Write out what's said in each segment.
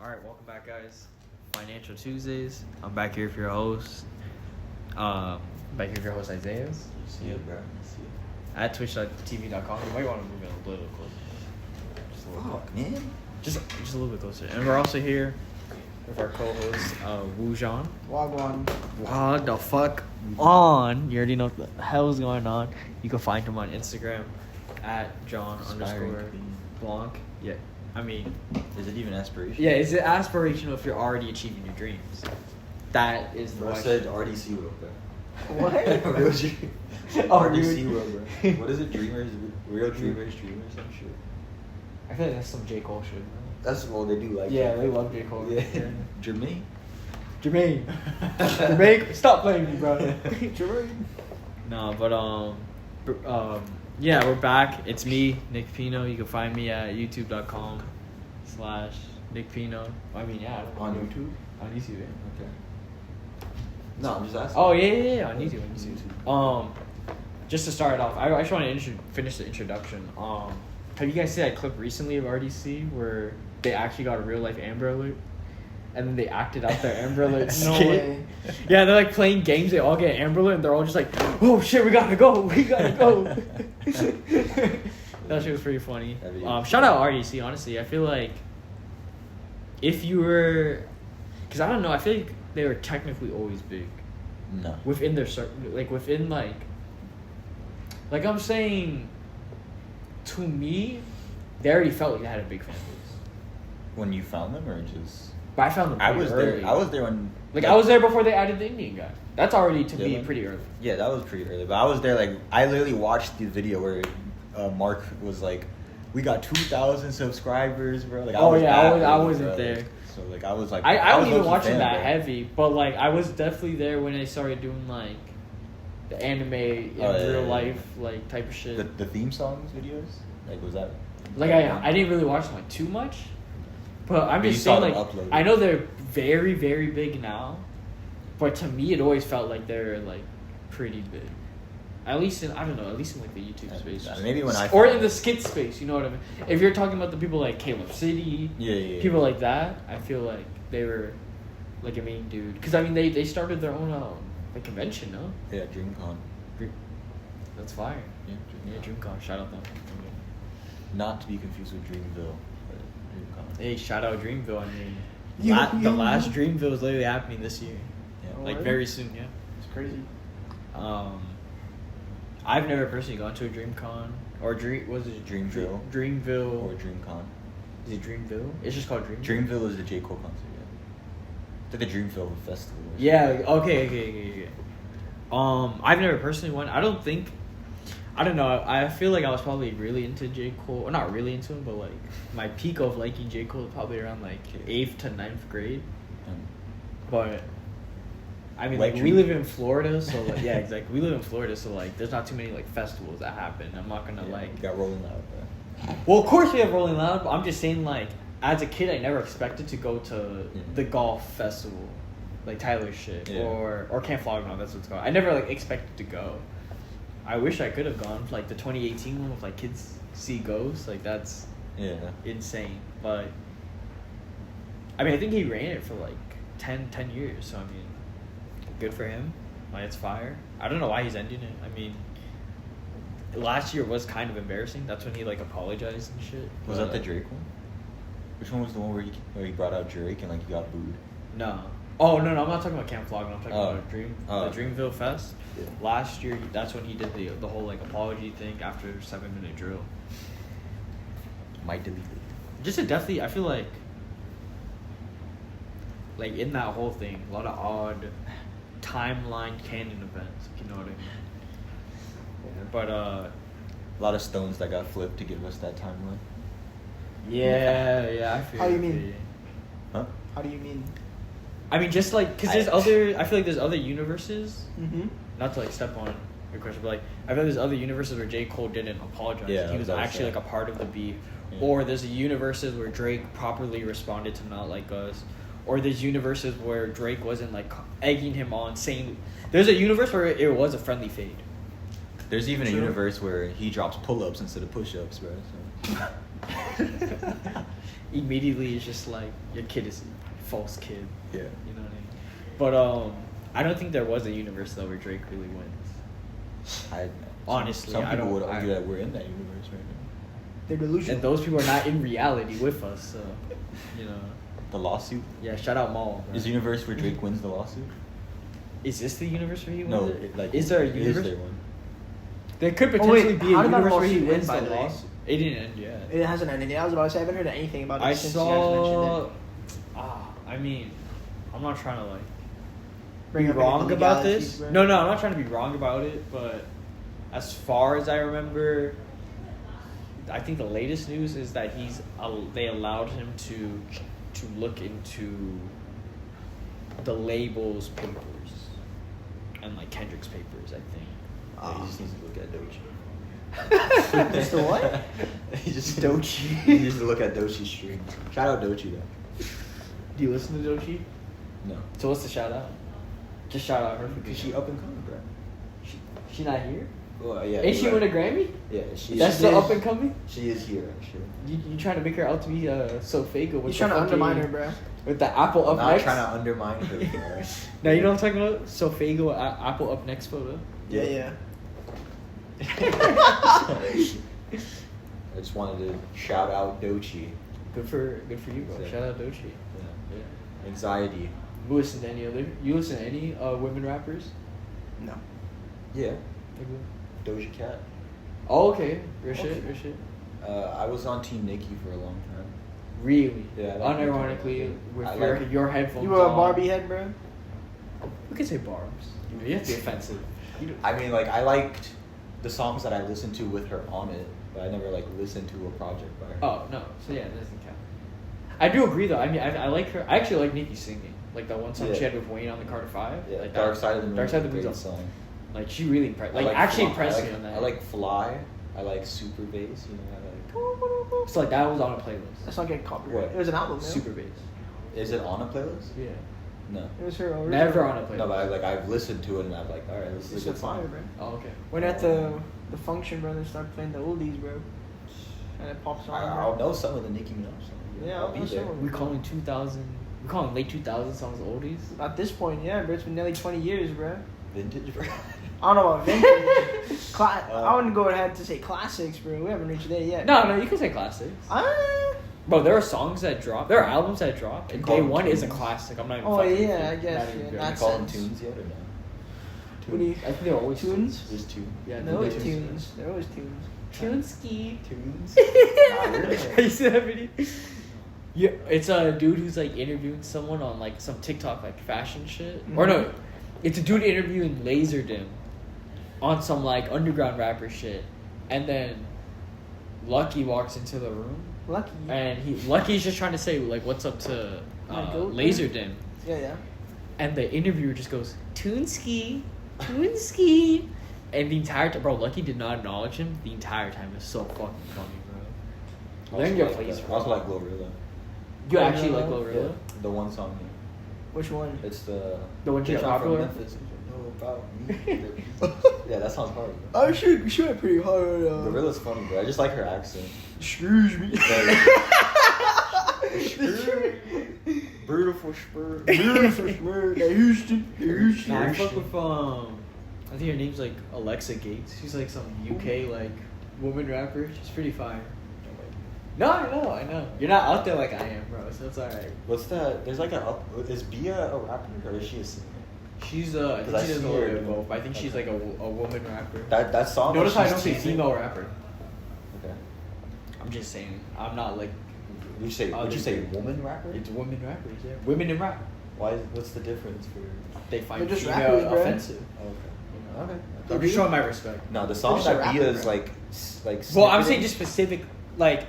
Alright, welcome back, guys. Financial Tuesdays. I'm back here for your host. Back here for your host, Isaiah. See it, bro. See it. At twitch.tv.com. You might want to move it a little closer. Just a little Fuck, man. Just a little bit closer. And we're also here with our co-host, Wu Zhan. Wagwan. What the fuck on? You already know what the hell is going on. You can find him on Instagram at John_Blanc. Yeah. I mean, Is it even aspirational? yeah, is it aspirational if you're already achieving your dreams? That is the Bro, I question. said RDC world, bro. What? Real dream. Oh, RDC dude. world, bro. What is it? Dreamers? Real dreamers, some shit. I feel like that's some J. Cole shit. That's what they do, like. Yeah, they love J. Cole. Yeah. Jermaine. Jermaine. Jermaine, stop playing me, bro. Jermaine. No, but yeah, we're back. It's me, Nick Pino. You can find me at youtube.com/Nick Pino. I mean, yeah. On YouTube? On YouTube, yeah. Okay. No, I'm just asking. Oh yeah, on YouTube. Just to start off, I just want to finish the introduction. Have you guys seen that clip recently of RDC where they actually got a real life Amber Alert, and then they acted out their Amber Alert No skit? way. Yeah, they're like playing games. They all get Amber Alert, and they're all just like, "Oh shit, we gotta go, we gotta go." That shit was pretty funny. Shout out RDC. Honestly, I feel like if you were, because I don't know, I feel like they were technically always big. No. Within their circle, like within like I'm saying, to me, they already felt like they had a big fan base. When you found them, or just? But I found them I pretty was early. there. I was there when. Like I was there before they added the Indian guy. That's already to me Dylan? pretty early. Yeah, that was pretty early. But I was there, like, I literally watched the video where Mark was like, we got 2,000 subscribers, bro. Like, I early, wasn't bro. there. Like, so, like, I was like, I was wasn't even low-key watching fan, that bro. heavy, but like I was definitely there when they started doing like the anime in real life like type of shit. The theme songs videos? Like, was that? Like I didn't really watch them like too much, but I'm But you just saw saying them like uploaded. I know they're very very big now, but to me it always felt like they're like pretty big. At least in like the YouTube space. Maybe when I or found- in the skit space, you know what I mean? If you're talking about the people like Caleb City, Yeah. people like that, I feel like they were like a main dude. Because I mean they started their own like convention, no? Yeah, DreamCon. That's fire. Yeah, DreamCon, shout out them. Not to be confused with Dreamville, but DreamCon. Hey, shout out Dreamville. I mean, You- the last Dreamville is literally happening this year. Yeah. Oh, Like really? very soon, yeah. It's crazy. I've never personally gone to a DreamCon or was it Dreamville. Dreamville Or DreamCon. Is it Dreamville? It's just called Dreamville. Dreamville is the J. Cole concert, yeah. It's like the Dreamville Festival. or Yeah. Okay. I've never personally went. I don't know. I feel like I was probably really into J. Cole. Or not really into him, but like my peak of liking J. Cole was probably around like 8th to 9th grade. something. But I mean, Wet like we dream. live in Florida, so like yeah, exactly. We live in Florida, so like there's not too many like festivals that happen. I'm not gonna Yeah, like. you got Rolling Loud, bro. Well, of course we have Rolling Loud, but I'm just saying like as a kid, I never expected to go to the golf festival, like Tyler's shit Yeah. or Camp Flognaw. That's what it's called. I never like expected to go. I wish I could have gone for, like the 2018 one with like Kids See Ghosts. Like that's Yeah. insane. But I mean, I think he ran it for like 10 years. So I mean, good for him. Like it's fire. I don't know why he's ending it. I mean, last year was kind of embarrassing. That's when he like apologized and shit. Was But, that the Drake one? Which one was the one where he brought out Drake and like he got booed? No. Oh no, I'm not talking about Camp Flognaw. I'm talking Oh. about the Oh. Dreamville Fest. Yeah. Last year, that's when he did the whole like apology thing after 7-minute drill. Might delete it. Just to definitely, I feel like in that whole thing, a lot of odd timeline canon events. If you know what I mean. But A lot of stones that got flipped to give us that timeline. yeah, I feel. How do you it. mean? Huh? How do you mean? I mean, just like because there's other. I feel like there's other universes. Mm-hmm. Not to like step on your question, but like I feel like there's other universes where J. Cole didn't apologize. Yeah, He was that was actually sad. like a part of the beef. Yeah. Or there's universes where Drake properly responded to Not Like Us. Or there's universes where Drake wasn't like egging him on, saying there's a universe where it was a friendly fade. There's even a True. universe where he drops pull-ups instead of push-ups, bro. So. immediately it's just like your kid is a false kid. Yeah. You know what I mean? But I don't think there was a universe though where Drake really wins. Honestly, some I people don't- would argue I- that we're in that universe right now. They're delusional. And those people are not in reality with us, so you know. The lawsuit Yeah, shout out Maul. is the universe where Drake wins the lawsuit. Is this the universe where he wins No, it? Is there a universe? Is there one? There could Oh, wait, potentially be how a did that universe where he lawsuit end, wins by the the way? lawsuit. It didn't end yet. It hasn't ended yet. I was about to say I haven't heard anything about it I since you guys mentioned saw. it. I mean, I'm not trying to like Bring be up wrong any about legalities, this. bro. No, I'm not trying to be wrong about it, but as far as I remember, I think the latest news is that they allowed him to look into the label's papers and like Kendrick's papers, I think. He just needs to look at Dochi. Just the what? He just Dochi. He needs to look at Dochi's stream. Shout out Dochi though. Do you listen to Dochi? No. So what's the shout out? Just shout out her for Because being she up and coming, bro. she not here? Well, yeah. Ain't she you're win a right. Grammy? Yeah, she. That's she the is- up and coming? She is here, actually. You trying to make her out to be so fake with He's the trying to fucking- undermine her, bro. With the Apple I'm up not next? trying to undermine her, bro. Now you know what I'm talking about? Sofago with Apple up next photo. Yeah. I just wanted to shout out Dochi. Good for you, bro. Yeah. Shout out Dochi. Yeah. Yeah. Anxiety. You listen to any other? You listen to any women rappers? No. Yeah. Doja Cat. Oh, okay. Real shit. Okay. Real shit. I was on Team Nicki for a long time. Really? Yeah, I like Unironically, Nicki. with I like- your headphones. You were a on. Barbie head, bro? We can say barbs. You have to be offensive. You don't- I mean, like, I liked the songs that I listened to with her on it, but I never, like, listened to a project by her. Oh no, so yeah, it doesn't count. I do agree though. I mean, I like her. I actually like Nicki singing. Like that one song Yeah. she had with Wayne on the Carter 5. Yeah, like Dark that, Side of the Moon. Dark Side of the is a Moon's great on. song. Like she really impressed. I Like actually Fly. impressed I me like, on that. I like Fly. I like Super Bass. You know, So like that was on a playlist. That's not getting copyrighted. What? It was an album, man. Super bass. is it on a playlist? Yeah. No. It was her original. Never on a playlist. No, but I've listened to it and I'm like, all right, this It's is a a good fire, song. bro. Oh okay. When at the function, bro, they started playing the oldies, bro. And it pops on, I'll bro. know some of the Nicki Minaj songs. Yeah, I'll I'll be know there. some of We calling 2000. We calling late 2000 songs oldies. At this point, yeah, bro. It's been nearly 20 years, bro. Vintage, bro. I don't know about vintage. I wouldn't go ahead to say classics, bro. We haven't reached there yet. No, you can say classics. Bro, there are songs that drop. There are albums that drop, and call day them one is a tunes. classic. I'm not even. Oh, fucking yeah, with you. I guess, Not even yeah, joking. You that's- call them sense. tunes yet or no? What do you? I think they're always Tunes? Just two. Yeah, They're they're always tunes. tunes. They're always tunes. Tuneski. Tunes? You see that video? Yeah, it's a dude who's like interviewing someone on like some TikTok like fashion shit. Or no, it's a dude interviewing Laserdisc on some like underground rapper shit, and then Lucky walks into the room, Lucky. and Lucky's just trying to say like what's up to Like, go- Laserdisc, Yeah. and the interviewer just goes Toonski, Toonski, and the entire time, bro, Lucky did not acknowledge him the entire time. It's so fucking funny, bro. Learn your place, I bro. also like Glorilla. You actually Glorilla? like Glorilla? Yeah, the one song. Yeah. Which one? It's The one Bitch, that's I'm from popular? Memphis. You know about me. Yeah, that sounds hard. Bro. Oh, she went pretty hard. Glorilla's funny, bro. I just like her accent. Excuse me. Beautiful spur. Beautiful smurf. Houston. Nah, I fuck with I think her name's like Alexa Gates. She's like some UK like woman rapper. She's pretty fire. No, I know. You're not out there like I am, bro. So it's alright. What's that? There's like is Bia a rapper or is she a singer? She's I think I she does a see little her bit of in- both. But I think she's like a woman rapper. That song. Notice where how I don't she's say teasing- female rapper. Okay. I'm just saying. I'm not like. Would you say woman rapper? It's women rappers. Yeah, women in rap. What's the difference for? They find They're just female rappers, bro. offensive. Okay. Okay. I'm just showing my respect. No, the song They're just that a Bia rapper, is bro. like. Well, I'm saying snippeting- just specific, like,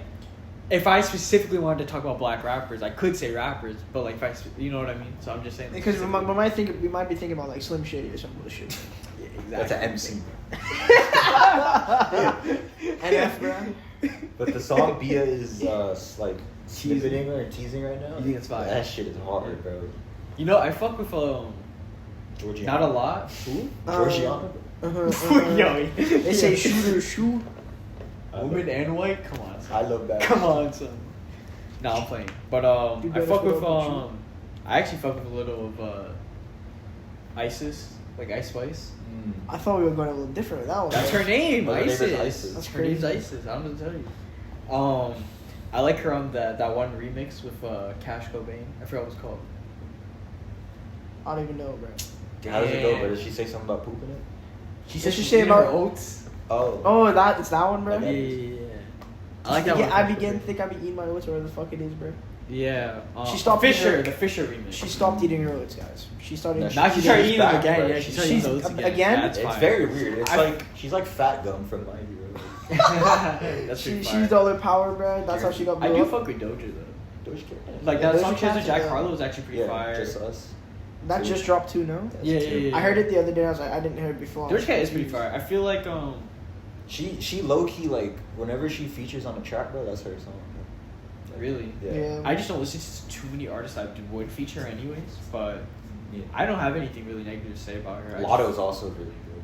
if I specifically wanted to talk about black rappers, I could say rappers, but like, if I, you know what I mean? So I'm just saying. Because we specifically. might be thinking about like Slim Shady or some bullshit. Yeah, exactly. That's an MC. NF, bro. But the song Bia is like Teasing. snippeting or teasing right now. You think it's fire? That shit is hard, bro. You know, I fuck with Georgiana. not a lot. Who? Georgiana. Yo, They say shooter shoot. woman and white. Come on, son. I love that. Come on, son. No, I'm playing. But You I better fuck with slow up, I actually fuck with a little of ISIS, like Ice Spice. I thought we were going a little different with that one. That's her name, Oh, her name is ISIS. Isis. That's Her name's crazy. ISIS. I don't know what to tell you. I like her on that one remix with Cash Cobain. I forgot what it's called. I don't even know, bro. How does it go? Damn. But does she say something about pooping it? She What said she she's say eating her about- oats. Oh. Oh, it's that one, bro. Okay. Yeah. I like that one. I begin to think I be eating my oats, whatever the fuck it is, bro. Yeah. She stopped eating Fisher, her- the Fisher remix. She stopped eating her oats, guys. She started. No, Now she She's started eating them back, again. bro. Yeah, she started She's- eating those again? That's It's fire. very weird. It's I- like she's like fat gum from my hero. That's She, pretty she's fire. the other power, bro. That's how she got I blew do up. fuck with Doja though. Doja Cat. Like Yeah, that Doja song she has with Cat's Jack a- Harlow was actually pretty Yeah, fire. just us. That just dropped too, no? Yeah, That's yeah, two. yeah. I heard it the other day. I was like, I didn't hear it before. Doja Cat is pretty fire. I feel like She low key like whenever she features on a track, bro, that's her song. Like, really. Yeah. I just don't listen to too many artists that would feature anyways, but Yeah. I don't have anything really negative to say about her. Lotto's also really good.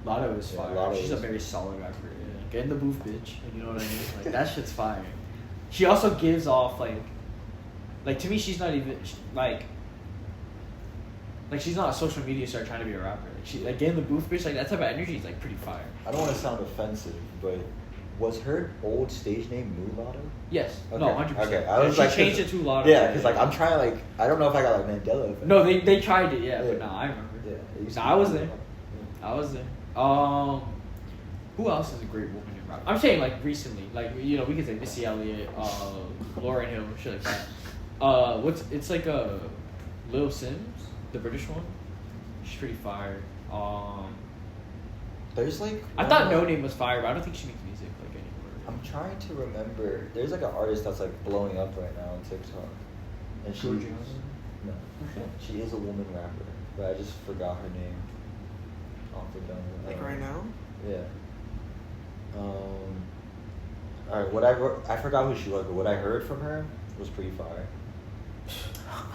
Lotto is Yeah, fire. Lotto She's a is- very solid rapper. Yeah. Get in the booth, bitch. Like, you know what I mean? Like that shit's fire. She also gives off like to me, she's not even like she's not a social media star trying to be a rapper. Like she like get in the booth, bitch. Like that type of energy is like pretty fire. I don't want to sound offensive, but was her old stage name Mulatto? Yes. Okay. No, 100%. Okay, I was she like, changed it to Lotto. Yeah, because like I'm trying to like I don't know if I got like Mandela effect. No, they tried it, yeah, Yeah. but nah, I remember. Yeah, it used to Nah, I be was Mulatto. there. Yeah. I was there. Who else is a great woman in rap? I'm saying like recently, like you know, we could say Missy Elliott, Lauryn Hill, shit like that. It's like Lil Sims, the British one. She's pretty fire. There's like I thought No Name was fire, but I don't think she makes music like anymore. I'm trying to remember. There's like an artist that's like blowing up right now on TikTok, and she Georgia. no, she is a woman rapper, but I just forgot her name. Off the dome. Like right now? Yeah. All right. I forgot who she was, but what I heard from her was pretty fire.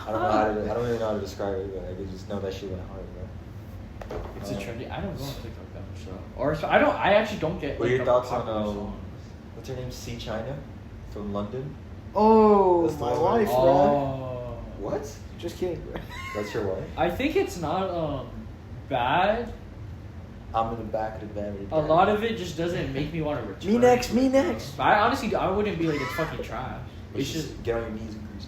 I don't really know how to describe it, but I could just know that she went hard, bro. It's a trendy. I don't go on TikTok that much though. Or so I don't. I actually don't get. What are like, your the thoughts on popular songs. what's her name? C China from London. Oh, That's the my one. wife, bro. Oh. What? Just kidding, bro. That's your wife? I think it's not bad. I'm in the back of the van. A lot of it just doesn't make me want to return. Me next, me next. But I honestly, I wouldn't be like it's fucking trash. It's It's just get on your knees and grease.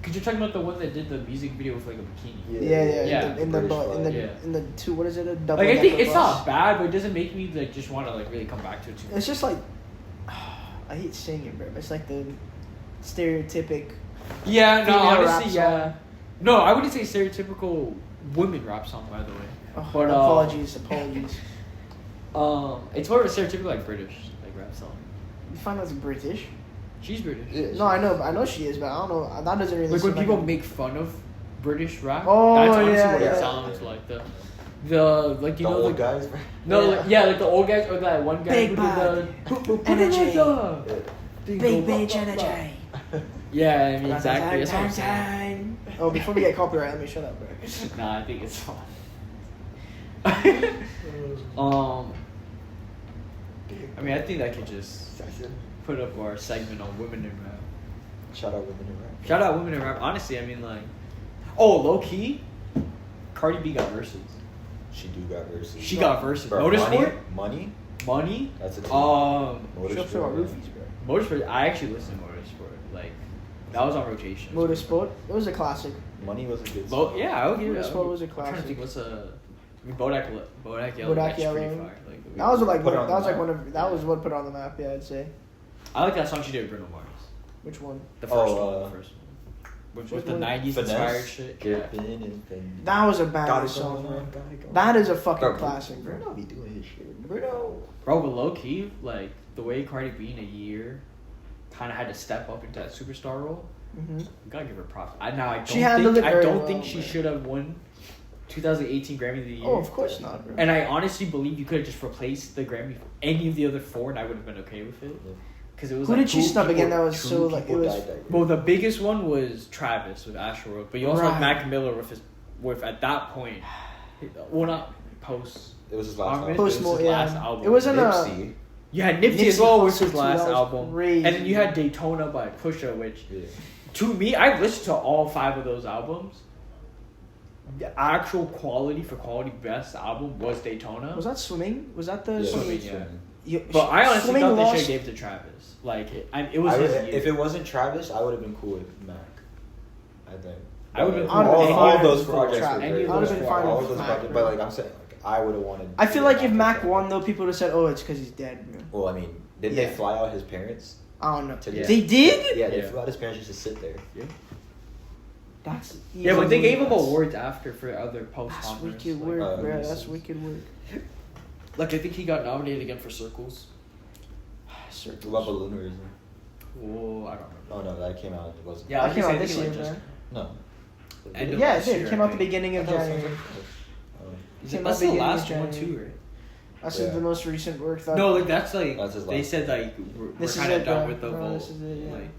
because you're talking about the one that did the music video with like a bikini. Yeah. Yeah. In the British bu- in the flag. Yeah. in the two. What is it? A double. Like I think decker it's bus? not bad, but it doesn't make me like just want to like really come back to it too much. It's just like I hate saying it, bro. But it's like the stereotypic. Yeah, no, female rap honestly, yeah. No, I wouldn't say stereotypical women rap song, by the way. Oh, But, apologies. It's more of a stereotypical like British like rap song. You find that's British? She's British. Yeah, No, I know she is, but I don't know. That doesn't really. Like when seem people a- make fun of British rap, Oh, that's honestly yeah, what it yeah. sounds like. The like you the know old the guys, bro. no Yeah. like, yeah like the old guys or that one guy Big who bad. did the who put Energy. it like Yeah. the Big bitch energy. Yeah, I mean exactly. That's what I'm saying. Time. Oh, before we get copyright, let me shut up, bro. Nah, I think it's fine. I mean, I think that could just put up our segment on women in rap. Shout out women in rap. Shout out women in rap. Honestly, I mean, like, low key, Cardi B got verses. She do got verses. She got verses. Bro, Motorsport, money. Money. That's a team. She also Motorsport. got yeah. roofies, bro. Motorsport. I actually listened to Motorsport. Like, that was on rotation. Motorsport. It was a classic. Money was a good. Yeah, I would give it. Motorsport was a I'm trying to classic. think what's a. I mean, Bodak Yellow. Bodak That's pretty Yellow. fire. Like, That was like Put it one, on that was the like map. one of that was what put it on the map. Yeah, I'd say. I like that song she did with Bruno Mars. Which one? The first one. The first one. With Which the one? 90s inspired Finesse. shit. Yeah. That was a Gotta bad go, song, bro. gotta go. That is a fucking Bro, classic, bro. Bruno be doing his shit. Bruno. Bro, but low key, like the way Cardi B in a year kind of had to step up into that superstar role, Mm-hmm. we gotta give her props. I don't She handled think it very don't well, think she man. should have won 2018 Grammy of the Year. Oh, of course not, bro. And I honestly believe you could have just replaced the Grammy for any of the other four, and I would have been okay with it. Because it was Who like did she two snub again? people- That was so like it was. Well, the biggest one was Travis with Astro, but you also Right. have Mac Miller with at that point, well not post. It was his last It album. was Post his yeah. last album. It wasn't a. Nipsey. You had Nipsey as well, which was Hussle his too, last that was album. crazy. And then you had Daytona by Pusha, which, Yeah. to me, I've listened to all 5 of those albums. The actual quality best album was Daytona. Was that Swimming? Was that the Yeah, Swimming, Swimming. yeah. You- But I honestly Swimming thought they lost- should have gave it to Travis. Like, it was I his would, year. if it wasn't Travis, I would have been cool with Mac. I think. I would've been cool with all Mac. of those Full projects Travis. were Any great. of those I would've been fine all with of those Mac, projects, bro. but like I'm saying, like I would have wanted. I feel like if Mac to- won, though, people would have said, "Oh, it's because he's dead." Bro. Well, I mean, didn't Yeah. they fly out his parents? I don't know. To Yeah. They did? Yeah, they Yeah. flew out his parents just to sit there. That's Yeah, but they gave him that's- awards after for other post That's honors. wicked Like, work, bro. releases. That's wicked work. I think he got nominated again for Circles. What about Balloonerism? Oh, I don't remember. Oh no, that came out. It wasn't. Yeah, I That was came gonna out say, I this think year, it, bro. like, No. End of Yeah, it last did. year, It came I out the think. beginning I of thought it was January. Is Came it, out that's the beginning of last one January. too, right? That's Yeah. the most recent work. That No, like that's like That's his they last said like we're This is kind of it, done bro. with the No, vote. this is it, yeah. Like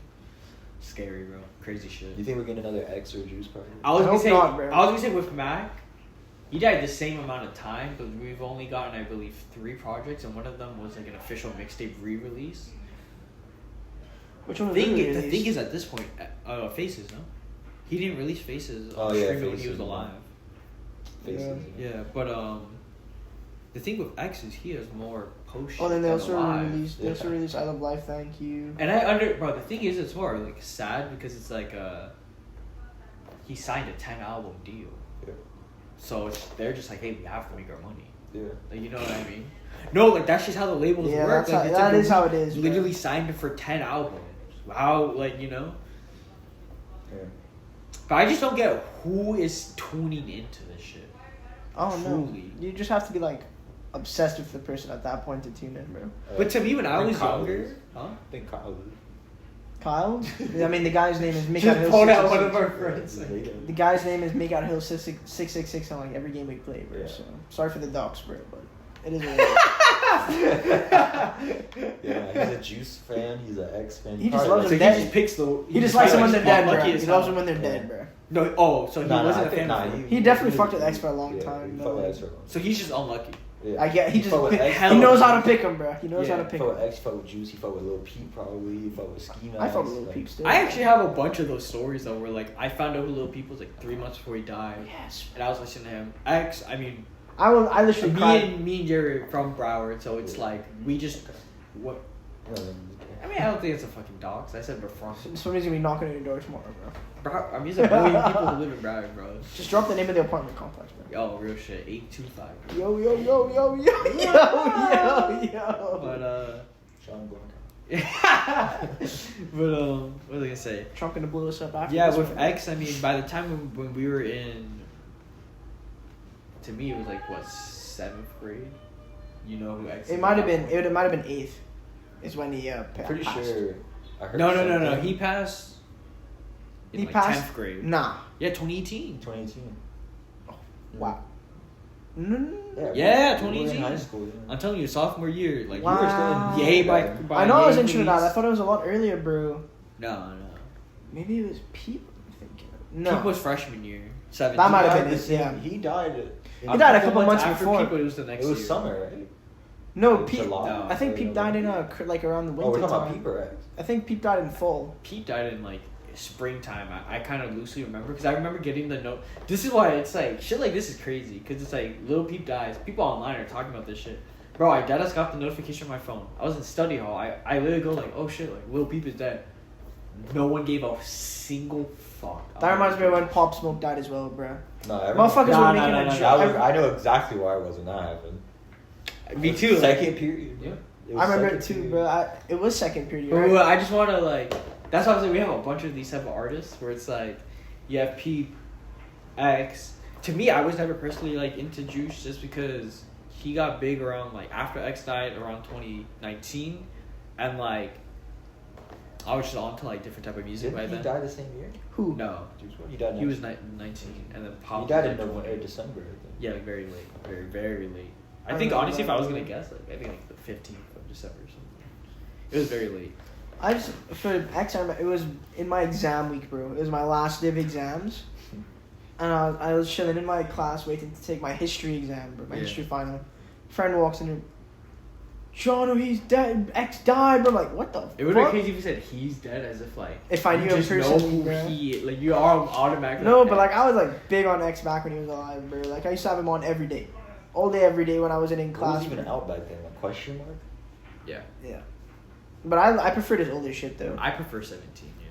scary, bro. Crazy shit. You think we're getting another X or Juice party? I was I gonna hope say, not, bro. I was gonna say with Mac, he died the same amount of time, but we've only gotten, I believe, 3 projects, and one of them was like an official mixtape re-release. Which one was The released? thing is, at this point, Faces, no, he didn't release Faces Oh, on yeah, streaming when he Faces, was alive. Faces. Yeah, but the thing with X is he has more post. Oh, then they than also alive. released. They also released "I Love Life, Thank You." And bro, the thing is, it's more like sad because it's like he signed a 10 album deal. Yeah. So they're just like, hey, we have to make our money. Yeah. Like, you know what I mean? No, like that's just how the labels Yeah, work. that's Like, how- it's that like is how it is, bro. Literally signed him for 10 albums. How, like, you know? Yeah. But I just don't get who is tuning into this shit. Oh no, Truly. you just have to be like obsessed with the person at that point to tune in, bro. But to me, when I think was Kyle younger, is. huh? I think Kyle is. Kyle? I mean, the guy's name is Make Just Out Hill. pulled out 666. one of our friends. The guy's name is Make Out Hill 666 on like every game we play, bro. Yeah. So sorry for the docs, bro, but it is what it is. Yeah, he's a Juice fan. He's an X fan. He just probably loves So them he dead. just picks the. He just likes them when they're dead, bro. Lucky He as loves hell. them when they're Yeah. dead, bro. No, so he wasn't a fan. of them. He definitely fucked with X for a long time, He though. fucked with X for a long time. So he's just unlucky. Yeah. I get. He just fucked with X, he knows how to pick them, bro. He knows Yeah, how to He pick fucked with them. X. He fucked with Juice. He fucked with Lil Peep probably. He fucked with Ski Mask. I fuck with Lil like- Peep still. I actually have a bunch of those stories though, where like I found out who Lil Peep was like 3 months before he died, Yes. and I was listening to him. X, I mean, I literally cried. me and Jerry are from Broward, so it's like we just what. I mean, I don't think it's a fucking dox. I said we're from. Somebody's gonna be knocking on your door tomorrow, bro. I mean, there's a million people who live in Broward, bro. Just drop the name of the apartment complex, bro. Yo, real shit. 825. Yo, yo, yo, yo, yo, yo, yo. But Sean Gordon. but what was I gonna say? Trump gonna blow us up after Yeah, this with one. X, I mean, by the time when we were in, to me it was like what 7th grade. You know who X? It is? might have been. It might have been 8th. Is when he Pretty passed. sure. I heard No. something. He passed. In He like passed 10th grade. Nah. Yeah, 2018. 2018. Wow. No. Yeah, we were in 2018. high school. Yeah. I'm telling you, sophomore year, like Wow. you were still in yay by I know I was yay in Trinidad. I release. thought it was a lot earlier, bro. No. Maybe it was Peep. I'm thinking. No. Peep was freshman year. 17. That might have He been died it, yeah. He died. He died a couple months after before. Peep, but it was the next It was year. summer, right? No, Like Peep. July? No. I think Peep died in like around the winter Oh, we're talking time. about Peep or X? I think Peep died in fall. Pete died in like springtime. I kind of loosely remember because I remember getting the note. This is why it's like shit like this is crazy because it's like Lil Peep dies. People online are talking about this shit. Bro, I deadass got the notification on my phone. I was in study hall. I literally go like, oh shit, like Lil Peep is dead. No one gave a single fuck. That reminds me of when Pop Smoke died as well, bro. No, everyone. Motherfuckers Nah, were nah, making nah, a nah, joke. That was, I know exactly where I was when that happened. Me too. Second period. Yeah. It was I remember it second too, period. bro. It was second period. But Right? I just want to like. That's why I was like, we have a bunch of these type of artists where it's like, you have Peep, X. To me, I was never personally like into Juice just because he got big around like after X died around 2019, and like I was just on to like different type of music by Didn't he then. die the same year? Who? No, He died. he was next- 19, and then Pop. He died was, in like, November, 20. December, I think. Yeah, like very late, very very late. I I think remember honestly, if that. I was gonna guess, like I think like the 15th of December or something. It was very late. I just for X. It was in my exam week, bro. It was my last day of exams, and I was chilling in my class waiting to take my history exam, bro. My Yeah. history final. Friend walks in. Jono, he's dead. X died. Bro, I'm like, what the It would be fuck? crazy if you said he's dead, as if like If I you knew him just know personally, who bro. he like. You are automatically. No, like, but like I was like big on X back when he was alive, bro. Like I used to have him on every day, all day, every day when I wasn't in What class. was even out back then? Like question mark? Yeah, Yeah, but I preferred his older shit though. I prefer 17. Yeah,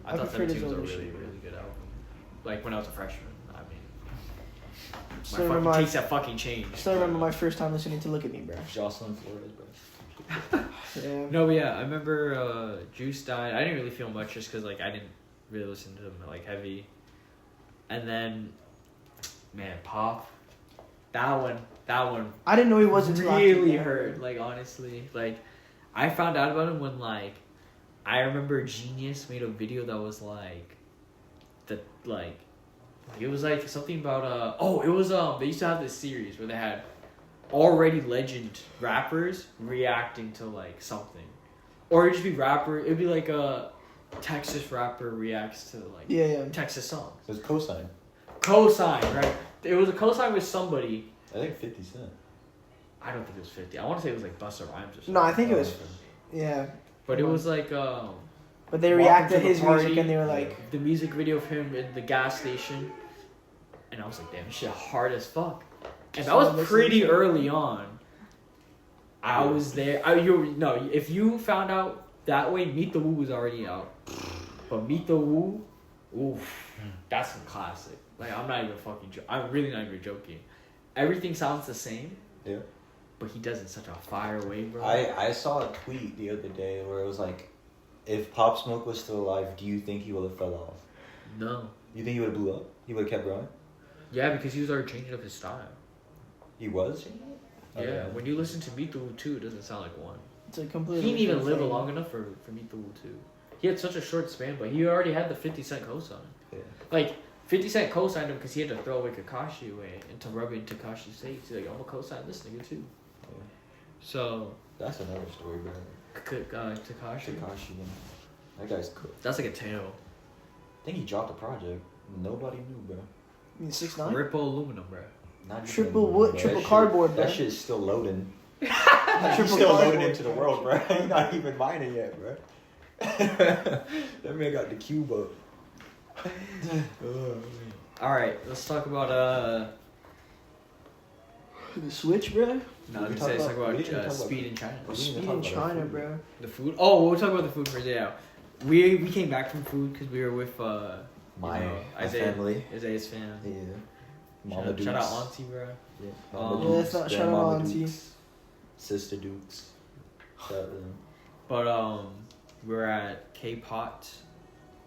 I thought preferred 17 his was a older really shit, bro. really good album. Like when I was a freshman. I mean, Still my remember fucking my, takes have fucking changed. still remember my first time listening to "Look at Me," bro. Jocelyn Flores, bro. Yeah. No, but yeah, I remember Juice died. I didn't really feel much just because like I didn't really listen to him like heavy. And then, man, Pop, that one I didn't know he wasn't really hurt. Like honestly, like I found out about him when like I remember Genius made a video that was like it was like something about it was they used to have this series where they had already legend rappers reacting to like something, or it'd just be it'd be like a Texas rapper reacts to like Yeah. Texas songs. It was cosign. Cosign, right? It was a cosign with somebody. I think 50 Cent. I don't think it was 50. I want to say it was like Busta Rhymes or something. No, I think it was. Yeah. But it was like But they Welcome reacted to to the his Party. music and they were like, the music video of him in the gas station, and I was like, damn, this shit hard as fuck. And that So was listening pretty to it. early on. I was there. If you found out that way, Meet the Woo was already out. But Meet the Woo, oof, that's some classic. Like I'm not even fucking. I'm really not even joking. Everything sounds the same. Yeah. But he does it in such a fire way, bro. I saw a tweet the other day where it was like, if Pop Smoke was still alive, do you think he would have fell off? No. You think he would have blew up? He would have kept going? Yeah, because he was already changing up his style. He was? Yeah, when you listen to Meet the Woo 2, it doesn't sound like one. it's a completely. He didn't even different live thing. long enough for Meet the Woo 2. He had such a short span, but he already had the 50 Cent cosign. Yeah. Like, 50 Cent co-signed him because he had to throw away Kakashi away and to rub it in Takashi's face. He's like, I'm gonna co-sign this nigga too. Yeah. So, That's another story, bro. Takashi. Takashi, man. That guy's cool. That's like a tale. I think he dropped a project. Nobody knew, bro. You mean 6ix9ine? Ripple aluminum, bro. Not even Triple aluminum, wood, bro. triple That shit- cardboard, bro. That shit's still loading. Triple He's still cardboard. loading into the world, bro. He's not even mining yet, bro. That man got the cube up. Alright, let's talk about, The Switch, bro? no, We let's talk talk about- about we didn't talk about- speed in China. We didn't even Speed talk in about China, food. bro. The food? Oh, we'll talk about the food first, yeah. We came back from food because we were with, My Isaiah, family. Isaiah's fam. Yeah. Mama Dukes. Shout out Auntie, bro. Yeah. Um, Mama Yeah, Dukes, shout out Grandmama Auntie. Dukes, Sister Dukes. Shout out to them. But we're at K-Pot.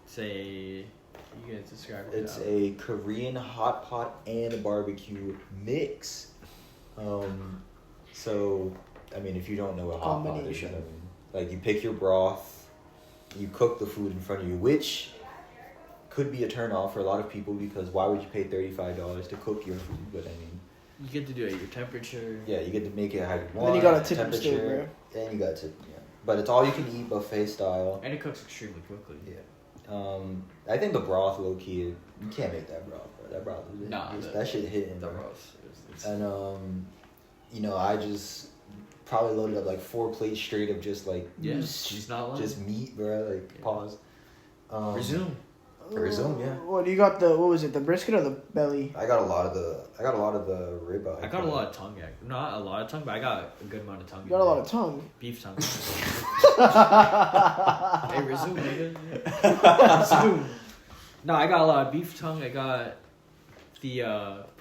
It's you guys describe it. It's now. a Korean hot pot and barbecue mix. So, I mean, if you don't know what hot pot is, I Combination. mean, like you pick your broth, you cook the food in front of you, which could be a turn off for a lot of people because why would you pay $35 to cook your food? But I mean, You get to do it at your temperature. yeah, you get to make it how you want. Then you gotta tip them still, temperature, and you got to, yeah. But it's all you can eat buffet style. And it cooks extremely quickly. Yeah. I think the broth, low key, you can't make that broth, bro. That broth is Nah, that shit hitting, The bro. roast. It's And I just probably loaded up like 4 plates straight of just like yeah, she's not lying. just meat, bro. Like Yeah. pause. Resume. Resume, yeah. What you got? What was it? The brisket or the belly? I got a lot of the ribeye. I got a lot of tongue. Not a lot of tongue, but I got a good amount of tongue. You got a lot of tongue. beef tongue. Hey, resume, nigga. Resume. No, I got a lot of beef tongue. I got the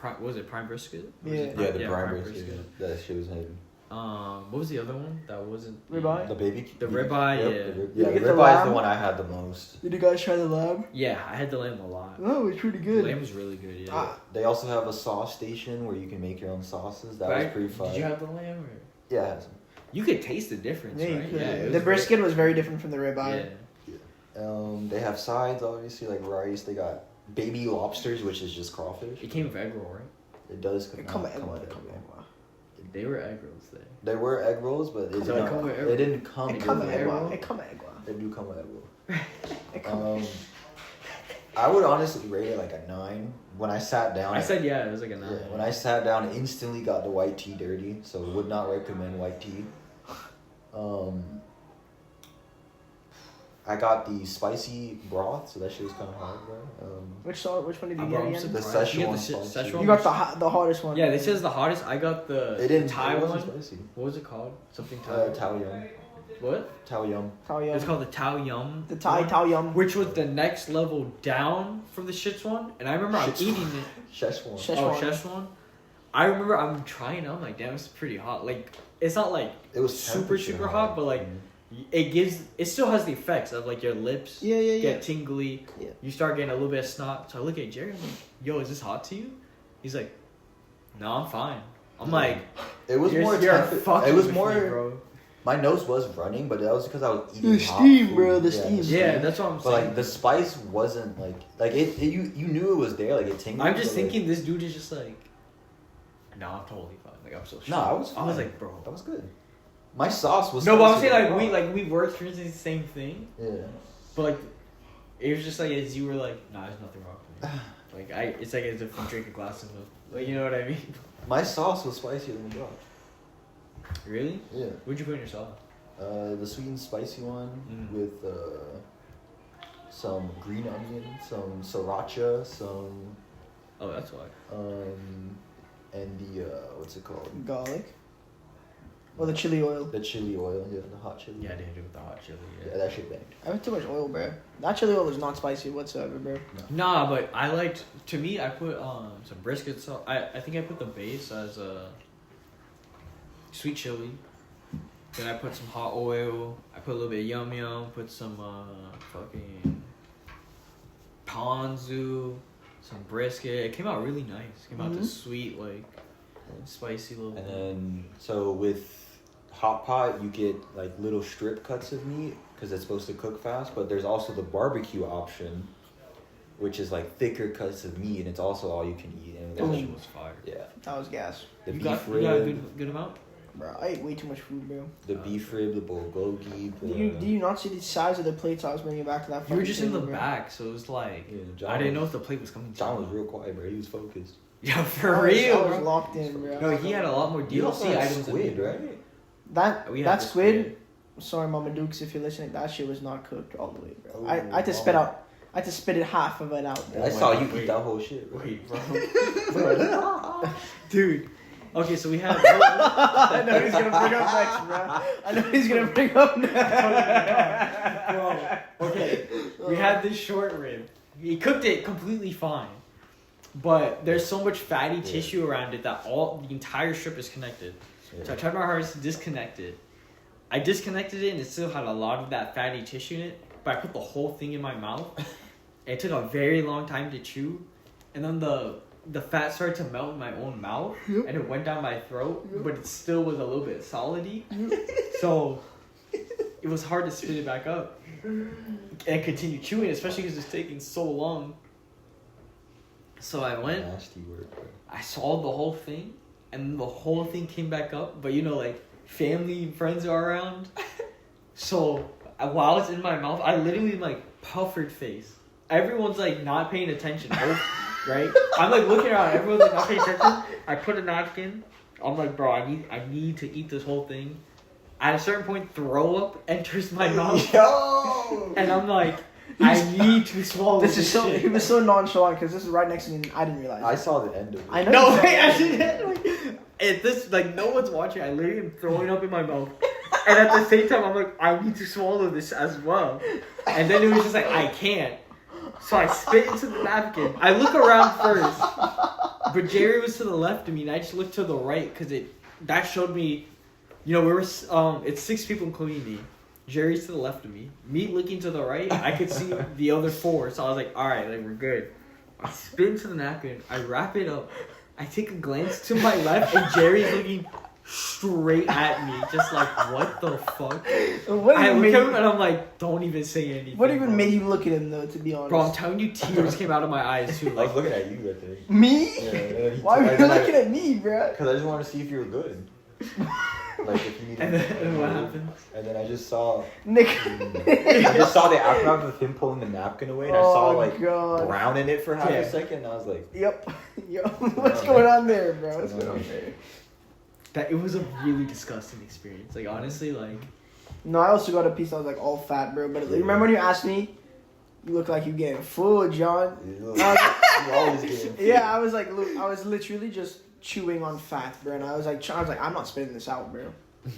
what was it, prime brisket? Or was it Yeah. Yeah, the yeah, prime brisket. That shit was heavy. What was the other one that wasn't Ribeye? The baby. The ribeye, Yep, yeah. the Did yeah, you the get the ribeye is the lamb? one I had the most. Did you guys try the lamb? Yeah, I had the lamb a lot. Oh, it's pretty The good. lamb was really good. Yeah. Ah, They also have a sauce station where you can make your own sauces. That But was pretty fun. Did you have the lamb? Or? Yeah, I had some. You could taste the difference, yeah, you right? could. Yeah. it The was brisket was very different from the great. ribeye. Yeah. They have sides, obviously, like rice. They got baby lobsters, which is just crawfish. It came with egg roll, right? It does It come not with egg with white. egg roll. They were egg rolls there. There were egg rolls, but Come it, with egg roll. it didn't come It with come with egg egg white. roll. It come with egg white. They do come with egg roll. It come. I would honestly rate it like a 9. When I sat down, I said yeah, it was like a 9. when I sat down, I instantly got the white tea dirty. So would not recommend white tea. I got the spicy broth, so that shit was kind of hard, bro. Which one did you I'm get I'm again? The surprised. You get Szechuan the spicy. Szechuan. You got the hottest one. Yeah, this is the hottest. I got the It didn't. Thai It wasn't one. spicy. What was it called? Something Thai. Tao Yum. What? Tao Yum. Tao Yum. It's called the Tao Yum. The Thai one, Tao Yum. which was the next level down from the shits one. And I remember I'm Shits eating it. Szechuan. Szechuan. Oh, Szechuan. I remember I'm trying it. I'm like, damn, it's pretty hot. Like, it's not like It was super temperature hot, but like it still has the effects of like your lips get tingly. Yeah. You start getting a little bit of snot. So I look at Jerry. I'm like, yo, is this hot to you? He's like, no, I'm fine. I'm like, It was you're, more. you're Temp- fucking it was with more. me, bro. My nose was running, but that was because I was eating The hot steam, food. bro, the Yeah, steam. Yeah, that's what I'm But saying. like the spice wasn't like it you knew it was there, like it tingled. I'm just but, like, thinking this dude is just like, no, I'm totally fine. Like I'm so. No, I was. I was fine. like, bro. That was good. My sauce was. No, but I'm spicy, saying bro. we were experiencing the same thing, Yeah. but like it was just like as you were like, nah, there's nothing wrong with me. Like it's like as if you drink a glass of milk. Like you know what I mean? My sauce was spicier than yours. Really? Yeah. What'd you put in your sauce? The sweet and spicy one with some green onion, some sriracha, some Oh, that's why. and the what's it called? Garlic. Or the chili oil. The chili oil, yeah, the hot chili. Yeah, I didn't do it with the hot chili. Yeah, that shit banged. I have too much oil, bro. That chili oil is not spicy whatsoever, bro. Nah, but I liked. To me, I put some brisket sauce. I think I put the base as a sweet chili. Then I put some hot oil. I put a little bit of yum yum. Put some fucking ponzu, some brisket. It came out really nice. It came out this sweet, like spicy little. And then so with hot pot, you get like little strip cuts of meat because it's supposed to cook fast. But there's also the barbecue option, which is like thicker cuts of meat, and it's also all you can eat. And that there's- shit was fire. yeah, That was gas. the You beef got rib, a good amount. Bro, I ate way too much food, bro. the beef rib, the bulgogi. Do you not see the size of the plates I was bringing back to that You were fucking just in the table, bro? back, so it was like Yeah, John I didn't know was- if the plate was coming. John was real quiet, bro. He was focused. Yeah, for I real. was bro. locked in, bro. No, he had a lot more You also DLC had items. than me, squid, bro. right? That We had that the squid. Sorry, Mama Dukes, if you're listening, that shit was not cooked all the way, bro. I had to spit out. I had to spit it half of it out. Bro. I saw you wait. eat that whole shit, bro. Wait, bro. Dude. Okay, so we had. I know he's gonna bring up next, bro. I know he's gonna bring up next. Bro, okay, we had this short rib. He cooked it completely fine, but there's so much fatty tissue around it that the entire strip is connected. Yeah. So I tried my hardest to disconnect it. I disconnected it and it still had a lot of that fatty tissue in it, but I put the whole thing in my mouth. It took a very long time to chew, and then the fat started to melt in my own mouth, and it went down my throat, but it still was a little bit solidy. So it was hard to spit it back up and continue chewing, especially because it's taking so long. So I went, Nasty word, bro. I swallowed the whole thing, and the whole thing came back up. But you know, like family and friends are around, so while it's in my mouth, I literally like puffered face. Everyone's like not paying attention, right? I'm like looking around, everyone's like not paying attention. I put a napkin. I'm like, bro, I need to eat this whole thing. At a certain point, throw up enters my mouth, Yo! and I'm like, I need to swallow This is so. shit. He was so nonchalant because this is right next to me. And I didn't realize. I saw the end of it. I know. No, you wait, I said- didn't. At this, like, no one's watching. I literally am throwing up in my mouth. And at the same time, I'm like, I need to swallow this as well. And then it was just like, I can't. So I spit into the napkin. I look around first. But Jerry was to the left of me, and I just looked to the right because that showed me, you know, it's 6 people including me. Jerry's to the left of me. Me looking to the right, I could see the other 4. So I was like, all right, like, we're good. I spit into the napkin. I wrap it up. I take a glance to my left, and Jerry's looking straight at me, just like, what the fuck? What I even look made at him, you, and I'm like, don't even say anything. what even bro. made you look at him though? To be honest, Bro, I'm telling you, tears came out of my eyes, too. I Like, was looking at you, I think. me? Yeah, and then he Why were you and then looking at me, bro? Because I just wanted to see if you were good. Like if you needed. and then what happened? And then I just saw. Nick. I just saw the aftermath of him pulling the napkin away, and I saw like God. brown in it for half Yeah. a second, and I was like, Yep. What's going on there, bro? What's going on there? That it was a really disgusting experience. Like, honestly, like, No, I also got a piece that was like all fat, bro. But remember when you asked me, you look like you getting full, John. You always getting full. Yeah, I was like, I was literally just chewing on fat, bro. And I was like, I'm not spitting this out, bro.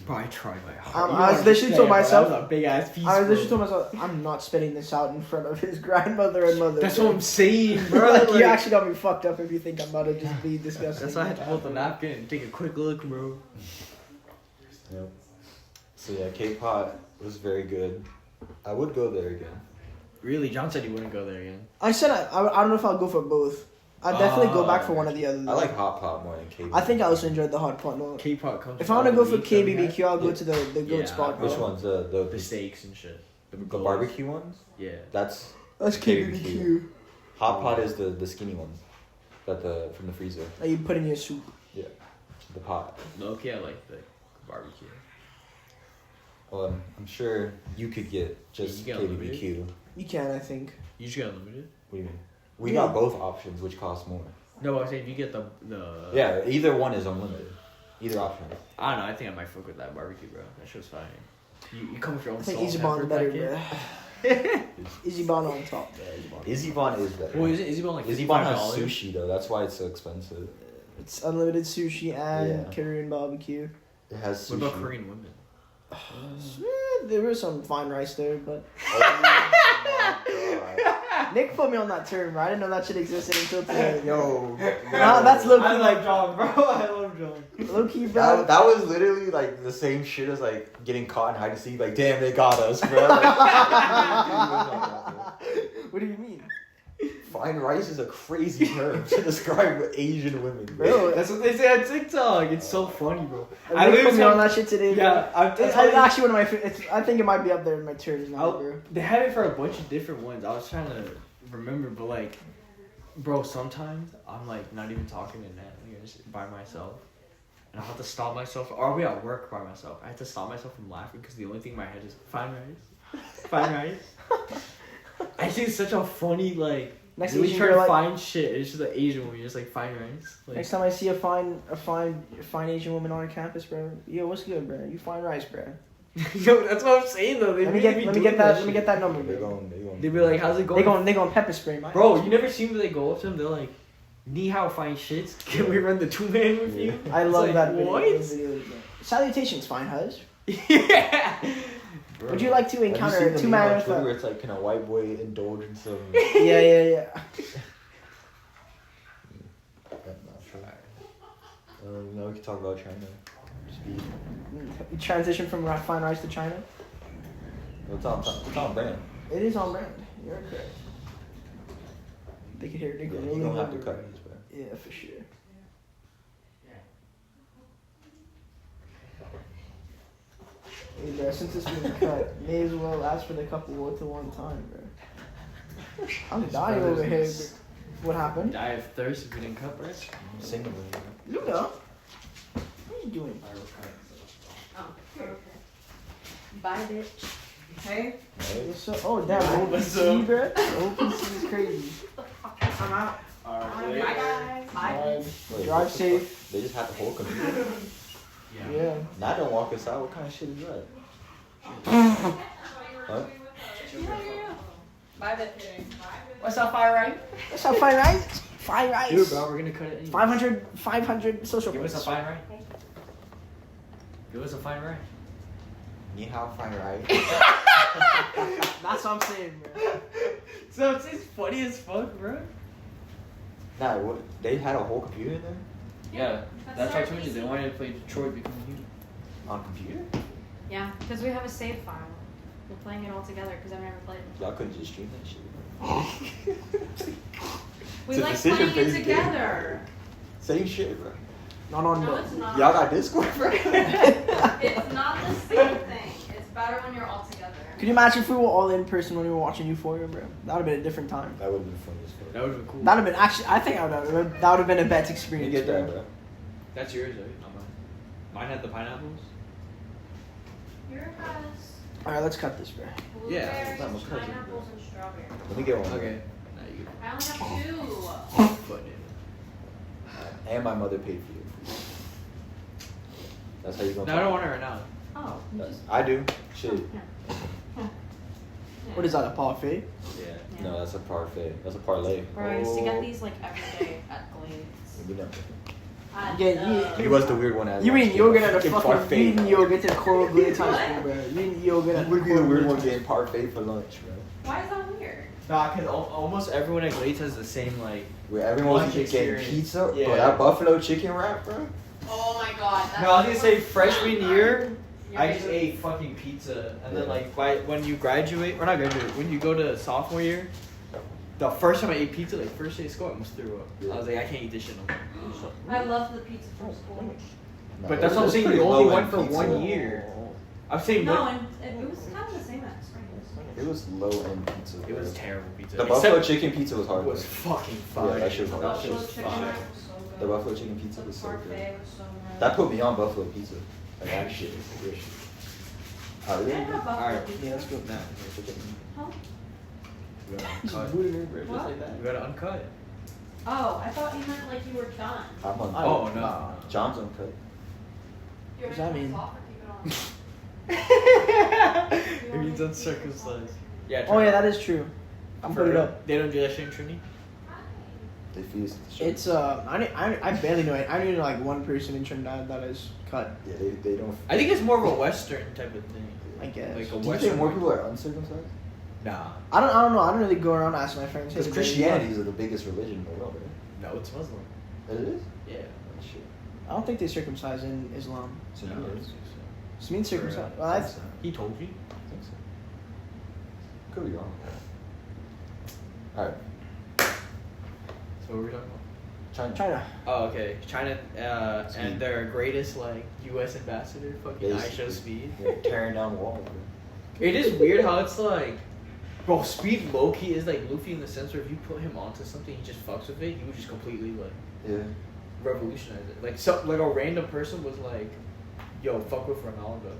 Bro, I tried my I hard. was literally told myself, that was a big ass piece. I was bro. literally told myself, I'm not spitting this out in front of his grandmother and mother. That's bro. what I'm saying, bro. Like, you Like, actually got me fucked up if you think I'm about to just be disgusting. that's why I had to hold the napkin and take a quick look, bro. Yep. So yeah, K-Pot was very good. I would go there again. Really, John said he wouldn't go there again. I said I don't know if I'll go for both. I'd definitely go back for one or the other. I like hot pot more than K-Pot. I think I also enjoyed the hot pot more. K-pop comes. If I want to go for all the meats that we KBBQ, I'll go Yeah. to the goat Yeah, spot. Which bro. ones? had. The steaks and shit. The barbecue ones? Yeah. That's That's KBBQ. hot pot is the skinny ones. That from the freezer. That you put in your soup. Yeah. The pot. Okay, I like the barbecue. Well, I'm sure you could get just you get KBBQ. You can, I think. You just got unlimited. What do you mean? We Yeah. got both options, which costs more. No, I'm saying if you get the. Yeah, either one is unlimited. Either option. I don't know. I think I might fuck with that barbecue, bro. That shit's fine. You come with your own I think salt Easy and Bond's pepper better, packet. bro. Easy Bond on top. Yeah, Easy Bond. Izzy Bon is better. Well, is Izzy Bond like Izzy Bon has $55? sushi though. That's why it's so expensive. It's unlimited sushi and Yeah. Korean barbecue. It has sushi. What about Korean women? There was some fine rice there, but Oh my god. Nick put me on that term, bro. I didn't know that shit existed until today. Yo. Nah, that's low key. I love John, bro. I love John. Low key, bro. That was literally like the same shit as like getting caught in hide and seek. Like, damn, they got us, bro. What do you mean? Fine rice is a crazy term to describe Asian women, bro. Bro, That's what they say on TikTok. It's so funny, bro. I literally put me on saw- that shit today. Bro. Yeah, It's actually one of my. I think it might be up there in my terms now, bro. They had it for a bunch of different ones. I was trying to remember, but like, bro, sometimes I'm like not even talking to Natalie or just by myself, and I have to stop myself. Or I'll be at work by myself. I have to stop myself from laughing because the only thing in my head is fine rice, fine rice. I think it's such a funny like. Next Really Asian try to girl, like, find shit. It's just an Asian woman. You're just like fine rice. Like, next time I see a fine Asian woman on campus, bro. Yo, what's good, bro? You fine rice, bro. yo, that's what I'm saying though. They Let me really be get doing that. Let me shit. get that number, They bro. going. They be like, how's it going? They going pepper spray, man. Bro, you never seen when they go up to them. They're like, "Ni hao, fine shits. Can we run the 2-man with you?" I It's love like, that video. What? Those videos, bro. Salutations, fine huz. Yeah. Bro. Would you like to encounter a 2-man on with Twitter where a... it's like, can a white boy indulge in some? Yeah. I'm not sure. Now we can talk about China. Speed. You transition from fine rice to China. It's on brand. It is on brand. You're correct. They can hear it. They Yeah, can you really don't have hear to it. cut these, bro. Yeah, for sure. Hey, bro, since it's being cut, may as well ask for the couple at one time, bro. I'm dying over here. Bro. What happened? Die of thirst if we didn't cut, bro. Single. Luda, what are you doing? Oh, okay. Bye, bitch. Hey. Yes, sir. Oh, damn. What's OPC, up? bro. OPC is crazy. I'm out. Alright. Bye, guys. Bye. Wait, Drive what the safe. fuck? They just had the whole computer. Yeah. Now don't walk us out. What kind of shit is that? Huh? Bye, bitch. What's up, fire right? What's up, fine rice? Fine rice. Dude, bro, we're gonna cut it. Anyway. 500 social Give us a points. fine right. Give us a fine right. Ni hao, fine right? That's what I'm saying, bro. So it's funny as fuck, bro. Nah, what? They had a whole computer in there Yeah, that's our what I told you. They PC. wanted to play Detroit Become Human. on computer. Yeah, because we have a save file. We're playing it all together because I've never played it. Y'all couldn't just stream that shit. We It's a like decision playing it based game. together. Same shit, bro. Not on No, the. it's not. Y'all got Discord, bro. It's not the same thing. It's better when you're all together. Could you imagine if we were all in person when we were watching Euphoria, bro? That would have been a different time. That would have been funny as fuck. That would have been cool. That would have been actually. I think that would have been a best You experience. get that, bro. That's yours, right? Not mine. Mine had the pineapples. Yours has All right, let's cut this, bro. Yeah, blueberries, it's not my cousin, pineapples, and strawberries. Let me get one. Okay. Now you I only have 2. get foot And my mother paid for your food. That's how you gonna No, I don't want it right now. Oh, you just. I do. Shit. Yeah. What is that, a parfait? Yeah. Yeah. No, that's a parfait. That's a parlay. Bro, I used to get these like every day at Glades. You know. Yeah, He was the weird one. You mean yogurt at a Fucking fucking parfait. eating yogurt at Coral Glades High School, bro? You eating yogurt at He would be the weird one Glades. getting parfait for lunch, bro. Why is that weird? Nah, cause almost everyone at Glades has the same like. Where everyone was Lunch getting experience. pizza. Yeah. Bro, that buffalo chicken wrap, bro. Oh my god. That's No, I was gonna say freshman year, Your I just favorite- ate fucking pizza, and then Yeah. like when you graduate, or not graduate, when you go to sophomore year, the first time I ate pizza, like first day of school, I almost threw up. Yeah. I was like, I can't eat this shit no more. So- I love the pizza from school. No, But that's what I'm it's saying. pretty You only low-end went for pizza. 1 year. I'm saying No, what? and it was kind of the same at Springs. It was low end pizza. It was bro. terrible pizza. The Except buffalo chicken pizza was hard. It was bro. fucking fire. that shit was hard. That shit Buffalo was chicken fire. wrap was so good. The buffalo chicken pizza The was so parfait good. was so good. That put me on buffalo pizza. Like that shit. Real shit. Alright, I really? have buffalo Alright, pizza. Yeah, let's go. Nah, Huh? we gotta He's uncut. booting her, bro, just What? like that. We gotta uncut. Oh, I thought you meant like you were done. I'm on. Oh no. John's uncut. You What does that mean? It means uncircumcised. Yeah. Oh yeah, that is true. I'm putting it up. They don't do that shit in Trinity. They fused the shit. It's I barely know it. I only know like one person in Trinidad that is cut. Yeah, they don't. I think it's more of a Western type of thing. I guess. Like a Do you Western. think more people are uncircumcised? Nah. I don't know. I don't really go around asking my friends. Because hey, Christianity is the biggest religion in the world, right? No, it's Muslim. It is? Yeah. Oh, shit. I don't think they circumcise in Islam. So No, you I don't is? think so. It's mean circumcised. Well, that's He told you. I think so. Could be wrong. Alright. So what were we talking about? China. China. Oh, okay. China Speed. and their greatest like U.S. ambassador, fucking Basically. Aisha Speed. They're tearing down walls. It is weird how it's like, bro, Speed low-key is like Luffy in the sense where if you put him onto something, he just fucks with it. He would just completely like Yeah. revolutionize it. Like a random person was like, "Yo, fuck with Ronaldo,"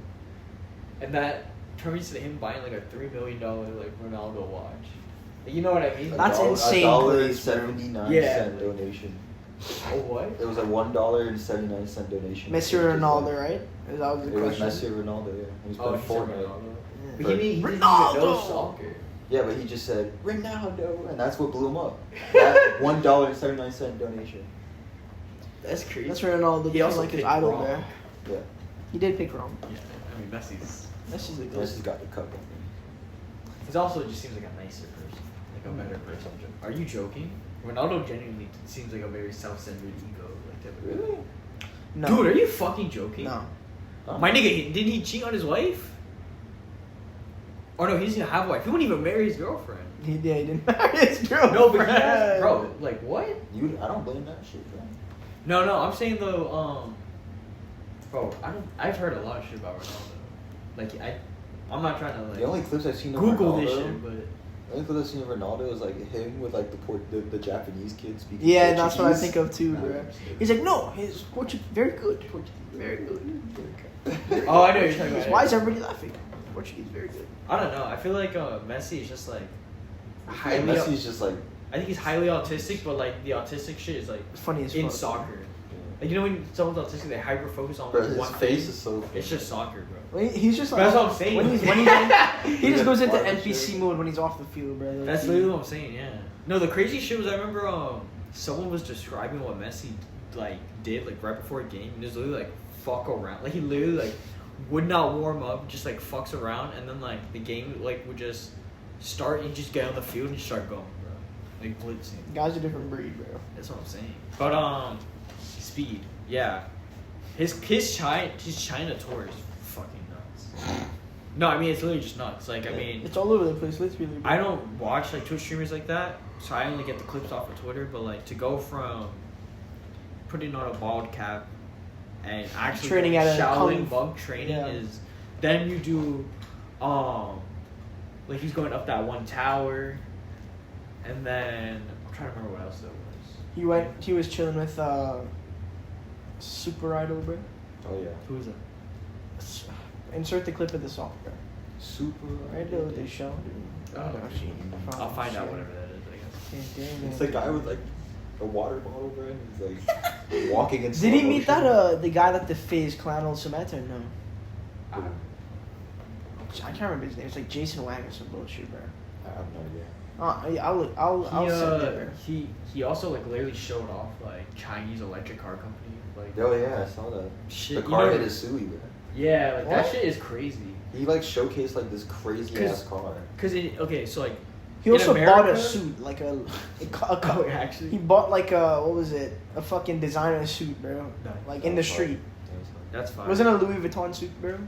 and that turns to him buying like a $3 million like Ronaldo watch. You know what I mean? That's insane, please, bro. $1.79 Yeah. donation. Oh what? It was a $1.79 donation. Messi or Ronaldo, right? That was the It was question. Messi or Ronaldo, yeah. He was Oh, playing he said Fortnite. Ronaldo. Yeah. But he didn't even know Ronaldo! soccer. Yeah, but he just said Ronaldo, and that's what blew him up. That $1.79 donation. That's crazy. That's Ronaldo. He He also like his picked idol, wrong. bro. Yeah. He did pick wrong. Yeah, I mean Messi's. Messi's the goat. Messi's got the cup. He's also just seems like a nicer person, like a better person. Are you joking? Ronaldo genuinely seems like a very self-centered ego, like type of guy. Really? No. Dude, are you fucking joking? No. My nigga, didn't he cheat on his wife? Or no, he doesn't have a wife. He wouldn't even marry his girlfriend. He didn't marry his girlfriend. No, but he has, bro, like what? I don't blame that shit, bro. No, I'm saying though, bro, I've heard a lot of shit about Ronaldo. Like I'm not trying to like The only clips I've seen of Google Ronaldo, this shit, but the only clips I've seen of Ronaldo is like him with like the Japanese kid speaking. Yeah, that's what I Portuguese. think of too, bro. He's like, no, his Portuguese, very good. Portuguese, very good. oh, I know what you're talking about. Why is everybody laughing? Portuguese, very good. I don't know. I feel like Messi is just like Yeah, highly. Messi's just like I think he's highly autistic, but like the autistic shit is like It's funny as in fuck. soccer. Like you know when someone's autistic, they hyper focus on bro, like, his one face thing. is so. It's just soccer, bro. He's just like That's what I'm saying. When he's in, he just goes into Barber NPC shit. mode when he's off the field, bro. Like, That's he- literally what I'm saying. Yeah. No, the crazy shit was I remember someone was describing what Messi like did like right before a game, and it was literally like fuck around. Like he literally like would not warm up, just like fucks around, and then like the game like would just start and just get on the field and just start going, bro. Like blitzing. Guy's a different breed, bro. That's what I'm saying. But speed, yeah. His China tour is fucking nuts. No, I mean it's literally just nuts. Like I mean, It's all over the place, literally. Bro. I don't watch like Twitch streamers like that, so I only get the clips off of Twitter. But like to go from putting on a bald cap and actually Training doing at a Shaolin kung- monk training yeah. is. Then you do, like he's going up that one tower, and then I'm trying to remember what else there was. He was chilling with Super Idol, bro. Oh yeah. Who is it? Insert the clip of the song, bro. Super. Right there with the show. Oh, I'll find out whatever that is. I guess. It's the guy with like a water bottle, bro. And he's like walking in. Did he meet that the guy that the FaZe clown on Samantha? No. I can't remember his name. It's like Jason Wang or some bullshit, bro. I have no idea. I'll send it, bro. He also like literally showed off like Chinese electric car company. Like Oh yeah, I saw that. shit. The you car know- hit his Sui, bro. Yeah, like What? that shit is crazy. He like showcased like this crazy ass car. So like He in also America- bought a suit, like a Oh, actually? He bought like a what was it? A fucking designer suit, bro. Nice. Like in the That was street. fun. That's fine. Wasn't a Louis Vuitton suit, bro?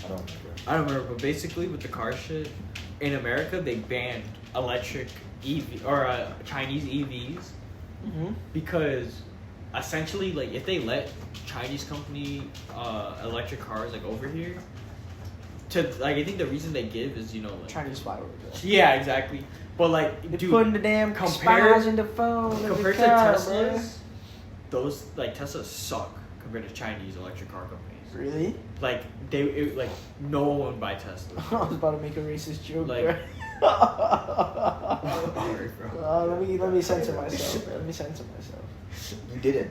I don't remember. I don't remember, but basically with the car shit, in America they banned electric EV or Chinese EVs Mm-hmm. because essentially like if they let Chinese company electric cars like over here to like I think the reason they give is like Chinese fireworks. yeah exactly but like They're dude putting the damn compare- spies in the phone. in the compared to car, Teslas those like Teslas suck compared to Chinese electric car companies. bro. Really? Like like no one would buy Teslas. I was about to make a racist joke, Like- bro. Sorry, bro. Let me censor myself, bro. Let me censor myself. You didn't.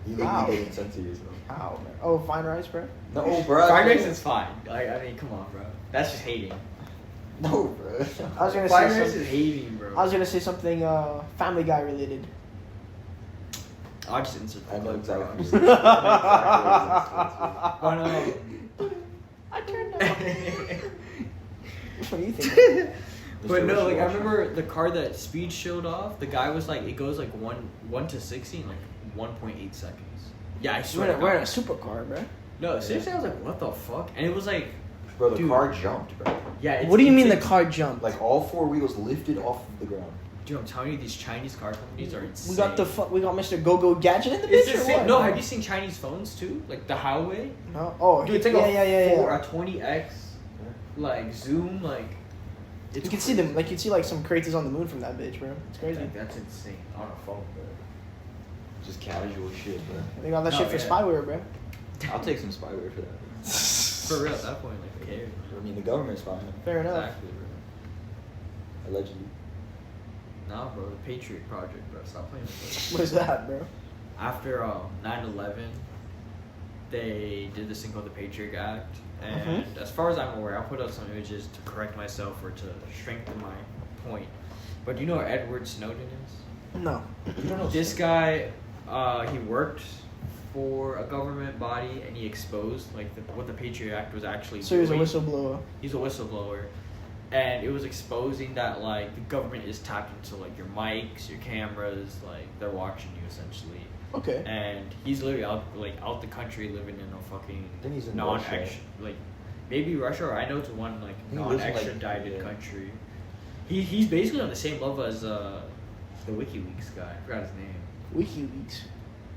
You Wow. didn't censor yourself. How, man? Oh, fine rice, bro. No, bro. Fried rice is fine. Like I mean, come on, bro. That's just hating. No, bro. I was gonna Fried say rice something. is hating, bro. I was gonna say something Family Guy related. I'll just insert. I know exactly. Bro. what you're saying. I know exactly what you're saying. But I turned up. Which one do you think? but no, like I Wishy-washy. remember the car that Speed showed off. The guy was like, it goes like 1 to 60 in like 1.8 seconds. Yeah, I swear. to We're in a God. supercar, bro. No, seriously, I was like, what the fuck? And it was like, Bro, the Dude. car jumped, bro. yeah. It's, What do you mean the it's- car jumped? Like all four wheels lifted off of the ground. Dude, I'm telling you, these Chinese car companies are insane. We got Mr. Go Gadget in the It's picture. insane. What? No, have you seen Chinese phones too? Like the Huawei. No. Oh, Dude, it's like yeah. a 20x, like zoom, like. It's You can see them, like you'd see like some craters on the moon from that bitch, bro. It's crazy. Like, that's insane on a phone, bro. Just casual shit, bro. They got that No, shit for yeah. spyware, bro. I'll take some spyware for that. For real, at that point, like, who cares? I mean, the government's fine. Fair enough. Exactly, bro. Allegedly. Nah, bro, the Patriot Project, bro. Stop playing with What is that, bro? After 9/11, they did this thing called the Patriot Act, and as far as I'm aware, I'll put up some images to correct myself or to strengthen my point. But do you know who Edward Snowden is? No. You don't know This guy, he worked for a government body, and he exposed like what the Patriot Act was actually. So he was a doing. whistleblower. He's a whistleblower, and it was exposing that like the government is tapped into like your mics, your cameras, like they're watching you essentially. Okay. And he's literally out the country living in a fucking I think he's in non-extra Russia. like maybe Russia or I know it's one like He lives in, like, non-extradited yeah. country. He's basically on the same level as the WikiLeaks guy. I forgot his name. WikiLeaks.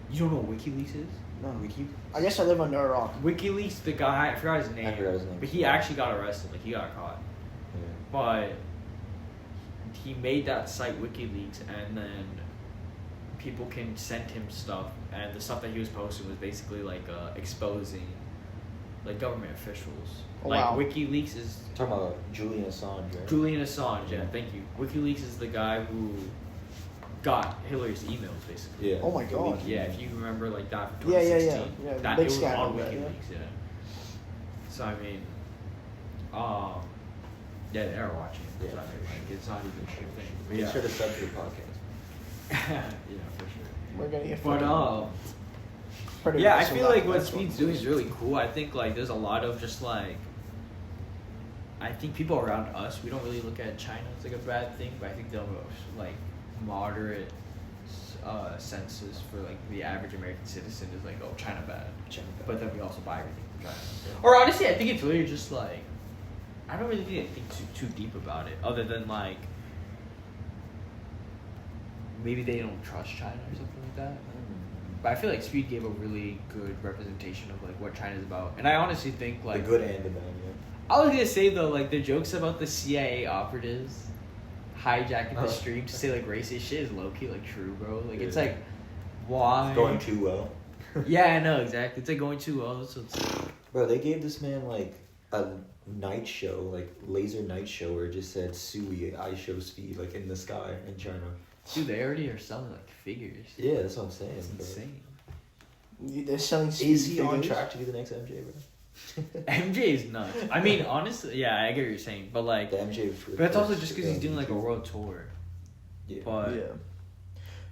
You don't know what WikiLeaks is? No. Wiki? I guess I live under a rock. WikiLeaks, the guy I forgot his name. I forgot his name. But he actually got arrested. Like he got caught. Yeah. But he made that site WikiLeaks, and then people can send him stuff, and the stuff that he was posting was basically like exposing like government officials. Oh, like wow. WikiLeaks is Talking about Julian Assange, right? Julian Assange. Yeah, thank you. WikiLeaks is the guy who got Hillary's emails, basically. Yeah. Oh my God. Yeah, if you remember like that from Yeah, 2016. yeah. That Big it was scandal, on yeah. WikiLeaks, yeah. So I mean, yeah, they're watching. Yeah. So, I mean, like, it's not even a true thing. But Be yeah, sure to sub to the podcast. yeah, for sure. We're gonna get But pretty yeah, I nice feel with like that. what That's Speed's doing is really cool. I think like there's a lot of just like, I think people around us, we don't really look at China as like a bad thing, but I think they'll like moderate census for like the average American citizen is like, oh, China bad. But then we also buy everything from China. Or honestly, I think it's really just like, I don't really think too deep about it, other than like, maybe they don't trust China or something like that. But I feel like Speed gave a really good representation of like what China's about, and I honestly think like the good and the bad, yeah. I was gonna say though, like the jokes about the CIA operatives hijacking the stream to say like racist shit is low key like true, bro. Like it's Yeah. like why? It's going too well. Yeah, I know exactly. It's like going too well, so it's Bro, they gave this man like a night show, like laser night show, where it just said "Sui, I show Speed" like in the sky in China. dude. They already are selling like figures. Yeah, that's what I'm saying. It's bro. insane. They're selling. Is he on figures. track to be the next MJ, bro? MJ is nuts. I mean, honestly, yeah, I get what you're saying, but like, The MJ. but that's also just because he's doing like a world tour. Yeah. But Yeah.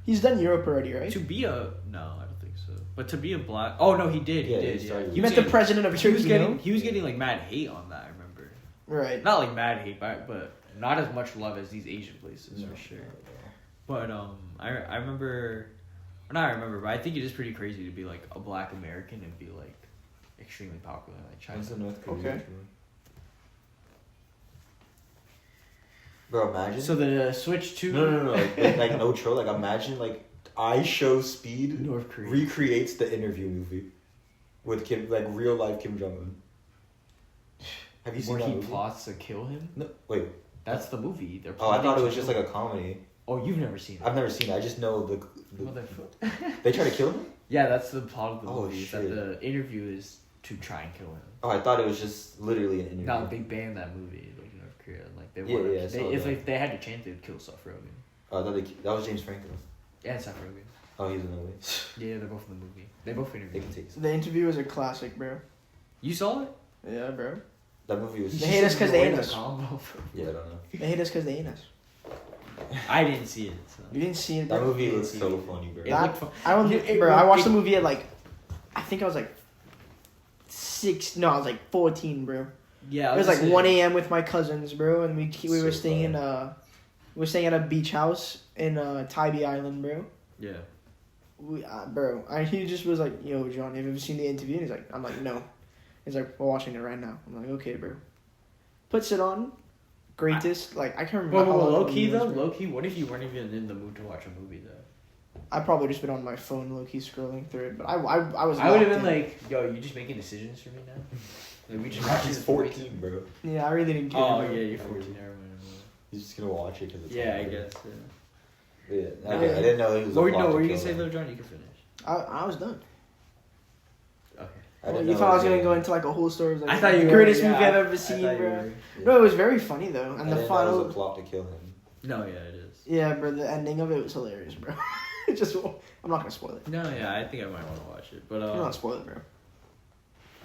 He's done Europe already, right? to be a no, I don't think so. But to be a black, oh no, he did. He Yeah, did. he Yeah, started- You was met the getting- president of Turkey, He was getting like mad hate on that. I remember. Right. Not like mad hate, but not as much love as these Asian places No, for sure. no. But I remember, or not I remember, but I think it is pretty crazy to be like a black American and be like extremely popular in like China. That's in North Korea. Okay. Too. Bro, imagine. So the switch to No. Like no troll. Like imagine like I Show Speed North Korea. recreates the Interview movie with Kim, like real life Kim Jong Un. Have you seen Where that he movie? plots to kill him. No, wait. That's the movie. They're Oh, I thought plotting it was to just kill like a comedy. Oh, you've never seen it. I've never seen it. I just know the Motherfucker. they try to kill him. Yeah, that's the plot of the Oh, movie. Is that shit. the interview is to try and kill him. Oh, I thought it was just literally an interview. No, they banned that movie like in North Korea. Like they Yeah, wanted, yeah, I they, saw if that. like, they had to chance, they'd kill Seth Rogen. Oh, I thought that was James Franco. And Seth Rogen. Oh, he's in the movie. Yeah, they're both in the movie. They both They interviewed. can take The Interview is a classic, bro. You saw it? Yeah, bro. that movie was. They hate us 'cause they hate Ignoring us. the combo. Yeah, I don't know. They hate us because they hate us. I didn't see it. So. You didn't see it, That bro? movie didn't was see so it. funny, bro. It That- looked fun. I don't, It- bro. I watched the it- movie at like, I think I was like 6. No, I was like 14, bro. Yeah, It was like 1 a.m. with my cousins, bro, and we were So staying in fun. we were staying at a beach house in Tybee Island, bro. Yeah. He just was like, "Yo, John, have you ever seen The Interview?" And he's like, "I'm like, no." He's like, "We're watching it right now." I'm like, "Okay, bro." Puts it on. Greatest, like I can't remember. Well, how long low the key movie was, though, bro. low key. What if you weren't even in the mood to watch a movie though? I probably just been on my phone, low key scrolling through it, but I was. I would have locked been in. like, "Yo, you just making decisions for me now?" Like we just watching He's Oh, this 14, bro. Yeah, I really didn't care. Oh bro. yeah, you're 14. Never mind. He's just gonna watch it because it's. Yeah, I funny. guess. Yeah, Yeah. okay, I didn't know he was. What a were plot to you kill gonna say him. though, John? You can finish. I was done. Okay. I didn't You know thought I was it gonna a- go into like a whole story. Of, like, I thought you the were, greatest yeah, movie I've I ever seen, thought you bro. were- No, it was very funny though, I and the didn't know it final. was a plot to kill him. No, yeah, it is. Yeah, bro, the ending of it was hilarious, bro. I'm not gonna spoil it. No, yeah, I think I might want to watch it, but I'm not spoil it, bro.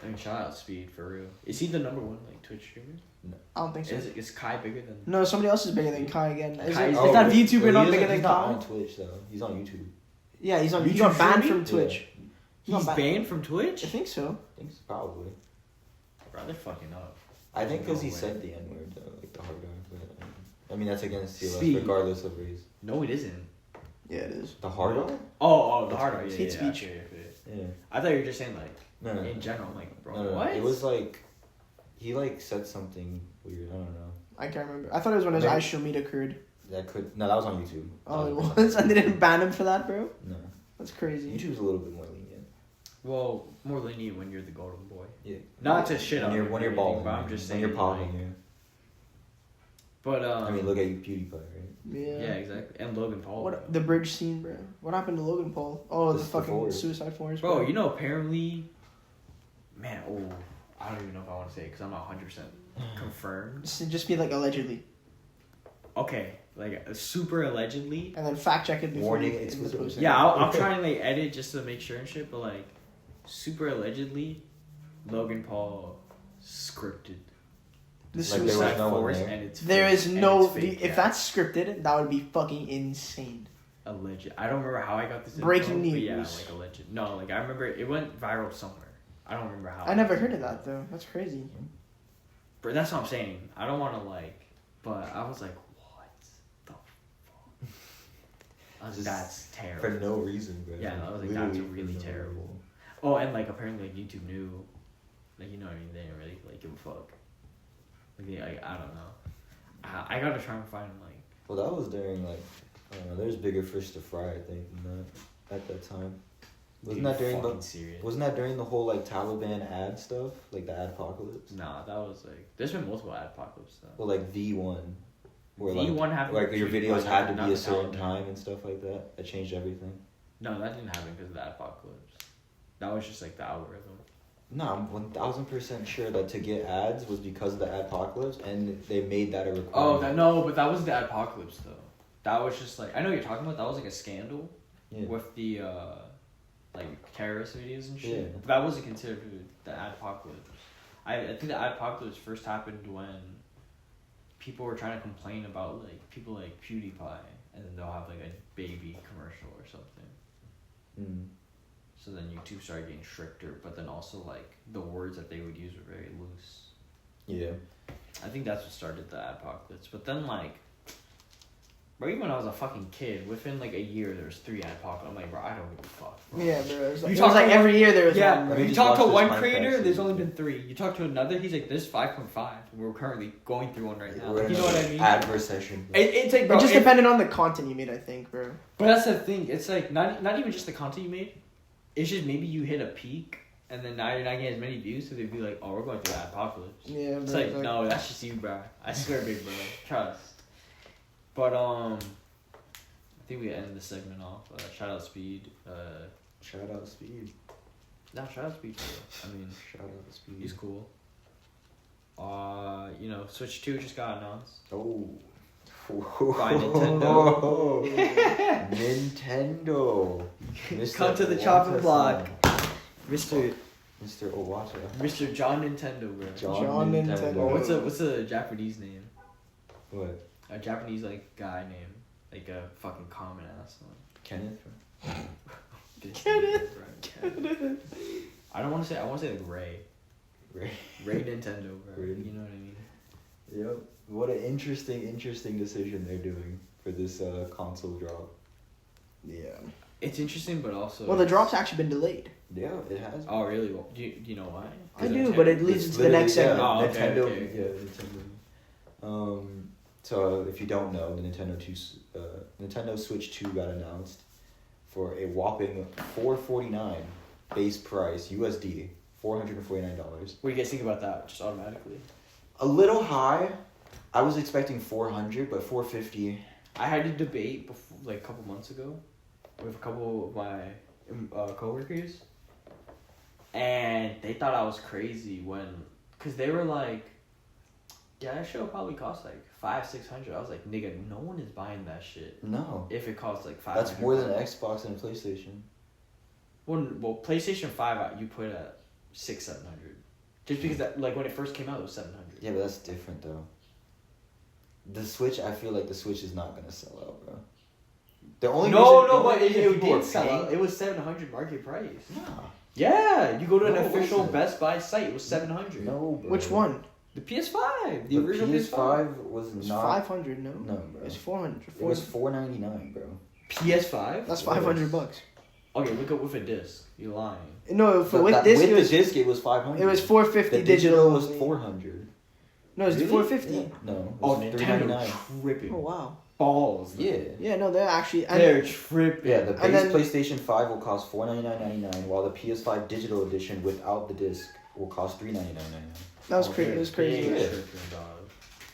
I mean, shout out Speed for real. Is he the number one like Twitch streamer? I don't think so. Is Kai bigger than? No, somebody else is bigger than Kai again. Is, Kai- is Oh, that but- VTuber but not he bigger isn't- than he's not Kai? on Twitch though. He's on YouTube. Yeah, he's on. He YouTube got banned streaming? from Twitch. Yeah. He's He's banned from I Twitch. think so. I think so, probably. Bro, they're fucking up. I think because he No way. said the N word though, like the hard R. But I mean that's against CLS Speed. regardless of race. No, it isn't. Yeah, it is. The hard R? Oh, the hard R. Yeah, Hate yeah, speech. okay, okay. Yeah. I thought you were just saying like No. in general. I'm like, bro, No. what? It was like he like said something weird. I don't know. I can't remember. I thought it was when his Maybe- I Show Meet occurred. That that was on YouTube. Oh, That it was, and they didn't ban him for that, bro. No. That's crazy. YouTube's a little bit more lenient. Well, more lenient when you're the golden boy. Yeah. Not to shit when on you're him when or you're anything, balling. but I'm just when saying, you're popping. like- Yeah. But I mean, look at you, PewDiePie, right? Yeah. yeah, exactly. And Logan Paul. What the bridge scene, bro? What happened to Logan Paul? Oh, the Just fucking before. suicide forest. Bro, you know, apparently, man, I don't even know if I want to say it because I'm not 100% confirmed. Just be like allegedly, Okay, like super allegedly. and then fact check it before Warning, you it's in the with- post. Yeah, I'm trying to like edit just to make sure and shit, but like, super allegedly, Logan Paul scripted The Like, there was suicide. no one force there? and it's There fake, is and no. it's fake, If yeah. that's scripted, that would be fucking insane. alleged. I don't remember how I got this. Breaking info, but yeah, news. like alleged. No, like I remember it went viral somewhere. I don't remember how. I never heard of that though. That's crazy. But that's what I'm saying. I don't want to like, but I was like, what the fuck? I was like, Just that's For terrible. no reason, bro. Yeah, I was like, Literally that's for really no terrible. reason. Oh, and like apparently like YouTube knew, like you know what I mean. They didn't really like give a fuck. Like they, I don't know. I gotta try and find like. Well, that was during like I don't know. There's bigger fish to fry, I think, than that at that time. Wasn't dude, that during fucking the serious? Wasn't that during the whole like Taliban ad stuff, like the ad apocalypse? Nah, that was like. There's been multiple ad apocalypse stuff. Well, like V1, where V1 like happened like with your PewDiePie, videos had to not be a the certain Taliban. time and stuff like that. That changed everything. No, that didn't happen because of the ad apocalypse. That was just like the algorithm. No, I'm 1000% sure that to get ads was because of the apocalypse, and they made that a requirement. Oh, but that was the apocalypse though. That was just like I know what you're talking about. That was like a scandal Yeah. with the like terrorist videos and shit. Yeah. But that wasn't considered the adpocalypse. I think the adpocalypse first happened when people were trying to complain about like people like PewDiePie, and then they'll have like a baby commercial or something. Mm. So then YouTube started getting stricter, but then also like the words that they would use were very loose. Yeah. I think that's what started the adpocalypse. But then like, bro, even when I was a fucking kid, within like a year there was 3 adpocalypse. I'm like, bro, I don't give a fuck. Bro. Yeah, bro. It was like, You it talk was like to every year there was Yeah, one. I Bro. mean, you just talk to watch one this Minecraft creator, there's series, only bro. been 3. You talk to another, he's like, there's 5.5. We're currently going through one right now. We're Like, in you know what I an mean? Ad recession. It's like, bro, It just if- depended on the content you made, I think, bro. But that's the thing. It's like not even just the content you made. It's just maybe you hit a peak, and then now you're not getting as many views, so they'd be like, "Oh, we're going through apocalypse." Yeah, It's bro. like, no, that's just you, bro. I swear, big bro. Trust. But I think we end this segment off. Shout out Speed. Shout out Speed. No, shout out Speed. Bro. I mean, Shout out Speed. he's cool. Switch 2 just got announced. Oh. By Nintendo. Nintendo. Mr. Come to the chopping Owata-san. block. Mr. Mr. John Nintendo, bro. John Nintendo. Oh, what's a Japanese name? What? A Japanese like guy name, like a fucking common ass one. Kenneth? Kenneth. I don't want to say. I want to say like Ray. Ray. Ray Nintendo, bro. Ray. You know what I mean? Yep. What an interesting decision they're doing for this console drop. Yeah. It's interesting, but also. Well, the drop's actually been delayed. Yeah, it has. Oh really? Well, do you know why? I do, but it leads into the next segment. Oh, okay, Nintendo. okay. Yeah, Nintendo. So if you don't know, the Nintendo Switch 2 got announced for a whopping $449 base price USD, $449. What do you guys think about that? Just automatically. A little high. I was expecting 400, but 450. I had a debate before, like a couple months ago, with a couple of my coworkers, and they thought I was crazy cause they were like, yeah, that show probably costs like $500-$600. I was like, nigga, no one is buying that shit. No. If it costs like $500. That's more than an Xbox and a PlayStation. Well, PlayStation 5 you put at $600-$700, just because that like when it first came out it was $700. Yeah, but that's different though. The Switch, I feel like the Switch is not gonna sell out, bro. The only But it people are did sell paying- out. It was $700 market price. Nah. Yeah, you go to an No, it official wasn't. Best Buy site. It was $700. No, bro. Which one? The PS5, the The original PS5 was It's not. 500, no? No, bro. It's 400. It was $499, bro. PS5. That's $500. Okay, look up with a disc. You're lying. No, But with that- this, with it was, the disc, it was 500. it was 450 The digital was only. 400. No, it's Really? 450. Yeah. No, it Oh, was Nintendo $399. tripping. Oh, wow. Balls. Yeah. Yeah, no, they're actually. And They're tripping. Yeah, the And base then- PlayStation 5 will cost $499.99, while the PS5 digital edition without the disc will cost $399.99. that was crazy. It was crazy. Big Yeah. tripping, dog.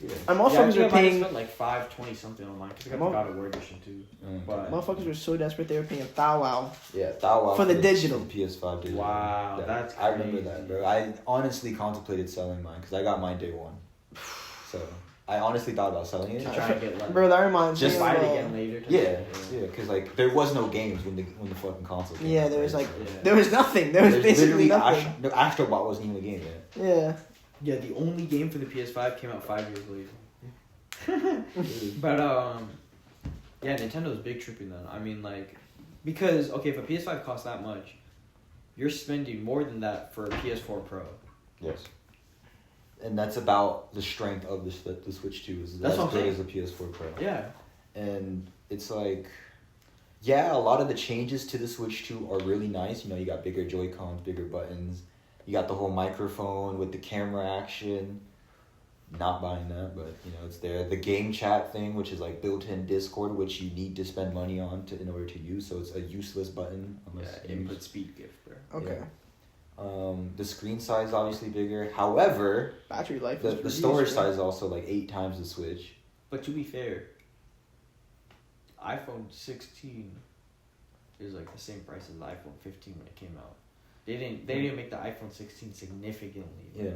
Yeah. And Yeah, I motherfuckers think were I might have paying. spent like $520 something on mine because I got the God of War edition too. But Motherfuckers were so desperate they were paying Thou Wow. Yeah, that was For the digital. PS5 digital. Wow, Yeah, that's I remember crazy. that, bro. I honestly contemplated selling mine because I got mine day one. So I honestly thought about selling it. to try and get like Bro, that reminds Just me buy of. it again later. Yeah, yeah, because like there was no games when the fucking console came Yeah, out, there was right? like. So, Yeah. There was nothing. There was there's basically literally nothing. Astrobot wasn't even a game yet. Yeah. Yeah, the only game for the PS5 came out 5 years later. But yeah, Nintendo's big tripping then. I mean, like, because okay, if a PS5 costs that much, you're spending more than that for a PS4 Pro. Yes. And that's about the strength of the Switch 2 is That's as what I'm good saying. as the PS4 Pro. Yeah. And it's like, yeah, a lot of the changes to the Switch 2 are really nice. You know, you got bigger Joy-Cons, bigger buttons. You got the whole microphone with the camera action. Not buying that, but you know, it's there. The game chat thing, which is like built-in Discord, which you need to spend money on in order to use. So it's a useless button unless Yeah, you input speed gift, bro. Okay. Yeah. The screen size is obviously bigger. However, Battery life. the is storage reduced, size is also like 8 times the Switch. But to be fair, iPhone 16 is like the same price as the iPhone 15 when it came out. They didn't make the iPhone 16 significantly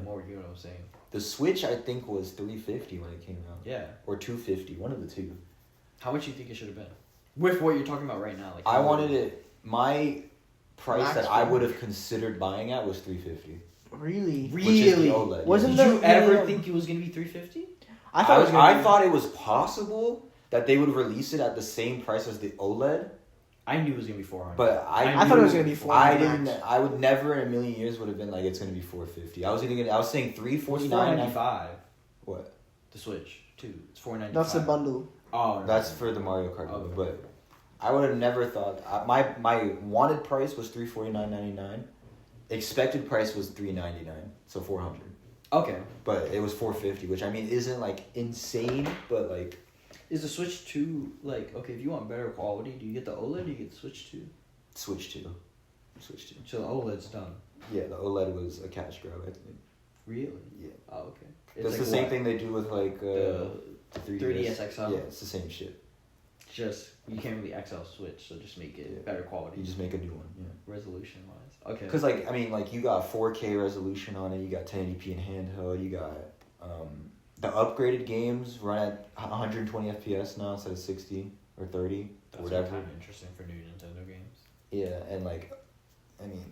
more. You know what I'm saying? The Switch, I think, was $350 when it came out, Yeah. or $250, one of the two. How much do you think it should have been? With what you're talking about right now, like I wanted it. My price Max that I phone. would have considered buying at was $350. Really? Which is the Really? OLED. Wasn't Did the- you ever yeah. think it was gonna be $350? I thought it was gonna I be- thought it was possible that they would release it at the same price as the OLED, I knew it was gonna be $400. but I thought it was gonna be I $400 didn't. max. I would never in a million years would have been like it's gonna be $450. I was saying $349. $495. What? The Switch too. It's $495. That's the bundle. Oh, no. That's for the Mario Kart, Okay. but I would have never thought. My wanted price was $349.99. Expected price was $399, so $400. Okay. But it was $450, which I mean isn't like insane, but like Is the Switch 2 like okay? If you want better quality, do you get the OLED? Or do you get the Switch 2? Switch 2. So the OLED's done. Yeah, the OLED was a cash grab, I think. Really? Yeah. Oh, okay. That's like the same what? thing they do with like The 3DS. 3DS XL. Yeah, it's the same shit. Just you can't really XL switch, so just make it Yeah. better quality. You just make a new one. Yeah. resolution wise. Okay. Because like I mean like you got 4K resolution on it, you got 1080p in handheld, you got the upgraded games run at 120 FPS now instead of 60 or 30 That's or whatever. kind of interesting for new Nintendo games. Yeah, and like, I mean,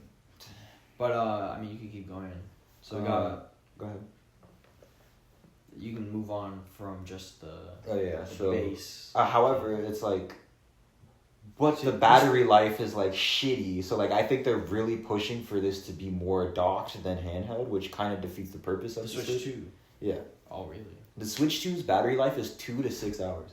But I mean, you can keep going. So we got. go ahead. You can move on from just the. Oh yeah, the so base. however, it's like, but See, the battery life is like shitty. So like, I think they're really pushing for this to be more docked than handheld, which kind of defeats the purpose of The the Switch 2. Yeah, Oh really? the Switch 2's battery life is 2 to 6 hours,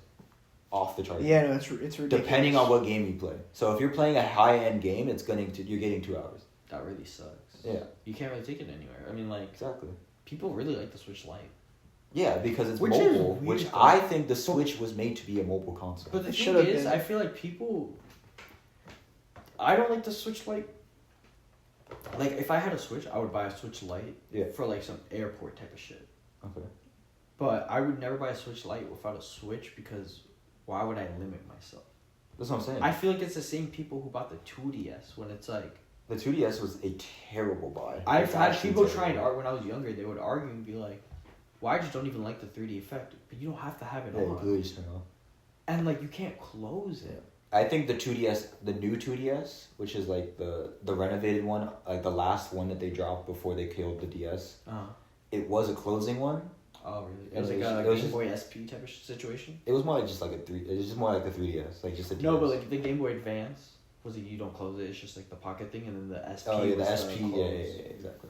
off the chart. Yeah, no, it's ridiculous. Depending on what game you play. So if you're playing a high end game, you're getting 2 hours. That really sucks. Yeah, You can't really take it anywhere. I mean, like exactly. people really like the Switch Lite. Yeah, because it's Which is mobile, weird, which though. I think the Switch was made to be a mobile console. But the It thing should've is, been. I feel like people. I don't like the Switch Lite. Like, if I had a Switch, I would buy a Switch Lite Yeah. for like some airport type of shit. Okay. But I would never buy a Switch Lite without a Switch because why would I limit myself? That's what I'm saying. I feel like it's the same people who bought the 2DS when it's like. The 2DS was a terrible buy. I've It's had actually people terrible. try and argue when I was younger, they would argue and be like, well, I just don't even like the 3D effect. But you don't have to have it Yeah, you on. completely just turn it off. And like, you can't close it. I think the 2DS, the new 2DS, which is like the renovated one, like the last one that they dropped before they killed the DS, it was a closing one. Oh, really? It And was it like was- a it was Game just- Boy SP type of situation? It was more like just like it was just more like the 3DS, like just a DS. No, but like the Game Boy Advance was like you don't close it, it's just like the pocket thing, and then the SP oh yeah, the was SP, close. yeah, exactly.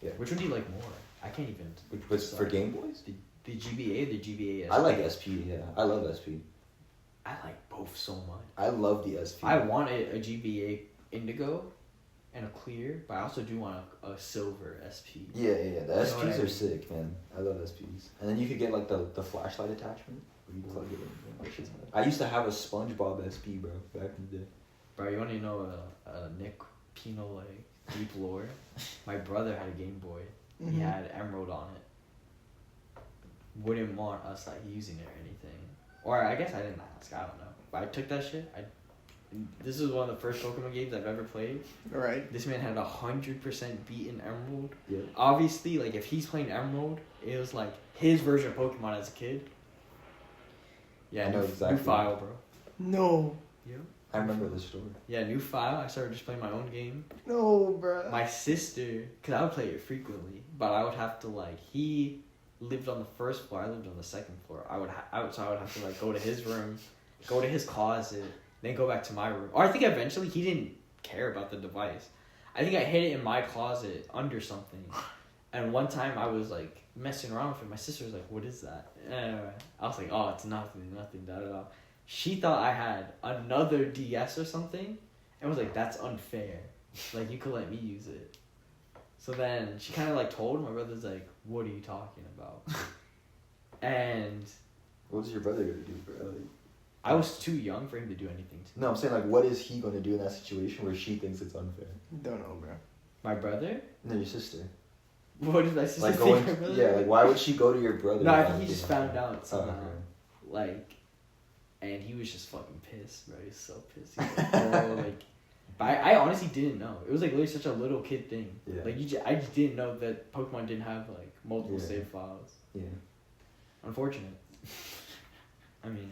Yeah. Which one do you like more? I can't even. But for decide. Game Boys, The GBA or the GBA SP? I like SP. Yeah, I love SP. I like both so much. I love the SP. I want a GBA Indigo and a clear, but I also do want a silver SP. Yeah. The You know what SPs I are mean? sick, man. I love SPs. And then you could get like the flashlight attachment where you plug it in. That shit's nice. I used to have a SpongeBob SP, bro, back in the day. Bro, you want to know a Nick Pino like deep lore? My brother had a Game Boy. He Mhm. had Emerald on it. Wouldn't want us like using it or anything. Or I guess I didn't ask. I don't know. But I took that shit. This is one of the first Pokemon games I've ever played. Right. This man had 100% beaten Emerald. Yeah. Obviously, like if he's playing Emerald, it was like his version of Pokemon as a kid. Yeah, I know new exactly. file, bro. No. Yeah. I remember this story. Yeah, new file. I started just playing my own game. No, bruh. My sister, because I would play it frequently, but I would have to like, he lived on the first floor, I lived on the second floor. So I would have to like go to his room, go to his closet, then go back to my room. Or I think eventually he didn't care about the device. I think I hid it in my closet under something. And one time I was like messing around with it. My sister was like, "What is that?" And I was like, "Oh, it's nothing, da da da." She thought I had another DS or something, and was like, "That's unfair. Like you could let me use it." So then she kind of like told my brother's like, "What are you talking about?" And What was your brother gonna do, bro? Like, I was too young for him to do anything to me. no, I'm saying like, what is he gonna do in that situation where she thinks it's unfair? Don't know, bro. My brother? No, your sister. What did my sister Like say? going, My brother? yeah. Like why would she go to your brother? No, I about think he being just unfair? found out Oh, somehow. okay. Like, and he was just fucking pissed, bro. He was so pissed. He was like, oh, like, but I honestly didn't know. It was like literally such a little kid thing. Yeah. Like I just didn't know that Pokemon didn't have like multiple Yeah. save files. Yeah. Unfortunate. I mean,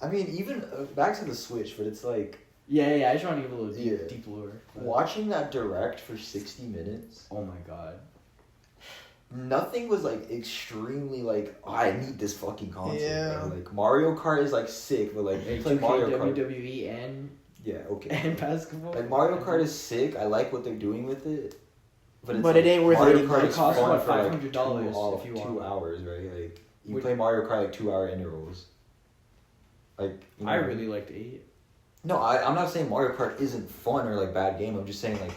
I mean, even back to the Switch, but it's like Yeah, I just want to give a little Yeah. deep lore. but- Watching that direct for 60 minutes, Oh my god. nothing was like extremely like, oh, I need this fucking console. Yeah. Bro. Like Mario Kart is like sick, but like you play 2K, Mario Kart. WWE and Yeah, okay. and basketball. Like Mario Kart is sick. I like what they're doing with it. But But it ain't worth Mario it. Kart It is costs, fun what, for like $500 if you 2 want. hours, right? Like you Would- play Mario Kart like 2-hour intervals. Like you know, I really liked 8. No, I'm not saying Mario Kart isn't fun or like bad game. I'm just saying like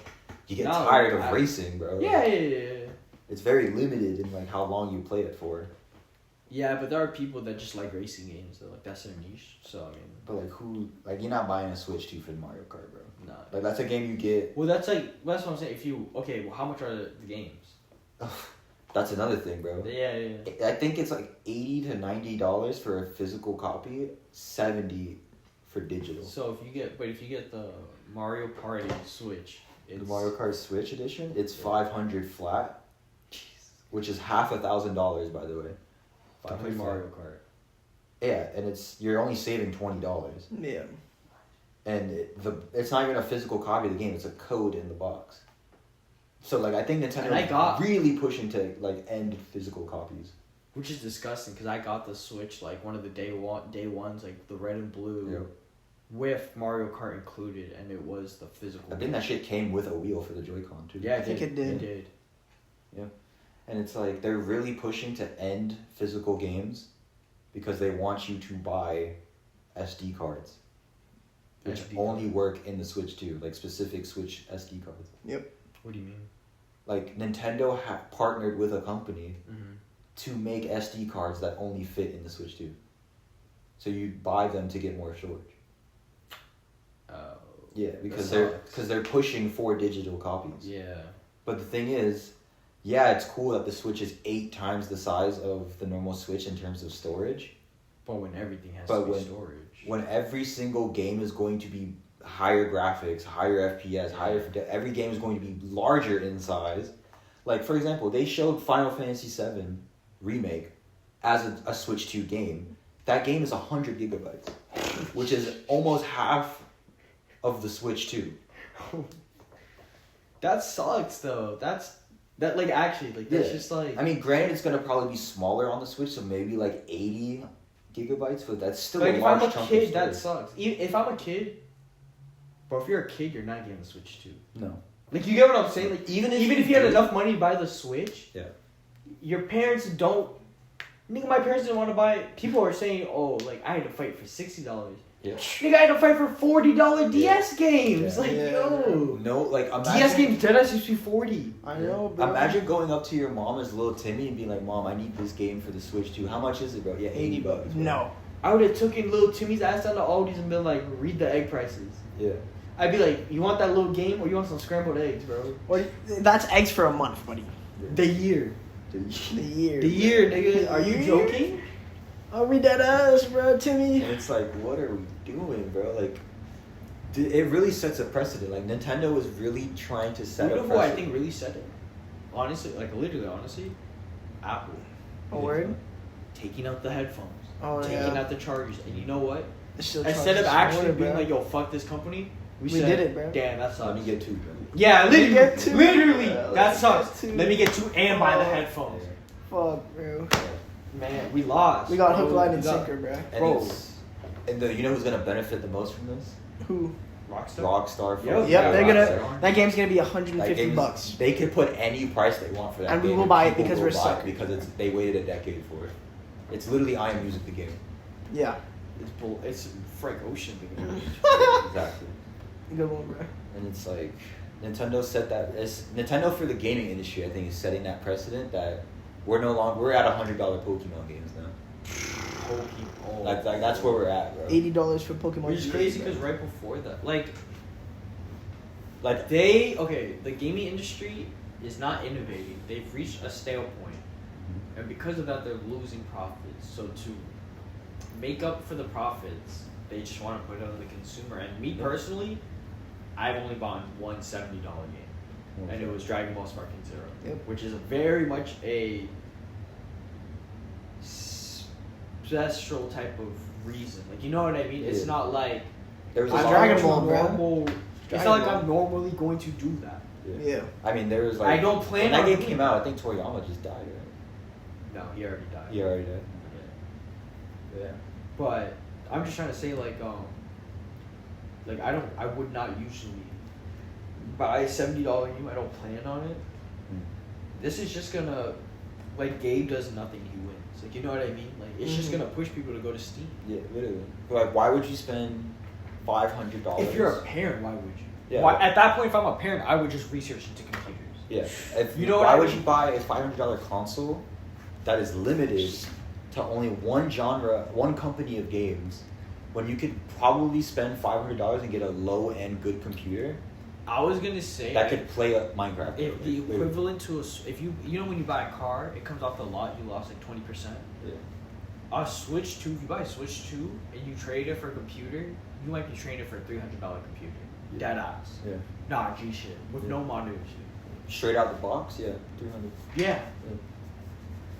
you get No, tired of racing, bro. Yeah, Like, yeah. it's very limited in like how long you play it for. Yeah, but there are people that just like racing games. Though. Like that's their niche. So I mean, But like who like you're not buying a Switch 2 for Mario Kart, bro. nah. Like that's a game you get. Well, that's what I'm saying. If you well, how much are the games? That's another thing, bro. Yeah. I think it's like $80 to $90 for a physical copy, $70 for digital. So if you get the Mario Party Switch, it's The Mario Kart Switch edition, it's $500 flat, which is $1,000, by the way. to play 500 Mario Kart. Yeah, and you're only saving $20, Yeah. and it's not even a physical copy of the game; it's a code in the box. So like I think And I got- Nintendo really pushing to like end physical copies. Which is disgusting because I got the Switch like one of the day ones, like the red and blue, Yeah. with Mario Kart included, and it was the physical. I think that shit came with a wheel for the Joy-Con too. Yeah, I think it did. It did. And it's like they're really pushing to end physical games because they want you to buy SD cards, which SD only cards. work in the Switch 2, like specific Switch SD cards. What do you mean? Like Nintendo partnered with a company Mm-hmm. to make SD cards that only fit in the Switch 2. So you buy them to get more storage. Oh. Yeah, because sucks. they're pushing for digital copies. Yeah. But the thing is, yeah, it's cool that the Switch is 8 times the size of the normal Switch in terms of storage. But when everything has But to be when- storage. When every single game is going to be higher graphics, higher FPS, every game is going to be larger in size. Like for example, they showed Final Fantasy VII Remake as a Switch 2 game. That game is 100 gigabytes, which is almost half of the Switch 2. That sucks though. That's just like. I mean, granted, it's gonna probably be smaller on the Switch, so maybe like 80 gigabytes, but that's still Like a if large I'm a chunk kid, of that storage. sucks. If I'm a kid, but if you're a kid, you're not getting the Switch 2. No. Like you get what I'm saying? Like Even if if you had do- enough money to buy the Switch, Yeah. your parents don't. Nigga, my parents didn't want to buy it. People are saying, oh, like I had to fight for $60. Yeah. Nigga, I had to fight for $40 DS games. Yeah. Like Yeah. yo, No, like imagine. DS games Deadass used to be 40. I know, bro. Imagine going up to your mom as little Timmy and being like, "Mom, I need this game for the Switch 2. How much is it, bro?" Yeah, $80. Bro. No. I would have taken little Timmy's ass down to Aldi's and been like, read the egg prices. Yeah. I'd be like, you want that little game or you want some scrambled eggs, bro? Or that's eggs for a month, buddy. The year. The year. The year, nigga. Are you joking? I'll read that ass, bro, Timmy. And it's like, what are we doing, bro? Like, it really sets a precedent. Like, Nintendo is really trying to set You a know precedent. who I think really said it? Honestly, like literally, honestly, Apple. A word? Taking out the headphones. Oh, taking yeah. out the chargers. And you know what? It still Instead of charges actually more, being bro. like, yo, fuck this company, we We said, did it, bro. Damn, that Let sucks. me get 2, bro. Yeah, Let me literally. get two. Literally. Yeah, that let me sucks. get two. Let me get 2 and buy the Oh. headphones. Fuck, bro. Man, we lost. We got hook, line, and We got- sinker, bro. And Bro. you know who's gonna benefit the most from this? Who? Rockstar? Rockstar. Yo, Yep, yeah, they're Rockstar. gonna. That game's gonna be That $150 game's- bucks. They could put any price they want for that And we game, will buy it people because will we're buy it suckers. because they waited a decade for it. It's literally I Am Music the game. Yeah. It's Frank Ocean. Exactly. Good one, bro. And it's like Nintendo set that. Nintendo for the gaming industry, I think, is setting that precedent that we're at $100 Pokemon games now. Pokemon. Like that's where we're at, bro. $80 for Pokemon. Which is GA, crazy bro. because right before that, like Like the gaming industry is not innovating. They've reached a stale point, and because of that, they're losing profits. So to make up for the profits, they just want to put it on the consumer. And me personally, I've only bought one $70 game, and it was Dragon Ball Sparking Zero, Yep. which is very much a special type of reason. Like, you know what I mean? It's Yeah. not like There was It's a Dragon lot Ball, of bro. normal. It's Dragon not like Ball. I'm normally going to do that. Yeah. I mean, there was like. I don't plan when that on game doing came it. out, I think Toriyama just died, right? No, he already died. He already died. Yeah. But I'm just trying to say like I would not usually buy a $70 game. I don't plan on it. This is just gonna, like, Gabe does nothing, he wins. Like, you know what I mean? Like, it's just gonna push people to go to Steam. Yeah, literally. Like, why would you spend $500? If you're a parent, why would you? Yeah. Why, at that point, if I'm a parent, I would just research into computers. Yeah. If, You know why what I would mean? you buy a $500 console that is limited to only one genre, one company of games, when you could probably spend $500 and get a low-end good computer I was gonna say that could play a Minecraft? if the Literally. equivalent to if you know when you buy a car, it comes off the lot, you lost like 20%. Yeah. A Switch 2, if you buy a Switch 2 and you trade it for a computer, you might be trading it for a $300 computer. Yeah. Dead ass. Yeah. Nah, G shit. With Yeah. no monitors. Straight out the box, yeah, 300. Yeah.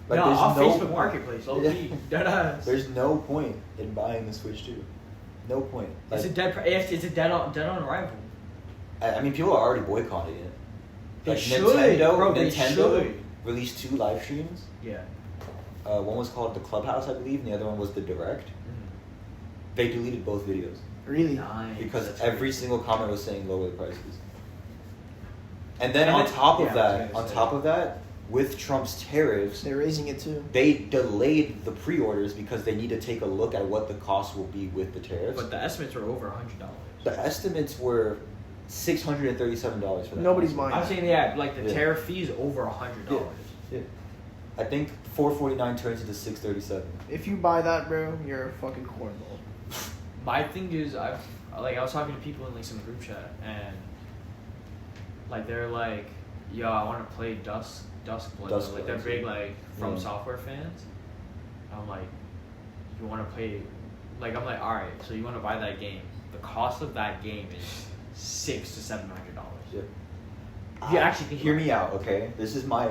Like, no, there's off no Facebook point. Marketplace. OP. Yeah. Dead ass. There's no point in buying the Switch 2. No point. It's a Like, dead. It's a dead on arrival. I mean, people are already boycotting it. They Like, should, Nintendo, bro. They Nintendo should. released 2 live streams. Yeah. One was called the Clubhouse, I believe, and the other one was the Direct. They deleted both videos Really? Nice. because That's every crazy. single comment was saying lower the prices. And then And on then- top yeah, of I that, was gonna on say. top of that, with Trump's tariffs, They're raising it too. they delayed the pre-orders because they need to take a look at what the cost will be with the tariffs. But the estimates were over $100. The estimates were $637 for that. Nobody's console. buying I'm saying yeah, like the Yeah. tariff fee is over $100. Yeah. I think $449 turns into $637. If you buy that, bro, you're a fucking cornball. My thing is, I was talking to people in like some group chat, and like they're like, "Yo, I want to play Duskblade." Duskblade, Like they're big yeah. like From Yeah. Software fans. I'm like, you want to play? Like I'm like, all right. So you want to buy that game? The cost of that game is $600 to $700. Yeah. If you actually think Hear about me out, okay? This is my.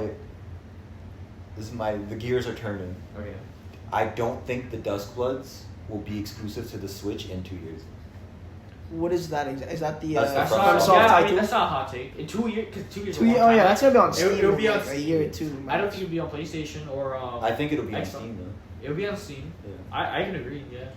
The gears are turning. it. Okay. I don't think the Duskbloods will be exclusive to the Switch in 2 years. What is that? Is that the That's the That's From not. Software. Yeah, I title? mean that's not a hot take. In 2 years, because 2 years. is a 2 years? long Oh yeah, time. that's gonna be on Steam. It'll be in, on like, a year or two. I don't think it'll be on PlayStation or. I think it'll be on Xbox. Steam though. It'll be on Steam. Yeah. I can agree. Yeah.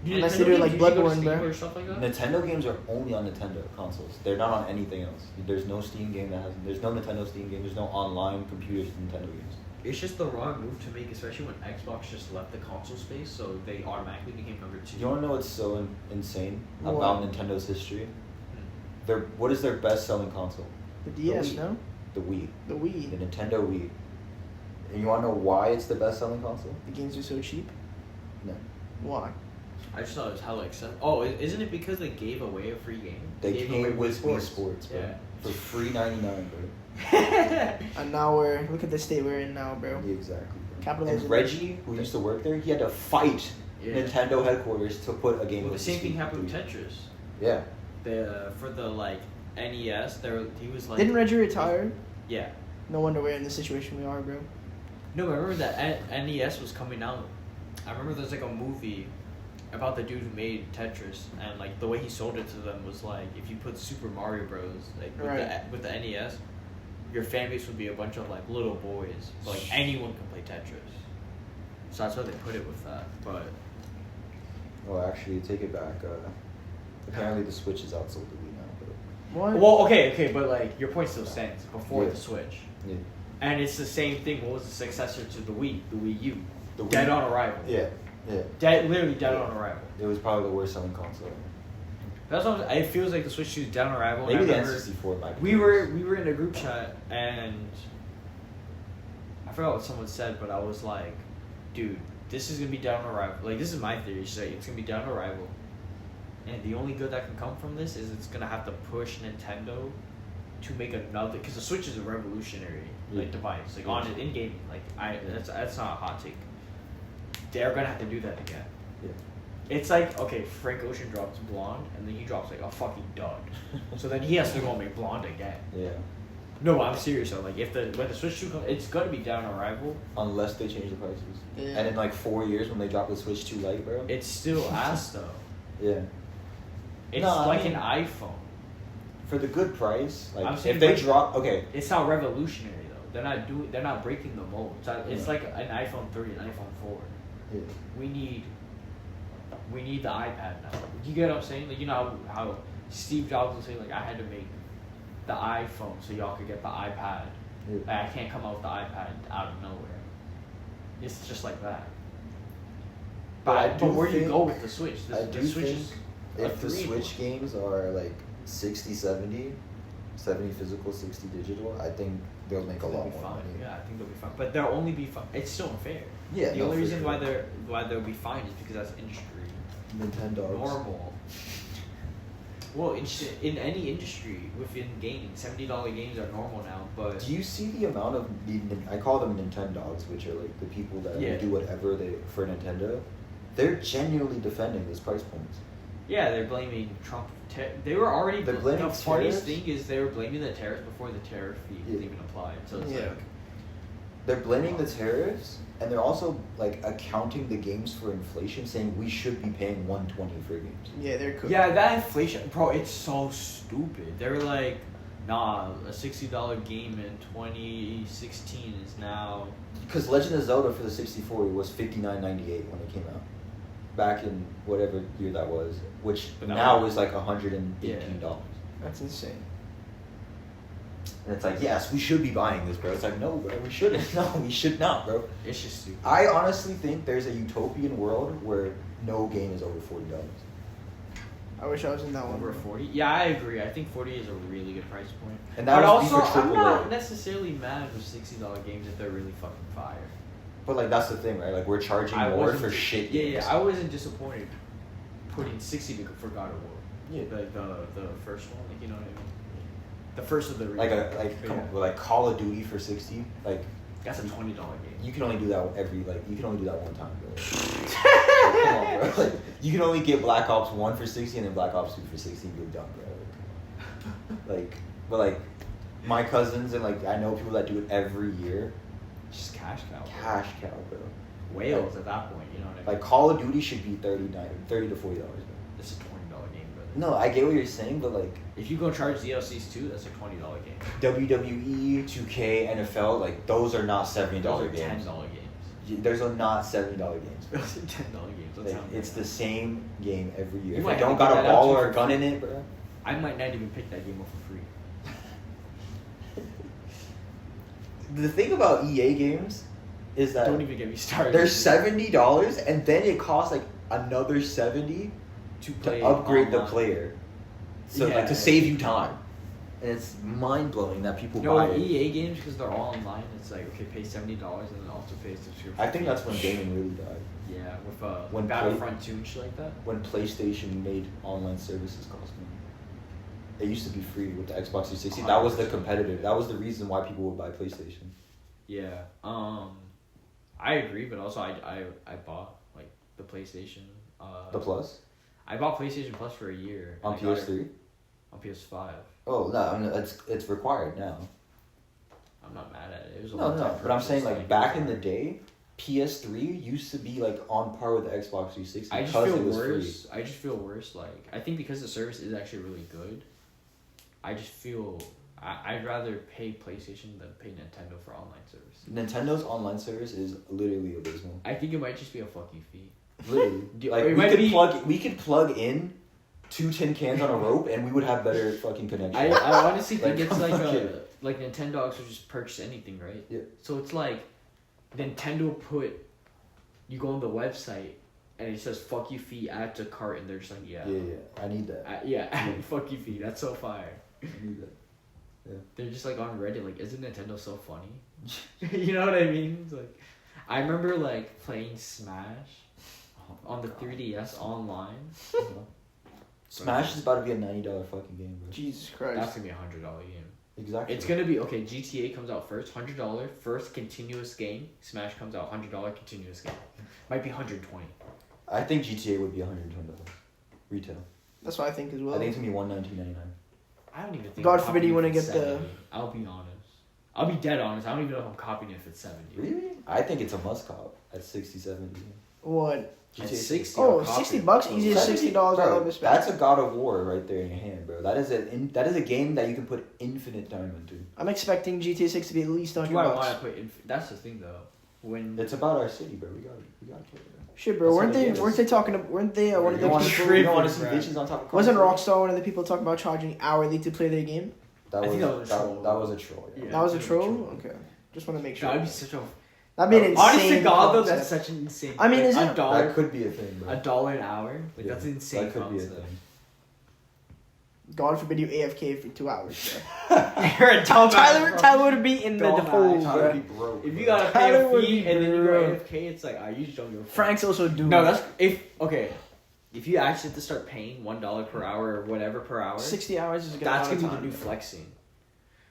Unless Nintendo they do it like games usually go to Bloodborne, Steam bro. or stuff like that. Nintendo games are only on Nintendo consoles. They're not on anything else. There's no Steam game that has. There's no Nintendo Steam game. There's no online computers Nintendo games. It's just the wrong move to make, especially when Xbox just left the console space, so they automatically became number 2. You want to know what's so insane What? about Nintendo's history? Hmm. What is their best-selling console? The DS, Wii. no? The Wii. The The Wii. Nintendo Wii. And you want to know why it's the best-selling console? The games are so cheap. No. Why? I just thought it was hella accessible. Oh, isn't it because they gave away a free game? They gave came away with Wii Sports, bro. Yeah. For free $99, bro. And now look at the state we're in now, bro. Yeah, exactly. Bro. Capitalism. And Reggie, who used to work there, he had to fight Yeah. Nintendo headquarters to put a game. Well, the with same thing Wii. happened with Tetris. Yeah. For the like NES, he was like. Didn't Reggie retire? Yeah. No wonder we're in the situation we are, bro. No, but I remember that NES was coming out. I remember there's like a movie about the dude who made Tetris, and like the way he sold it to them was like if you put Super Mario Bros. Like with the NES, your fan base would be a bunch of like little boys, but like anyone can play Tetris. So that's why they put it with that. But Well, actually, take it back. Apparently, the Switch is outsold the Wii now. But What? well, okay, but like your point still stands. Before Yeah. the Switch, yeah. and it's the same thing. What was the successor to the Wii? The Wii U. The Wii- Dead on arrival. Yeah. Yeah. Literally dead on arrival. It was probably the worst selling console. That's what it feels like. The Switch 2 is down on arrival. Maybe and the I remember N64 might be we worse. were in a group chat and I forgot what someone said, but I was like, dude, this is gonna be down on arrival. Like this is my theory. She's like, it's gonna be down on arrival, and the only good that can come from this is it's gonna have to push Nintendo to make another, because the Switch is a revolutionary like device, like on it in gaming. Like that's not a hot take. They're gonna have to do that again. Yeah. It's like, okay, Frank Ocean drops Blonde, and then he drops like a fucking dud. So then he has to go and make Blonde again. Yeah. No, but I'm serious though. Like when the Switch 2 comes, it's gonna be down on arrival. Unless they change the prices. Yeah. And in like 4 years when they drop the Switch 2 Lite, bro. It's still ass though. Yeah. It's No, I like mean- an iPhone. For the good price, I'm like saying if they like- drop, okay, It's not revolutionary though. They're not breaking the mold. It's Yeah. like an iPhone 3, an iPhone 4. yeah. We need the iPad now. You get what I'm saying? Like, you know how Steve Jobs will say, like, I had to make the iPhone so y'all could get the iPad. Yeah. Like, I can't come out with the iPad out of nowhere. It's just like that. But I do But where do you think- go with the Switch? I The do Switch think is a if the 3-in-1. Switch games are like 60, 70 physical, 60 digital, I think they'll make a They'll lot be more fine. money. Yeah, I think they'll be fine. But they'll only be fine. It's still unfair. Yeah, The no, only for reason sure. why they'll be fine is because that's industry Nintendo. normal. Well, in any industry within gaming, $70 games are normal now. But Do you see the amount of I call them Nintendogs, which are like the people that Yeah. do whatever they for Nintendo? They're genuinely defending this price point. yeah, they're blaming Trump. They were already. They're blaming the funniest tariffs? thing is they were blaming the tariffs before the tariff fee was Yeah. even applied. So it's Yeah. like, They're blaming the tariffs, and they're also like accounting the games for inflation, saying we should be paying $120 for games. Yeah, they're cooking. yeah, that inflation, bro. It's so stupid. They were like, nah, a $60 game in 2016 is now. Because Legend of Zelda for the 64 was $59.98 when it came out, back in whatever year that was, which But that now was- is like $118. That's insane. And it's like, yes, we should be buying this, bro. It's like, no, bro, we shouldn't. No, we should not, bro. It's just stupid. I honestly think there's a utopian world where no game is over $40. I wish I was in that one. Over bro. 40? Yeah, I agree. I think 40 is a really good price point. And that But would be also, for I'm AAA. not necessarily mad with $60 games if they're really fucking fire. But like that's the thing, right? Like we're charging I more wasn't- for shit Yeah, games. yeah. I wasn't disappointed putting 60 for God of War. Yeah. Like the first one, like, you know what I mean? The first of the Like remake. come Yeah. on, like Call of Duty for 60. Like That's a $20 game. you can only do that you can only do that one time, bro. Like, come on, bro. Like you can only get Black Ops 1 for 60 and then Black Ops 2 for 60 and you're done, bro. Like but like my cousins and like I know people that do it every year. Just cash cow. bro. Cash cow, bro. Whales at that point, you know what I mean? Like Call of Duty should be $30 to $40, bro. It's a $20 game, brother. No, I get what you're saying, but like If you go charge DLCs too, that's a $20 game. WWE, 2K, NFL, like those are not $70 Those are games. $10 games. Those are not $70 games. Those are $10 games. That's Like, how it's bad. the same game every year. You If might I don't have to got give a that out ball to or for a gun free. in it, bro. I might not even pick that game up for free. The thing about EA games is that Don't even get me started. they're $70 and then it costs like another $70 to to upgrade the online. player. So Yeah. like to save you time. And it's mind blowing that people No, buy with it. EA games, because they're all online, it's like, okay, pay $70 and then also pay a subscription. I think that's when gaming really died. Yeah, with when Battlefront 2 and shit like that. When PlayStation made online services cost money. It used to be free with the Xbox 360. That was the 100%. competitor. That was the reason why people would buy PlayStation. Yeah. I agree, but also I bought like the PlayStation. The Plus I bought PlayStation Plus for a year. and on I got it PS3. On PS5. Oh no, I mean, it's required now. I'm not mad at it. It was a No, one-time but I'm purchase, saying like back in the day, PS3 used to be like on par with the Xbox 360 I just because feel it was worse. free. I just feel worse. Like I think because the service is actually really good. I just feel I'd rather pay PlayStation than pay Nintendo for online service. Nintendo online service is literally abysmal. I think it might just be a fucking fee. Literally, like It might be- we could plug in 2 tin cans on a rope and we would have better fucking connection. I honestly think Like, it's like okay. like Nintendogs would just purchase anything, right? Yeah. So it's like Nintendo you go on the website and it says "fuck you fee" add to cart, and they're just like, yeah, I need that. yeah, fuck you fee. That's so fire. I need that. They're just like on Reddit, like, isn't Nintendo so funny? You know what I mean? It's like, I remember like playing Smash on the 3DS online. Smash is about to be a $90 fucking game, bro. Jesus That's Christ. gonna be $100 game. Exactly. It's gonna be okay. GTA comes out first, $100 first continuous game. Smash comes out $100 continuous game. Might be 120. I think GTA would be $120 retail. That's what I think as well. I think it's gonna be $119.99. I don't even think. God I'm forbid you copying wanna if it's get the- 70. I'll be honest. I'll be dead honest. I don't even know if I'm copying it if it's 70. Really? I think it's a must cop at 60, 70. What? GTA At 6. 60. Oh, I'll copy it. $60, easy as $60 I'll Bro, ever spend. that's a God of War right there in your hand, bro. That is a game that you can put infinite time into. I'm expecting GTA 6 to be at least $100. Do I want to put? That's the thing though. When It's about our city, bro. We gotta play it. Shit, bro. That's Weren't what the they? game is. Weren't they talking? Weren't they? One of You the don't want to people. see, you don't want to see bro. bitches on top of Wasn't cars, Rockstar one of the people talking about charging hourly to play their game? That I was, think that was a troll. That was a troll. Yeah. Yeah. That was a it's a troll. troll. Okay, just want to make sure. that'd be such a. That'd be an insane. Honest to God, though, concept. that's such an insane. I mean, like, is it- That could be a thing, bro. $1 an hour? Like Yeah, that's an insane. That could be a concept. thing. God forbid you AFK for 2 hours. Bro. You're a dumb Tyler would be in the Dumbass. hole, Tyler bro. be broke. If you bro. gotta pay Tyler a would fee be and then you go broke. AFK, it's like you just don't give a fuck. Frank's also doing. No, that's if okay. If you actually have to start paying $1 per hour or whatever per hour, 60 hours is a good that's amount gonna of be the time. new flexing.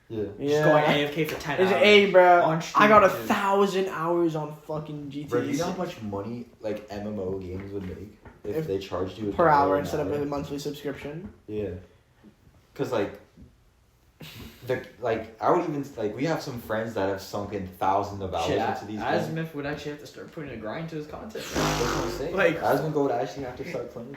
Yeah. Just going AFK for 10 Is hours. it, hey, bro? on stream, I got dude. 1,000 hours on fucking GTA Bro, do you know how 6 much money like MMO games would make if If- they charged you per $1 hour an instead of hour? a monthly subscription. Yeah. Cause like, I would even like we have some friends that have sunk in thousands of hours Shit, into these games. Asmith would actually have to start putting a grind to his content. Bro. That's what I'm saying. Like- Asmongold would actually have to start playing.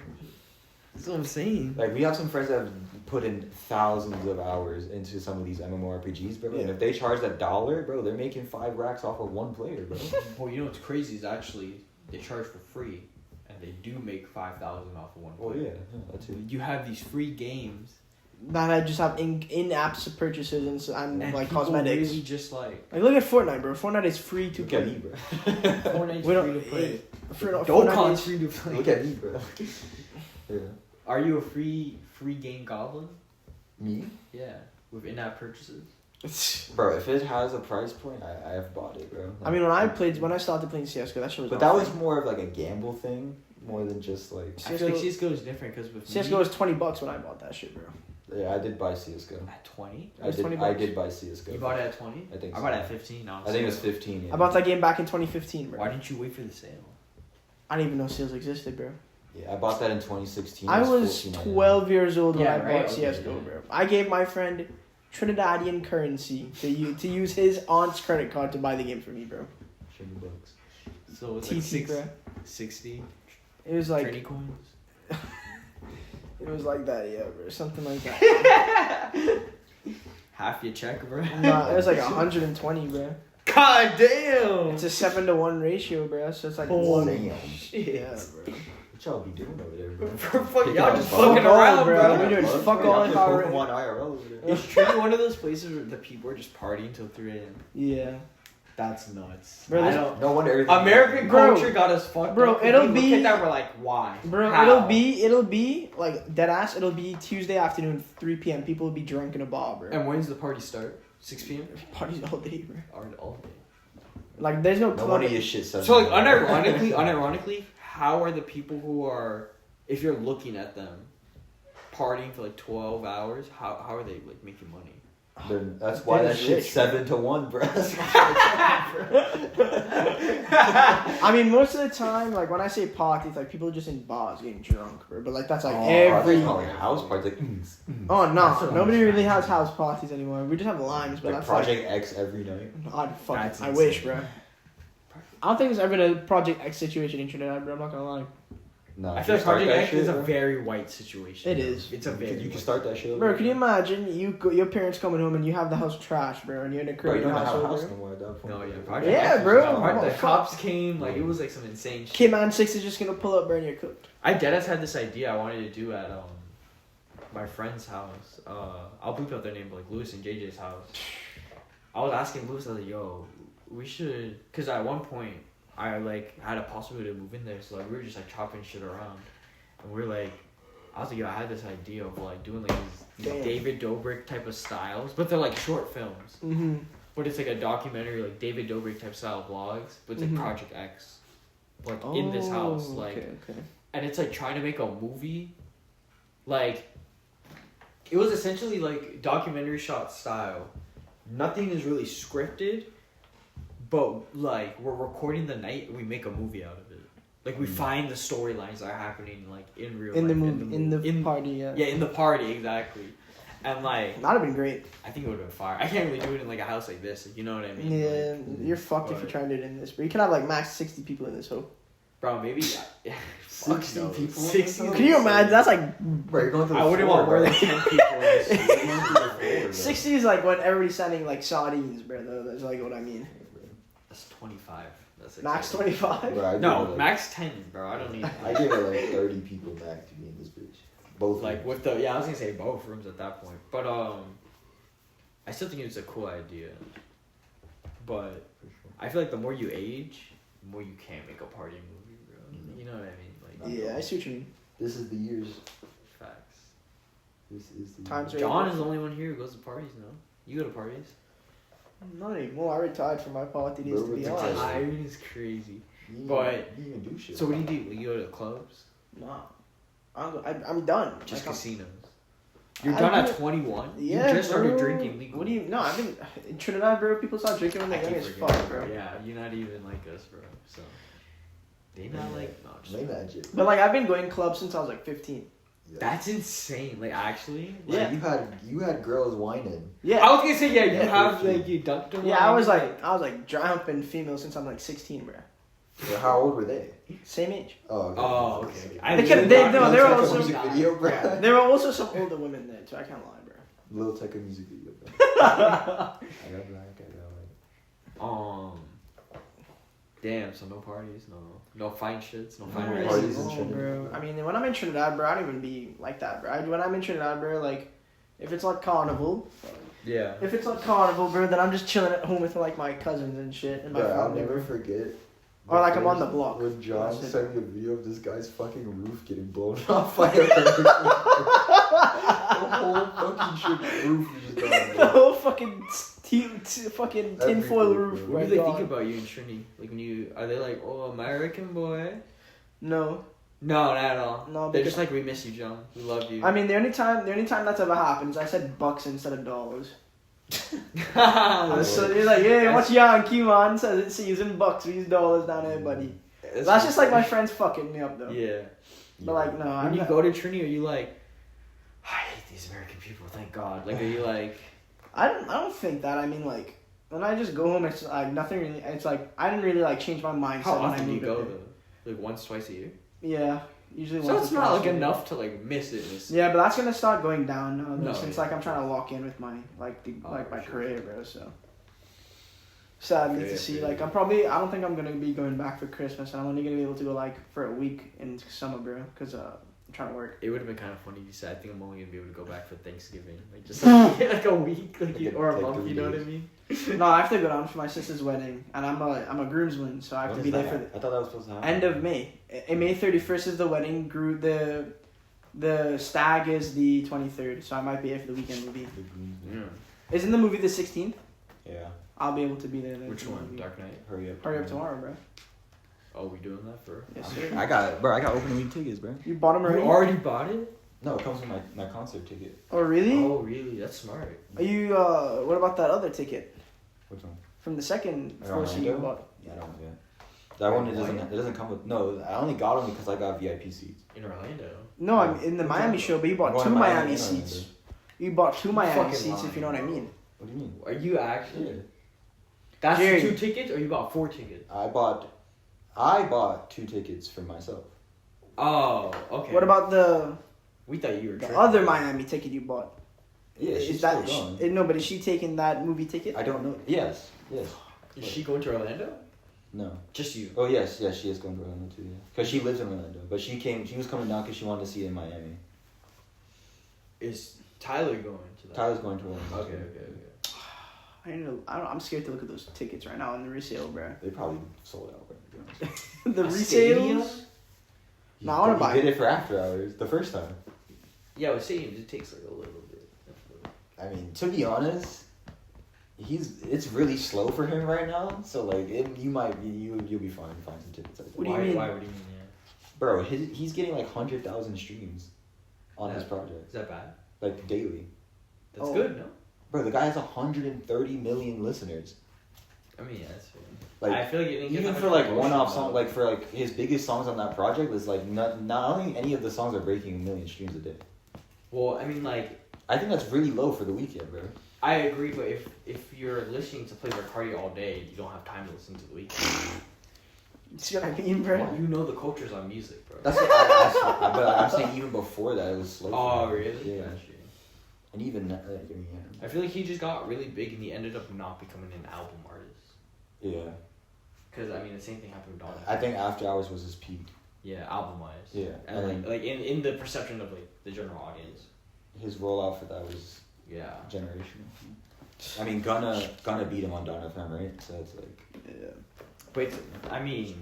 That's what I'm saying. Like we have some friends that have put in thousands of hours into some of these MMORPGs, bro. And Yeah. if they charge $1, bro, they're making 5 racks off of one player, bro. Well, you know what's crazy is actually they charge for free, and they do make 5,000 off of one. Well, player. yeah, that's it. You have these free games That I just have in-app purchases and and like people cosmetics. really just like Like look at Fortnite, bro. Fortnite is free to Look at play. me, bro. Fortnite's We don't- free to play. Fortnite Dokkan's is- free to play. Look at me, bro. Yeah. Are you a free game goblin? Me? Yeah, with in-app purchases. Bro, if it has a price point, I have bought it, bro. I mean, when I started playing CS:GO, that shit was. But not that was free. more of like a gamble thing, more than just like. I feel like CS:GO is different because with CS:GO me, was $20 when I bought that shit, bro. Yeah, I did buy CS:GO. at 20. It was $20. I did buy CS:GO. You bought it at 20. I think I so. bought it at 15. I think it was 15. Yeah. I bought that game back in 2015, bro. Why didn't you wait for the sale? I didn't even know sales existed, bro. Yeah, I bought that in 2016. I It was $14.99. 12 years old when Yeah, I right, bought okay, CS:GO, yeah. bro. I gave my friend Trinidadian currency to use his aunt's credit card to buy the game for me, bro. $20. So it's TT, like bro. 60 It was like Trini coins. it was like that, yeah, bro. Something like that. Half your check, bro. Nah, it was like 120, bro. God damn. It's a 7-to-1 ratio, bro. So it's like Holy one. Damn. Yeah, bro. What y'all be doing over there, bro? Y'all just Fuck fucking all, around, bro. bro. We're doing fuck all if I were- Pokemon IRL over there. Is Trini one of those places where the people are just partying till 3 a.m.? Yeah, That's nuts. Bro, I this- don't. No wonder everything. American Bro. culture got us fucked Bro, up. it'll We be- look at that, we're like, why? bro. How? It'll be like dead ass. It'll be Tuesday afternoon, 3 p.m. People will be drunk in a bar, bro. And when's the party start? 6 p.m. Parties all day, bro. All day. Like there's no No club. wonder your shit sucks. So like, unironically, how are the people who are, if you're looking at them, partying for like 12 hours? How are they like making money? That's why that They're shit's rich, 7-to-1, bro. I mean, most of the time, like when I say parties, like people are just in bars getting drunk, bro. But like that's like Oh, every. they call it house parties. Like, Oh That's no, what nobody I'm really saying. has house parties anymore. We just have limes, but like that's Project X every night. like, That's I wish, insane. bro. I don't think there's ever been a Project X situation in Trinidad, bro. I'm not gonna lie. No, I if feel you like start Project that X shit, is a bro, very white situation. It is. It's a very. you can white- start that shit. Bro, can you imagine your parents coming home and you have the house trash, bro, and you're in a Bro, you Caribbean don't have a household, house bro? no more at that point. No, yeah, Project Yeah, X bro. was wild. Oh, The fuck. cops came, like it was like some insane shit. Kid Man 6 is just gonna pull up, bro, and you're cooked. I deadass had this idea I wanted to do at my friend's house. I'll bleep out their name, but like Lewis and JJ's house. I was asking Lewis, I was like, "Yo, we should," because at one point I like had a possibility to move in there, so like we were just like chopping shit around, and we are like, I was like, "Yo, I had this idea of like doing like these Damn. David Dobrik type of styles, but they're like short films, Mm-hmm. but it's like a documentary like David Dobrik type style vlogs, but it's like Mhm. Project X, like in this house, like." Okay. And it's like trying to make a movie, like it was essentially like documentary shot style. Nothing is really scripted, but like we're recording the night and we make a movie out of it. Like we find the storylines that are happening like in real In the life, movie, in the party, yeah. yeah, in the party exactly. And like That'd have been great. I think it would have been fire. I can't really do it in like a house like this. You know what I mean? Yeah, Like, you're fucked if you but- try to do it in this, but you can have like max 60 people in this hole. Bro, maybe. 60 people? 60. Can you imagine? That's like Bro, you're going to the I wouldn't floor, want more bro. than 10 people in this. You're going to the floor, bro. 60 is like when everybody's sending like sardines, bro. That's like what I mean. That's 25. That's Max exciting. 25. Bro, I give No, it, like, max 10, bro. I don't need. I give it like 30 people back to be in this bitch. Both. Like rooms. with the I was gonna say both rooms at that point, but I still think it's a cool idea. But For sure. I feel like the more you age, the more you can't make a party movie, bro. Mhm. You know what I mean? Like Yeah, I see what you mean. This is the years. facts. This is the Times years. are- John is the only one here who goes to parties. No, you go to parties. Not anymore. I retired from my party days, Bro, to be it's honest. Tiring is crazy. You But- you didn't even do shit. So what do? You go to clubs? Nah. I'm done. Just Like, I'm- casinos. You're I done do- at 21. Yeah, You just started bro. drinking legally. What do you? No, I've been in Trinidad, bro. People start drinking when I they're young keep as forgetting, fuck, bro. Yeah, you're not even like us, bro. So they not like no. Just Lame that shit. But like I've been going clubs since I was like 15. Yeah. That's insane. Like actually. Like, Yeah. you had girls whining. Yeah. I was gonna say yeah. You Yeah. have like you ducked them. Yeah, I was like jumping female since I'm like 16, bro. So how old were they? Same age. Oh, okay. Oh, okay. They could- they- no, they were Little also- Tecca music video, bro. Yeah. There were also some older women there too. I can't lie, bro. Little Tecca music video, bro. I got black, I got white. Damn. So no parties, no fine shits, no fine Parties, Parties races. in Trinidad. bro. I mean, when I'm in Trinidad, bro, I don't even be like that, bro. When I'm in Trinidad, bro, like if it's like carnival, Yeah. if it's like carnival, bro, then I'm just chilling at home with like my cousins and shit and my Bro, I'll family, never bro. forget. Or like I'm on first- the block. When John That's it. sent me a video of this guy's fucking roof getting blown off by a hurricane. The whole fucking shit roof was just gone. The bro. whole fucking fucking tinfoil Everything, roof. bro. What right do they gone. think about you in Trini? Like when you are they like, oh, American boy? No, No, not at all. No, They're because- just like, we miss you, John. We love you. I mean the only time that's ever happened is I said bucks instead of dollars. That's So you're like, hey, That's- what's Yankee man? Says it's using bucks, we use dollars down there, buddy. That's just like my friends fucking me up though. Yeah. But like no, When I'm you not, go to Trini, are you like, I hate these American people, thank God. Like, are you like, I don't think that. I mean like when I just go home, it's like nothing really. It's like I didn't really like change my mindset. how when I often do you moved go up here. though? Like once, twice a year? Yeah, usually. So once it's or not twice like a year. enough to like miss it. Yeah, but that's gonna start going down now, though, No, since yeah. like I'm trying to lock in with my like Oh, my sure. career, bro. So sadly Yeah, to see. yeah. Like I don't think I'm gonna be going back for Christmas, and I'm only gonna be able to go like for a week in summer, bro, because I'm trying to work. It would have been kind of funny if you said, I think I'm only gonna be able to go back for Thanksgiving. Like just like a week, or a Like month, 3 you know what I days. mean? No, I have to go down for my sister's wedding, and I'm a groomsman, so I have When to is be there that? for I thought that was supposed to the happen. end of May. May 31st is the wedding. The stag is the 23rd, so I might be there for the weekend movie. The groomsman. Yeah. Isn't the movie the 16th? Yeah. I'll be able to be there. then Which for the one? movie. Dark Knight? Hurry up. Hurry up tomorrow, bro. Oh, we doing that for? Yes, sir. I got opening week tickets, bro. You bought them You already? already bought it? No, it comes with my concert ticket. Oh, really? Oh, really? That's smart. Are you, what about that other ticket? Which one? From the second Orlando? floor seat you bought? Yeah, that one's good. That one it doesn't come with I only got them because I got VIP seats. In Orlando. No, I'm in the Miami show, but you I'm bought going two to Miami and seats. Orlando. You bought two Miami fucking seats, if you know what I lying, mean. What do you mean? Are you actually? Yeah. That's Jerry. 2 tickets, or you bought 4 tickets? I bought 2 tickets for myself. Oh, okay. What about the We thought you were tripping. other Miami ticket you bought? Yeah, she's Is that still going. no? But is she taking that movie ticket? I don't know. Yes. Is she going to Orlando? No. Just you. Oh yes, she is going to Orlando too. Yeah. Because she lives in Orlando, but she was coming down because she wanted to see it in Miami. Is Tyler going to that? Tyler's going to Orlando. Okay, too. okay. I'm scared to look at those tickets right now on the resale, bro. They probably sold out. Bro, to be honest. The A resales. stadium? No, I wanna buy He did it. it for after hours the first time. Yeah, with stadiums, it takes like a little bit. I mean, to be honest, it's really slow for him right now. So like, you'll be fine to find some tickets. What do you mean? Why would you mean, Bro, he's getting like 100,000 streams on his Yeah. project, Is that bad? like daily. That's Oh. good, no? Bro, the guy has 130 million listeners. I mean, yeah, that's fair. Like, I feel like you didn't get even that for much like promotion, one-off though. song, like for like his biggest songs on that project is like not only any of the songs are breaking 1 million streams a day. Well, I mean, like, I think that's really low for the weekend, bro. I agree, but if you're listening to Playboy Cardi all day, you don't have time to listen to the weekend. See what I mean, bro? You know the cultures on music, bro. That's what but I'm saying even before that, it was slow. Oh, for him. really? Yeah. Gotcha. And even yeah. I feel like he just got really big and he ended up not becoming an album artist. Yeah. Because, I mean, the same thing happened with Donald. I think After Hours was his peak. Yeah, album-wise. Yeah. And, like in the perception of, like, the general audience. His rollout for that was Yeah. generational. I mean, Gunna beat him on Don FM, right? So it's like... Yeah. But, I mean...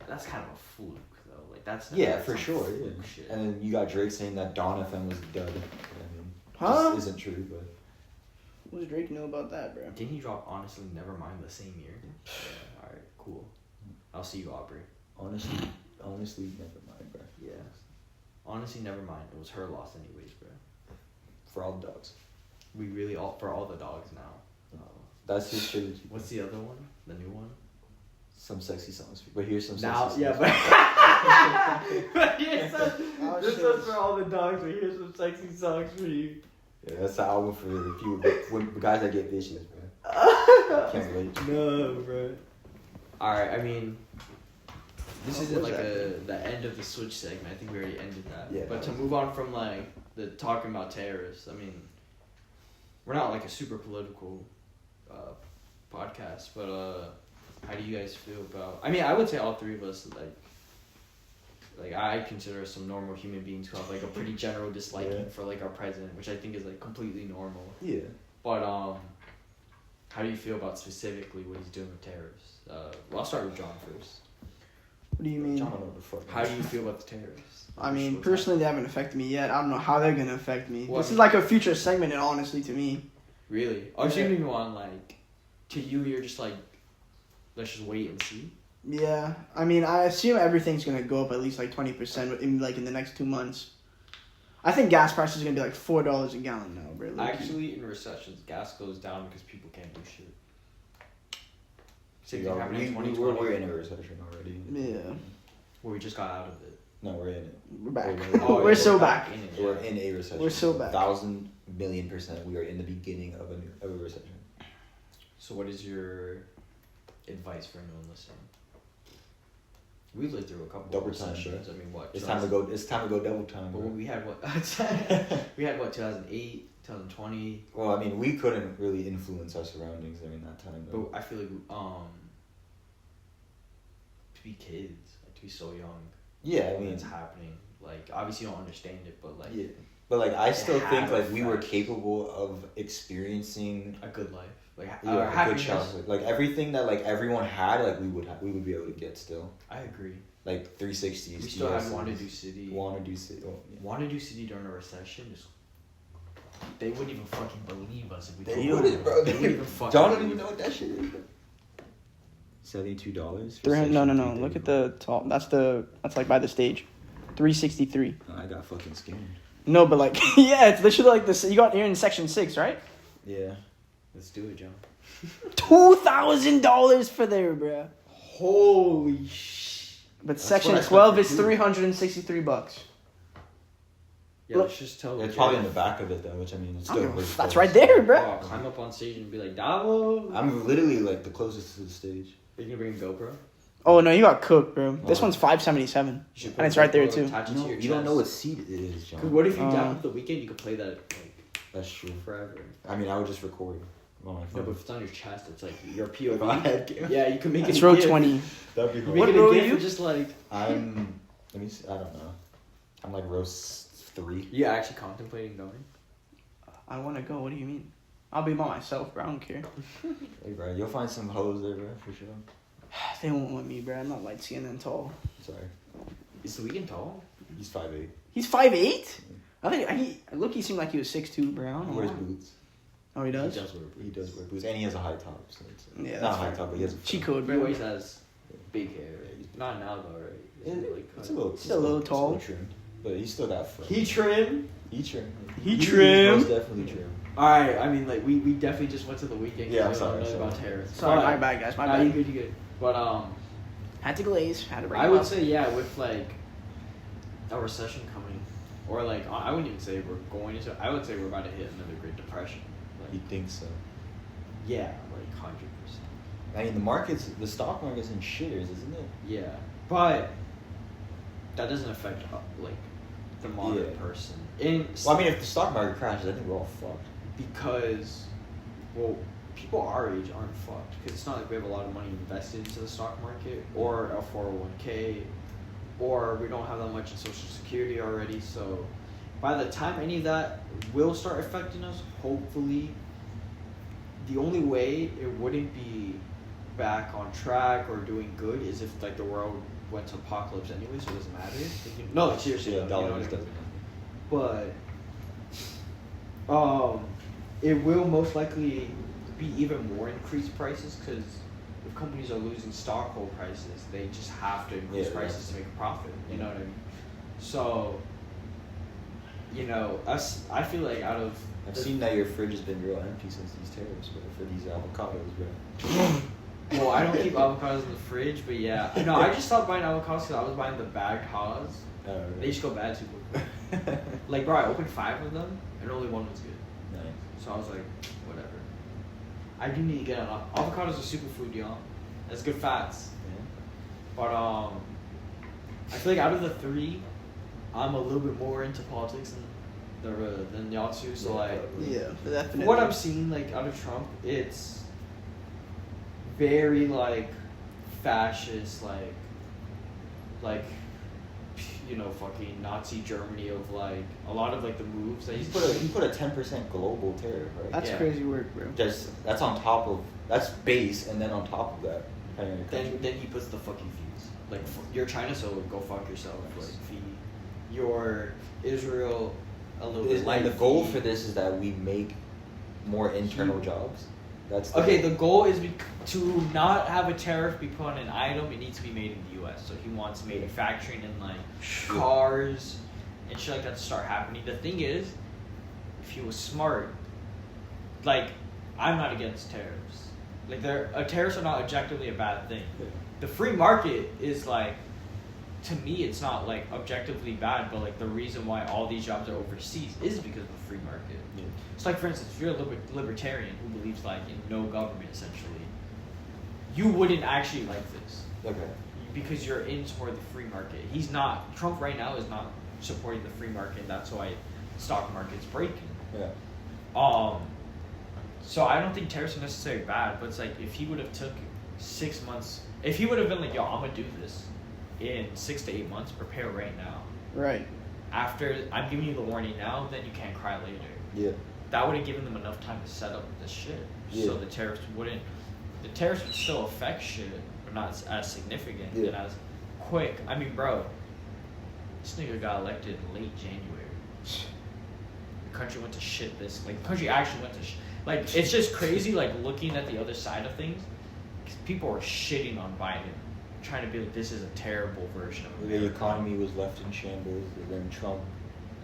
That's kind of a fluke, though. Like, that's... Yeah, that's for some sure. fluke Yeah. shit. And then you got Drake saying that Don FM was dud. I mean, Huh? just isn't true, but... What does Drake know about that, bro? Didn't he drop Honestly Nevermind the same year? Yeah, alright, cool. I'll see you, Aubrey. Honestly, never mind, bro. Yeah. Honestly, Nevermind. It was her loss anyways, bro. For all the dogs. We really for all the dogs now. That's his trilogy. What's the other one? The new one? Some sexy songs. But here's some Now, sexy yeah, songs. but here's some, Oh, this shit. one's for all the dogs, but here's some sexy songs for you. Yeah, that's the album for the people, guys that get vicious, bro. Can't wait. No, bro. Alright, I mean, this What isn't was like that? the end of the Switch segment. I think we already ended that. Yeah. But to move on from like the talking about terrorists, I mean, we're not like a super political podcast, but how do you guys feel about? I mean, I would say all three of us like I consider us some normal human beings who have like a pretty general disliking Yeah. for like our president, which I think is like completely normal. Yeah. But how do you feel about specifically what he's doing with terrorists? Well, I'll start with John first. What do you mean? John, what the fuck? How do you feel about the terrorists? I mean, What's personally, they haven't affected me yet. I don't know how they're gonna affect me. What? This is like a future segment, honestly, to me. Really? Oh, Yeah. so you don't even want, like, to you, you're just like, let's just wait and see? Yeah, I mean, I assume everything's gonna go up at least like 20% in the next 2 months. I think gas prices are gonna be like $4 a gallon now, bro. low-key. Actually, in recessions, gas goes down because people can't do shit. Same Yeah, thing happened in we're 2020. in a recession already. Yeah, Where we just got out of it. No, we're in it. we're back. Oh, we're yeah, so back. in it, We're yeah. in a recession. We're so back. 1,000,000,000%. We are in the beginning of a recession. So what is your advice for anyone listening? We've lived through a couple Double of time, recessions. bro. I mean, what? It's time to go. It's time to go double time. But Bro. we had what? we had what? 2008, 2020. Well, I mean, we couldn't really influence our surroundings during that time. Though. But I feel like to be kids, like to be so young. Yeah, I when mean, it's happening. Like obviously you don't understand it, but like yeah. But like, I still had think like we were effects. capable of experiencing a good life, like a good happiness. childhood. Like everything that like everyone had, like we would be able to get still. I agree. Like 360s. We still had DSs, Wanna-Do City. Wanna-Do City. Oh, yeah. Wanna-Do City during a recession is. They wouldn't even fucking believe us if we. They told wouldn't, them. bro. They wouldn't even fucking. John don't believe even know what that shit is. $72. No. Look at the top. That's like by the stage. 363. I got fucking scammed. No, but like yeah, it's literally like this. You got here in section 6, right? Yeah. Let's do it, John. $2,000 for there, bro. Holy shit. But That's section what I spent 12 for is food. $363. Yeah, Look. let's just tell. It's probably in the back of it though, which I mean, it's I still. don't know. pretty That's close. right there, bro. Oh, climb up on stage and be like, Davo. I'm literally like the closest to the stage. Are you gonna bring a GoPro? Oh no, you got cooked, bro. This Oh. one's $577. You should And put it's a right there, GoPro too. attached to No, your you don't chest. know what seat it is, John. 'Cause what if you Uh. down for the weekend? You could play that like That's true. forever. I mean, I would just record on my No, phone. but if it's on your chest, it's like your If I POV. had camera. Yeah, you can make it. It's a row GIF. 20. That'd be You cool. Make What it a row are GIF you? and just like. I'm. Let me see. I don't know. I'm like row 3. You actually contemplating going? I want to go. What do you mean? I'll be by myself, bro. I don't care. Hey, bro, you'll find some hoes there, bro, for sure. They won't want me, bro. I'm not light skinned and tall. Sorry. Is the weekend tall? He's 5'8". He's 5'8"? I think he seemed like he was 6'2", bro. I don't He know wears why. boots. Oh, he does? He does wear boots. He does wear boots, and he has a high top. So it's, Yeah, not that's a high fair. top, but he has a Cheat fro. code, He bro. always has big hair. Not now though, right? Isn't it, like, It's cut? a little. Still a little tall. trimmed, but he's still got fro. He trimmed. He trimmed. He He's trimmed. most definitely trimmed. Alright, I mean, like, we definitely just went to the weekend. 'cause Yeah, I'm we don't sorry, know sorry. about terrorists. Sorry, But- my bad, guys. My Nah, bad. you good, you good. But, Had to glaze. Had to bring I it would up. say, yeah, with, like, a recession coming, or, like, I wouldn't even say we're going into, I would say we're about to hit another Great Depression. He Like, thinks so. yeah, like, 100%. I mean, the stock market's in shitters, isn't it? Yeah, but that doesn't affect like the modern Yeah. person. Well, I mean, if the stock market crashes, I think we're all fucked. Because, well, people our age aren't fucked because it's not like we have a lot of money invested into the stock market or a 401k, or we don't have that much in Social Security already. So, by the time any of that will start affecting us, hopefully, the only way it wouldn't be back on track or doing good is if like the world went to apocalypse anyway, so it doesn't matter. No, like, seriously, Yeah, you dollar know just what I doesn't. mean? But it will most likely be even more increased prices because if companies are losing stockhold prices, they just have to increase prices to make a profit. You know what I mean? So, you know, I feel like out of I've seen that your fridge has been real empty since these tariffs, but for these avocados, bro. well, I don't keep avocados in the fridge, but yeah, no, I just stopped buying avocados because I was buying the bagged Haws. Right. They just go bad too quickly. Like, bro, I opened 5 of them and only one was good. Nice. So I was like, whatever. I do need to get on avocados are superfood, y'all. That's good fats. Yeah. But I feel like out of the 3, I'm a little bit more into politics than y'all two. So like, Yeah, definitely. what I'm seeing like out of Trump, it's very like fascist, like you know, fucking Nazi Germany of like a lot of like the moves that He he's put a 10% global tariff, right? That's Yeah. crazy work, bro. That's on top of that's base, and then on top of that, depending on your country. Then he puts the fucking fees. Like you're China, so go fuck yourself. Like fee. You're Israel, a little bit light. And the goal fee. for this is that we make more internal jobs. That's Okay, the goal is to not have a tariff be put on an item. It needs to be made in the U.S. So he wants manufacturing in like cars and shit like that to start happening. The thing is, if he was smart, like I'm not against tariffs. Like tariffs are not objectively a bad thing. Yeah. The free market is like, to me, it's not like objectively bad, but like the reason why all these jobs are overseas is because of the free market. Yeah. It's like, for instance, if you're a libertarian who believes like in no government, essentially, you wouldn't actually like this Okay. because you're in for the free market. He's not. Trump right now is not supporting the free market. That's why the stock market's breaking. Yeah. So I don't think tariffs are necessarily bad, but it's like if he would have took 6 months, if he would have been like, yo, I'm gonna do this in 6 to 8 months, prepare right now. Right. After I'm giving you the warning now, then you can't cry later. Yeah. That would have given them enough time to set up this shit. Yeah. So the tariffs would still affect shit, but not as significant and as quick. I mean, bro, this nigga got elected in late January. The country went to shit the country actually went to shit. Like, it's just crazy, like, looking at the other side of things. Because people are shitting on Biden. Trying to be like, this is a terrible version of America. The economy was left in shambles, and then Trump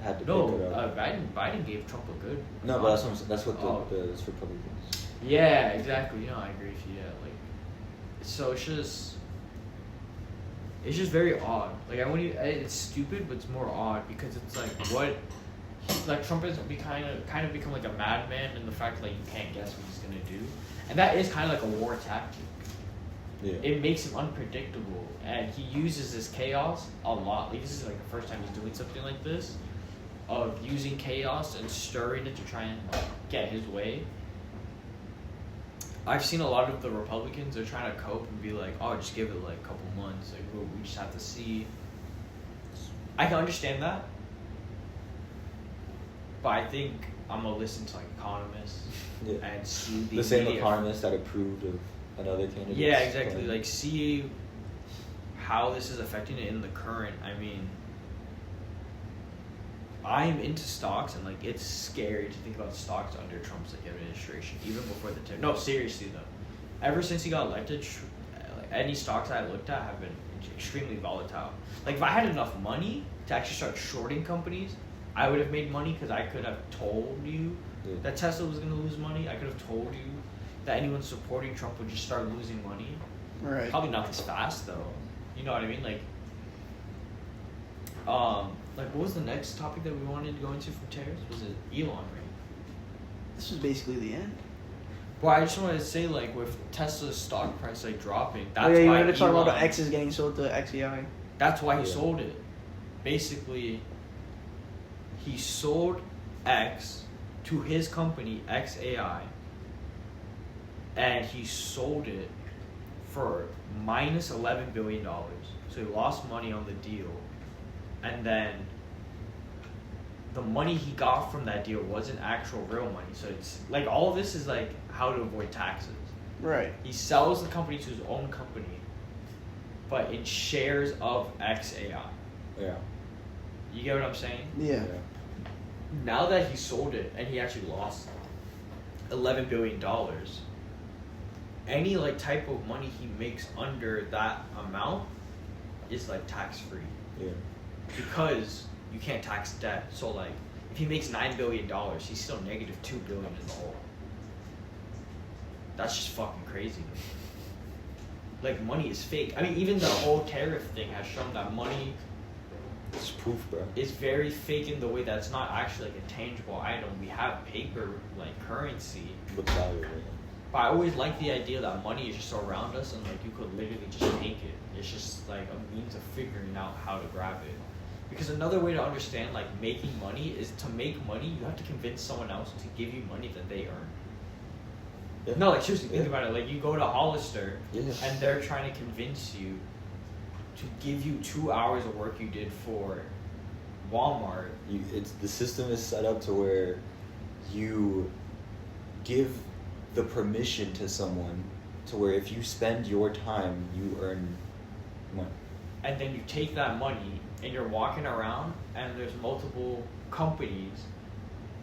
had to pick it up. Biden gave Trump a good... No, but that's what the Republicans. Yeah, exactly. You know, I agree with you. Yeah, like, so it's just very odd. Like, it's stupid, but it's more odd because it's like what, like Trump has kind of become like a madman in the fact that like you can't guess what he's gonna do, and that is kind of like a war tactic. Yeah. It makes him unpredictable, and he uses this chaos a lot. Like, this is like the first time he's doing something like this, of using chaos and stirring it to try and get his way. I've seen a lot of the Republicans are trying to cope and be like, oh, just give it like a couple months. Like, we just have to see. I can understand that, but I think I'm gonna listen to like economists and see the same economists that approved of another candidate. Yeah, exactly. Like, see how this is affecting it in the current. I mean, I'm into stocks, and like it's scary to think about stocks under Trump's like administration, even before the tariff. No, seriously though, ever since he got elected, like, any stocks I looked at have been extremely volatile. Like, if I had enough money to actually start shorting companies, I would have made money because I could have told you that Tesla was going to lose money. I could have told you that anyone supporting Trump would just start losing money. Right. Probably not this fast though. You know what I mean? Like what was the next topic that we wanted to go into from tariffs? Was it Elon, right? This was basically the end. Well, I just wanted to say, like, with Tesla's stock price like dropping, that's Oh yeah, you why wanted to talk about the Elon- X is getting sold to XEI. That's why he Yeah. sold it. Basically, he sold X to his company XAI, and he sold it for minus $11 billion. So he lost money on the deal, and then the money he got from that deal wasn't actual real money. So it's like all of this is like how to avoid taxes. Right. He sells the company to his own company, but in shares of XAI. Yeah. You get what I'm saying? Yeah. Now that he sold it and he actually lost $11 billion, any like type of money he makes under that amount is like tax free. Yeah. Because you can't tax debt. So like if he makes $9 billion, he's still negative $2 billion in the hole. That's just fucking crazy. Like money is fake. I mean, even the whole tariff thing has shown that money It's proof, bro. is very fake in the way that it's not actually like a tangible item. We have paper like currency, Look valuable. but I always like the idea that money is just around us and like you could literally just take it. It's just like a means of figuring out how to grab it. Because another way to understand like making money is to make money, you have to convince someone else to give you money that they earn. Yeah. No, like seriously, think Yeah. about it. Like you go to Hollister Yeah. and they're trying to convince you to give you 2 hours of work you did for Walmart. It's the system is set up to where you give the permission to someone to where if you spend your time, you earn money. And then you take that money and you're walking around and there's multiple companies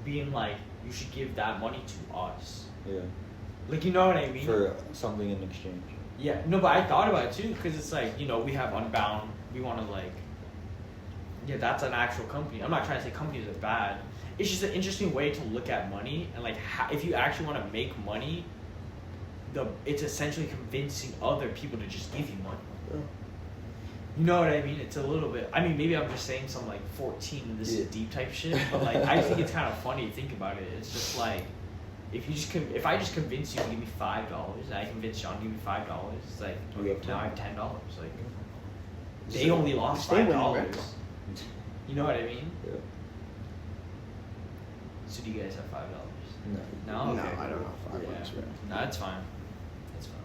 being like, you should give that money to us. Yeah. Like, you know what I mean? For something in exchange. Yeah, no, but I thought about it too, because it's like, you know, we have Unbound, we want to like, yeah, that's an actual company. I'm not trying to say companies are bad. It's just an interesting way to look at money, and like, if you actually want to make money, it's essentially convincing other people to just give you money. Yeah. You know what I mean? It's a little bit, I mean, maybe I'm just saying some like 14 and this Yeah. is deep type shit, but like, I think it's kind of funny to think about it. It's just like, if I just convince you to give me $5 and I convince Sean to give me $5, it's like, You have now I have $10. $10. Like, they only lost Stay winning, $5. right? You know what I mean? Yeah. So do you guys have $5? No. No? No, Okay. I don't know. $5, Yeah. bro. No, that's fine. That's fine.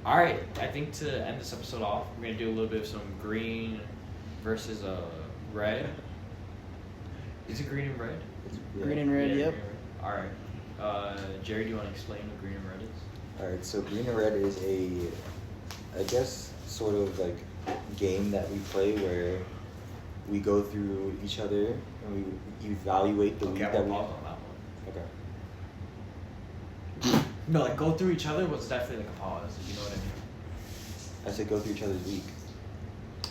All right, I think to end this episode off, we're gonna do a little bit of some green versus red. Is it green and red? Green and red, Yeah, yep. green and red. All right, Jerry, do you want to explain what green and red is? Alright, so green and red is I guess, sort of like game that we play where we go through each other and we evaluate the week Okay, that I'm we. gonna pause on that one. Okay. No, like go through each other was definitely like a pause. You know what I mean? I said go through each other's week.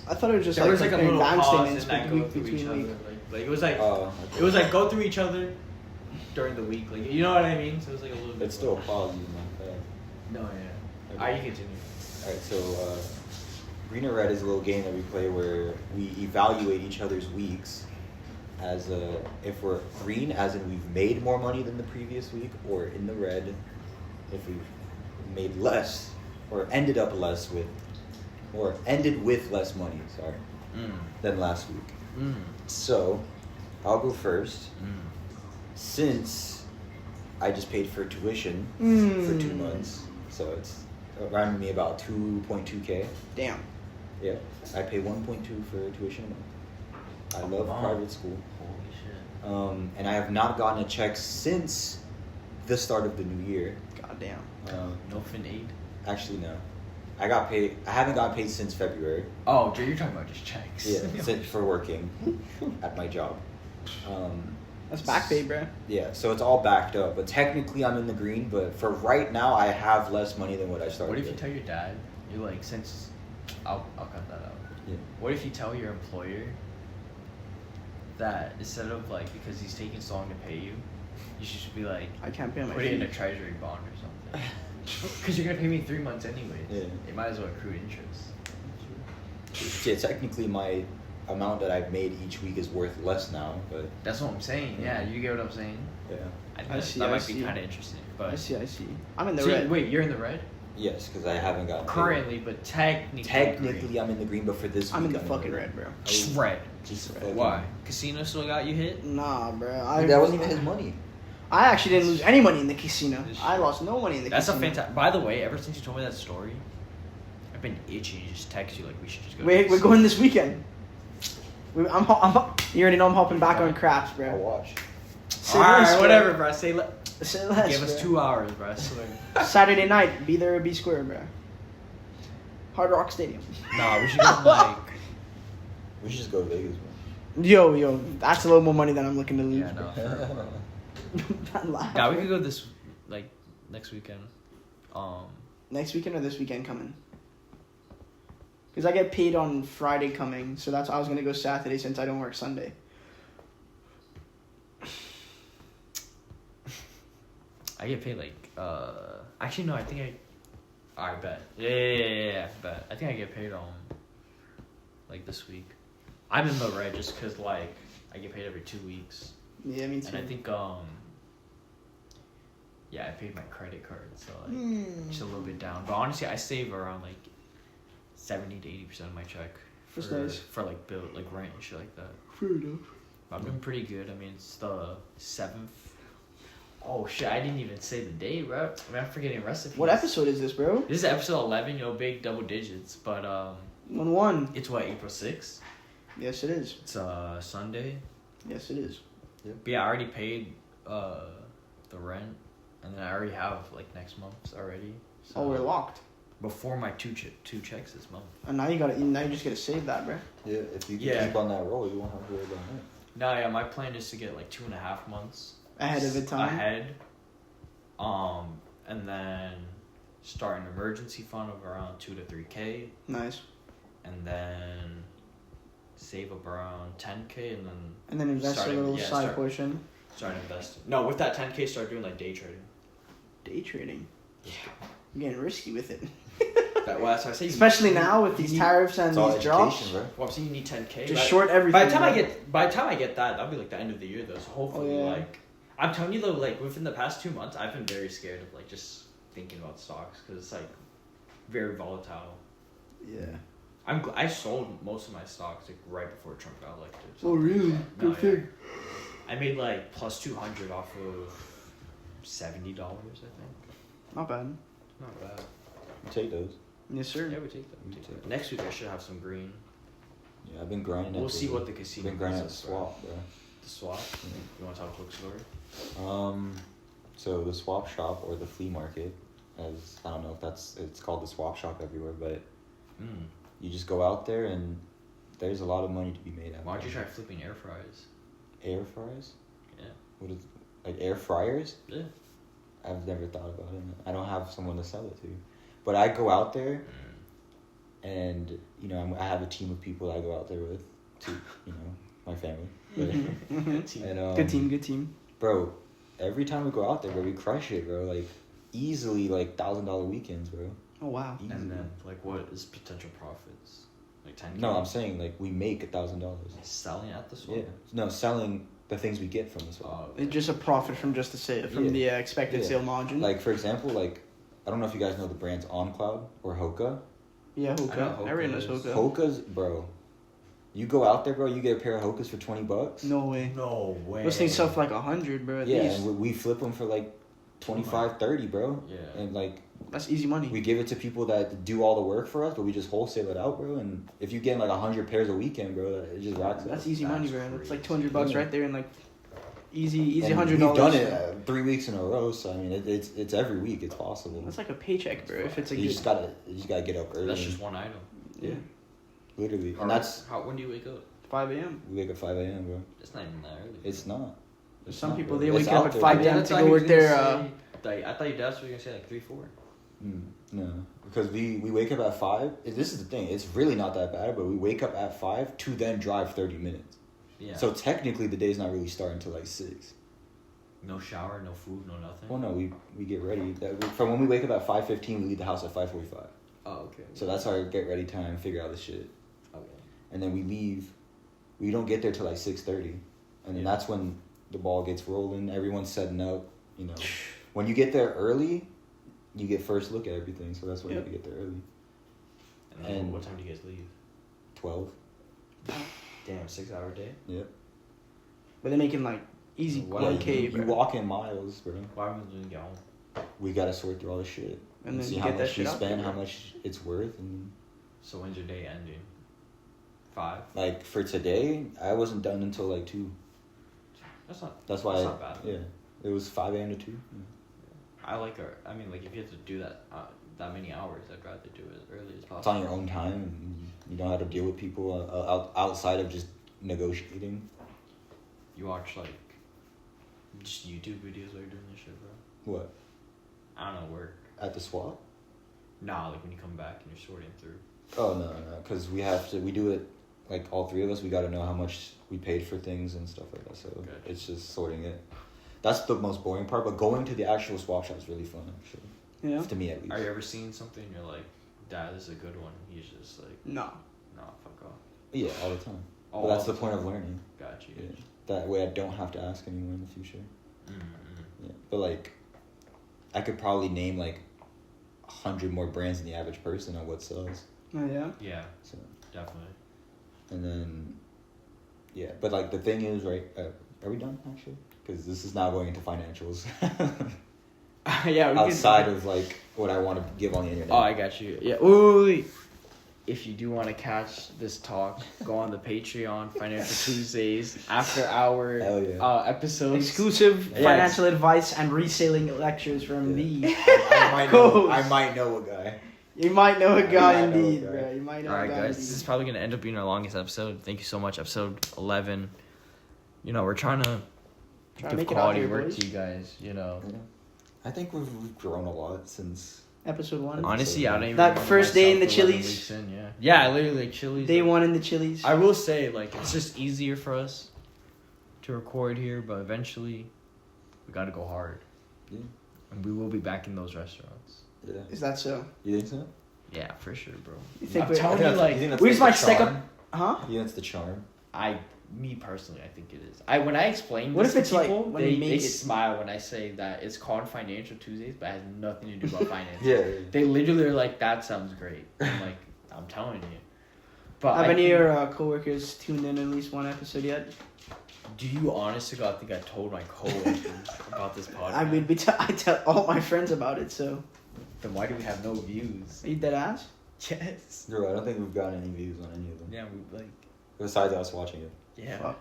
I thought it was just There like was like a comparing little bank pause statements and that week go through each between other. week. Like it was like Okay. it was like go through each other during the week. Like you know what I mean? So it was like a little bit. It's still a pause, you know. No, yeah. Okay. Alright, you continue. Alright, so green and red is a little game that we play where we evaluate each other's weeks as if we're green, as in we've made more money than the previous week, or in the red, if we've made less, or ended up less with, or ended with less money, than last week. So, I'll go first. Since I just paid for tuition for 2 months, so it's around me about 2.2K. Damn. Yeah, I pay 1.2 for tuition a month. I love private school. Holy shit. And I have not gotten a check since the start of the new year. God damn. No fin aid. Actually, no. I got paid. I haven't gotten paid since February. Oh, Jay, you're talking about just checks. Yeah, since for working at my job. That's back pay, bro. Yeah, so it's all backed up. But technically, I'm in the green. But for right now, I have less money than what I started. What if you with. tell your dad, you're like, since I'll cut that out. Yeah. What if you tell your employer that instead of like because he's taking so long to pay you, you should just be like, I can't pay my put it in a fee. treasury bond or something. Because you're gonna pay me 3 months anyways. Yeah. It might as well accrue interest. Yeah, technically, my amount that I've made each week is worth less now. But That's what I'm saying. Yeah, you get what I'm saying. yeah, I see, That I might be see. kind of interesting. But I see. I'm in the See, red. wait, you're in the red yes, because I haven't gotten paid. currently, but technically Technically, I'm in the green, but for this I'm in week, the fucking red, bro. Just red. Just Why? Casino still got you hit? Nah, bro. That wasn't even his money. I actually didn't lose any money in the casino. This I shit. lost no money in the That's a casino. fantastic. By the way, ever since you told me that story, I've been itching to just text you like we should just go. Wait, we're going this weekend. You already know I'm hopping back on craps, I'll bro. watch. Say All less, right, bro. whatever, bro. Say Say less, give us bro. 2 hours, bro. I swear. Saturday night, be there or be square, bro. Hard Rock Stadium. Nah, we should go like. We should just go to Vegas, Yo, that's a little more money than I'm looking to lose. Yeah, no. bro. Not laugh, Nah, we bro. could go this like next weekend. Next weekend or this weekend coming? Because I get paid on Friday coming, so that's I was gonna go Saturday since I don't work Sunday. I get paid like actually no, I think I bet. Yeah, bet. I think I get paid like this week. I'm in the red just cause like I get paid every 2 weeks. Yeah, me too. And I think yeah, I paid my credit card, so like just a little bit down. But honestly, I save around like 70 to 80% of my check That's nice. for like bill like rent and shit like that. Fair enough. But I'm doing pretty good. I mean, it's the 7th. Oh shit! I didn't even say the date, bro. I mean, I'm forgetting recipes. What episode is this, bro? This is episode 11. Big double digits. But 1-1. it's what, April 6th. Yes, it is. It's Sunday. Yes, it is. But yeah, I already paid the rent, and then I already have like next month's already. So Oh, we're locked. before my two checks this month. And now you just gotta save that, bro. Yeah, if you can Yeah. keep on that roll, you won't have to worry about it. No, yeah, my plan is to get like 2.5 months Ahead of the time. ahead, and then start an emergency fund of around 2 to 3K, Nice. and then save up around 10K, and then And then invest Starting- a little yeah, side start- portion. start investing. No, with that 10K, start doing like day trading. Day trading. I'm getting risky with it. Well, that's why I say. Especially now with these tariffs and It's all these drops. education, bro. Well, I'm saying you need 10K. Just but short everything. By the time bro. I get that, that'll be like the end of the year though. So hopefully, Oh, yeah. like, I'm telling you though, like within the past 2 months, I've been very scared of like just thinking about stocks because it's like very volatile. Yeah. I sold most of my stocks like right before Trump got elected. so- Oh, really? No, Good yeah. thing. I made like plus 200 off of $70, I think. Not bad. Not bad. You take those. Yes, sir. Yeah, we take that. We take that. Next week I should have some green. Yeah, I've been grinding. We'll at see what the casino Been grinding at gives us, bro. swap, bro. The swap. You want to tell a quick story? So the swap shop or the flea market, as I don't know if it's called the swap shop everywhere, but you just go out there and there's a lot of money to be made out. Why don't you try flipping air fries? Air fryers? Yeah. What is like air fryers? Yeah. I've never thought about it. I don't have someone to sell it to, but I go out there, and I have a team of people I go out there with, to my family. But, Good team. and, Good team. bro. Every time we go out there, bro, we crush it, bro. Like easily, like $1,000 weekends, bro. Oh, wow. Easily. And then, like, what is potential profits? Like 10K? No, I'm saying like we make $1,000. Selling at the swap? Yeah. No, selling the things we get from the swap. Oh, It's just a profit from just the sale, from Yeah. the expected Yeah. sale margin. Like for example, like I don't know if you guys know the brands OnCloud or Hoka. Yeah, I know Hoka. Hoka Everyone knows is- Hoka. Hoka's, bro. You go out there, bro. You get a pair of Hokas for $20. No way. no way. Those things sell for like 100, bro. At Yeah, least. and we flip them for like 25, 30, bro. Yeah. And like That's easy money. we give it to people that do all the work for us, but we just wholesale it out, bro. And if you get like 100 pairs a weekend, bro, it just racks That's up. easy money, That's bro. That's like crazy. $200 Yeah. right there, and like easy And $100. We've done it 3 weeks in a row, so I mean it's every week. It's possible. That's like a paycheck, bro. If it's a You good. just gotta get up early. That's just one item. yeah, literally. How- And that's when do you wake up? 5 a.m. we wake up 5 a.m., bro. It's not even that early. It's not. It's Some not, people bro. they It's wake up out at there, 5 bro. a.m. That's to why go he was work gonna their. say, I thought your dad was gonna say like 3-4. No, because we wake up at 5. This is the thing. It's really not that bad, but we wake up at 5 to then drive 30 minutes. Yeah. So technically, the day's not really starting until like 6. no shower, no food, no nothing. Well, no, we get ready. From when we wake up at 5:15, we leave the house at 5:45. Oh, okay. So that's our get ready time. Figure out the shit, Okay. and then we leave we don't get there till like 6:30, and then that's when the ball gets rolling. Everyone's setting up. You know, when you get there early, you get first look at everything. So that's why you have to get there early. And what time do you guys leave? 12. Damn, 6-hour day. Yep. But they're making like easy Why 1K, You walk in miles, bro. Why would we get home? We gotta sort through all the shit and then see you how get that much we shit out spend, there, how bro. much it's worth, and So when's your day ending? 5? like for today, I wasn't done until like 2. That's not. That's why. That's not bad. Yeah, it was 5 a.m. to 2. Yeah. I like our. I mean, like if you have to do that many hours, I'd rather do it as early as It's on possible. your own time, and you don't have to deal with people outside of just negotiating. You watch like just YouTube videos while you're doing this shit, bro. What? I don't know, work. At the swap? Nah, like when you come back and you're sorting through. Oh no, because we do it like all 3 of us. We got to know how much we paid for things and stuff like that. So Gotcha. it's just sorting it. That's the most boring part. But going to the actual swap shop is really fun, actually. Yeah. To me, at least. Are you ever seeing something and you're like, Dad, this is a good one? He's just like, No. nah, fuck off. Yeah, all the time. Oh, But that's all the the point time. of learning. Got you. Yeah. That way, I don't have to ask anyone in the future. Mm-hmm. Yeah. But like, I could probably name like 100 more brands than the average person on what sells. Oh, yeah. Yeah, So, definitely. and then, yeah. But like the thing is, right? Are we done actually? Because this is now going into financials. Yeah. We Outside of like what I want to give on the internet. Oh, I got you. Yeah. Wait. If you do want to catch this talk, go on the Patreon, Financial Tuesdays, after our Hell yeah. can episodes. exclusive Yeah. financial advice and reselling lectures from the. I might know a guy. You might know a guy might know a indeed, guy. bro. You might know All a right, guy guys. indeed. This is probably gonna end up being our longest episode. Thank you so much. Episode 11. You know, we're trying to Trying to give make it out quality there, work boys. to you guys. You know. Yeah. I think we've grown a lot since. Episode 1. Honestly, I don't even That remember first day in myself the 11 Chili's? weeks in, yeah. Yeah, literally like Chili's. Day like, 1 in the Chili's. I will say, like, it's just easier for us to record here, but eventually we got to go hard. Yeah. And we will be back in those restaurants. Yeah. Is that so? You think so? Yeah, for sure, bro. You think I'm we- telling I you, think like, you think that's we like just might the stack up. charm? Huh? You think that's the charm? me personally, I think it is. When I explain What this if it's to like people, when they you make they it- smile when I say that it's called Financial Tuesdays, but it has nothing to do about finance. Yeah. They literally are like, that sounds great. I'm like, I'm telling you. But Have I any of think- your coworkers tuned in at least one episode yet? Do you honestly I think I told my coworkers about this podcast? I mean, I tell all my friends about it, so. Then why do we have no views? Are you dead ass? Yes. Bro, I don't think we've gotten any views on any of them. Yeah, we like. Besides us watching it. Yeah. Fuck.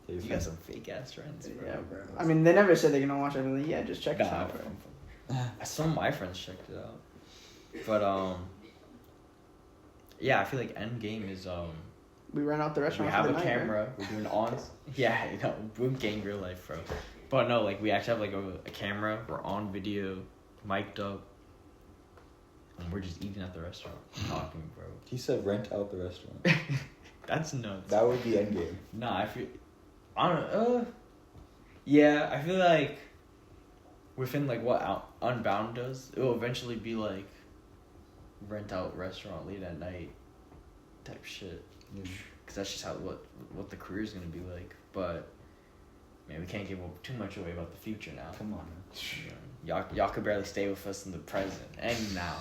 Yeah, You got some fake ass friends, bro. Yeah, bro. I mean, they never said they're gonna watch everything. Yeah, just check it Nah, out, bro. some of my friends checked it out, but yeah, I feel like Endgame is We ran out the we restaurant have for a the night, camera, we're doing on. Yeah, you know, we're gang real life, bro. But no, like we actually have like a camera. We're on video, mic'd up, and we're just eating at the restaurant, talking, bro. He said rent out the restaurant. That's nuts. That would be endgame. Nah, I don't know. Yeah, I feel like within like what Unbound does, it will eventually be like rent out restaurant late at night type shit. Yeah. Cause that's just what the career is gonna be like. But man, we can't give too much away about the future now. Come on, man. Y'all could barely stay with us in the present and now.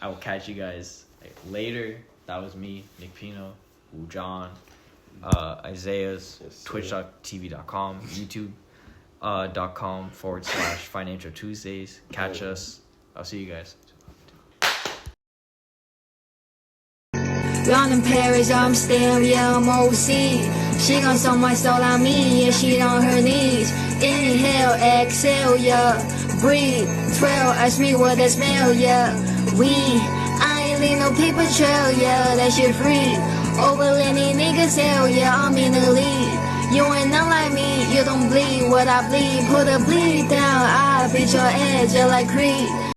I will catch you guys later. That was me, Nick Pino, Wu John, Isaiah's, Yes, sir. twitch.tv.com, youtube.com / Financial Tuesdays. Catch us. I'll see you guys. London, Paris, Amsterdam, yeah, I'm overseas. She gon' sell my soul on me, yeah, she on her knees. Inhale, exhale, yeah, breathe. Trail, ask me what that smell, yeah. I ain't leave no paper trail, yeah, that shit free. Overlanding niggas, hell, yeah, I'm in the lead. You ain't not like me, you don't bleed what I bleed. Put a bleed down, I beat your edge, yeah, like Creed.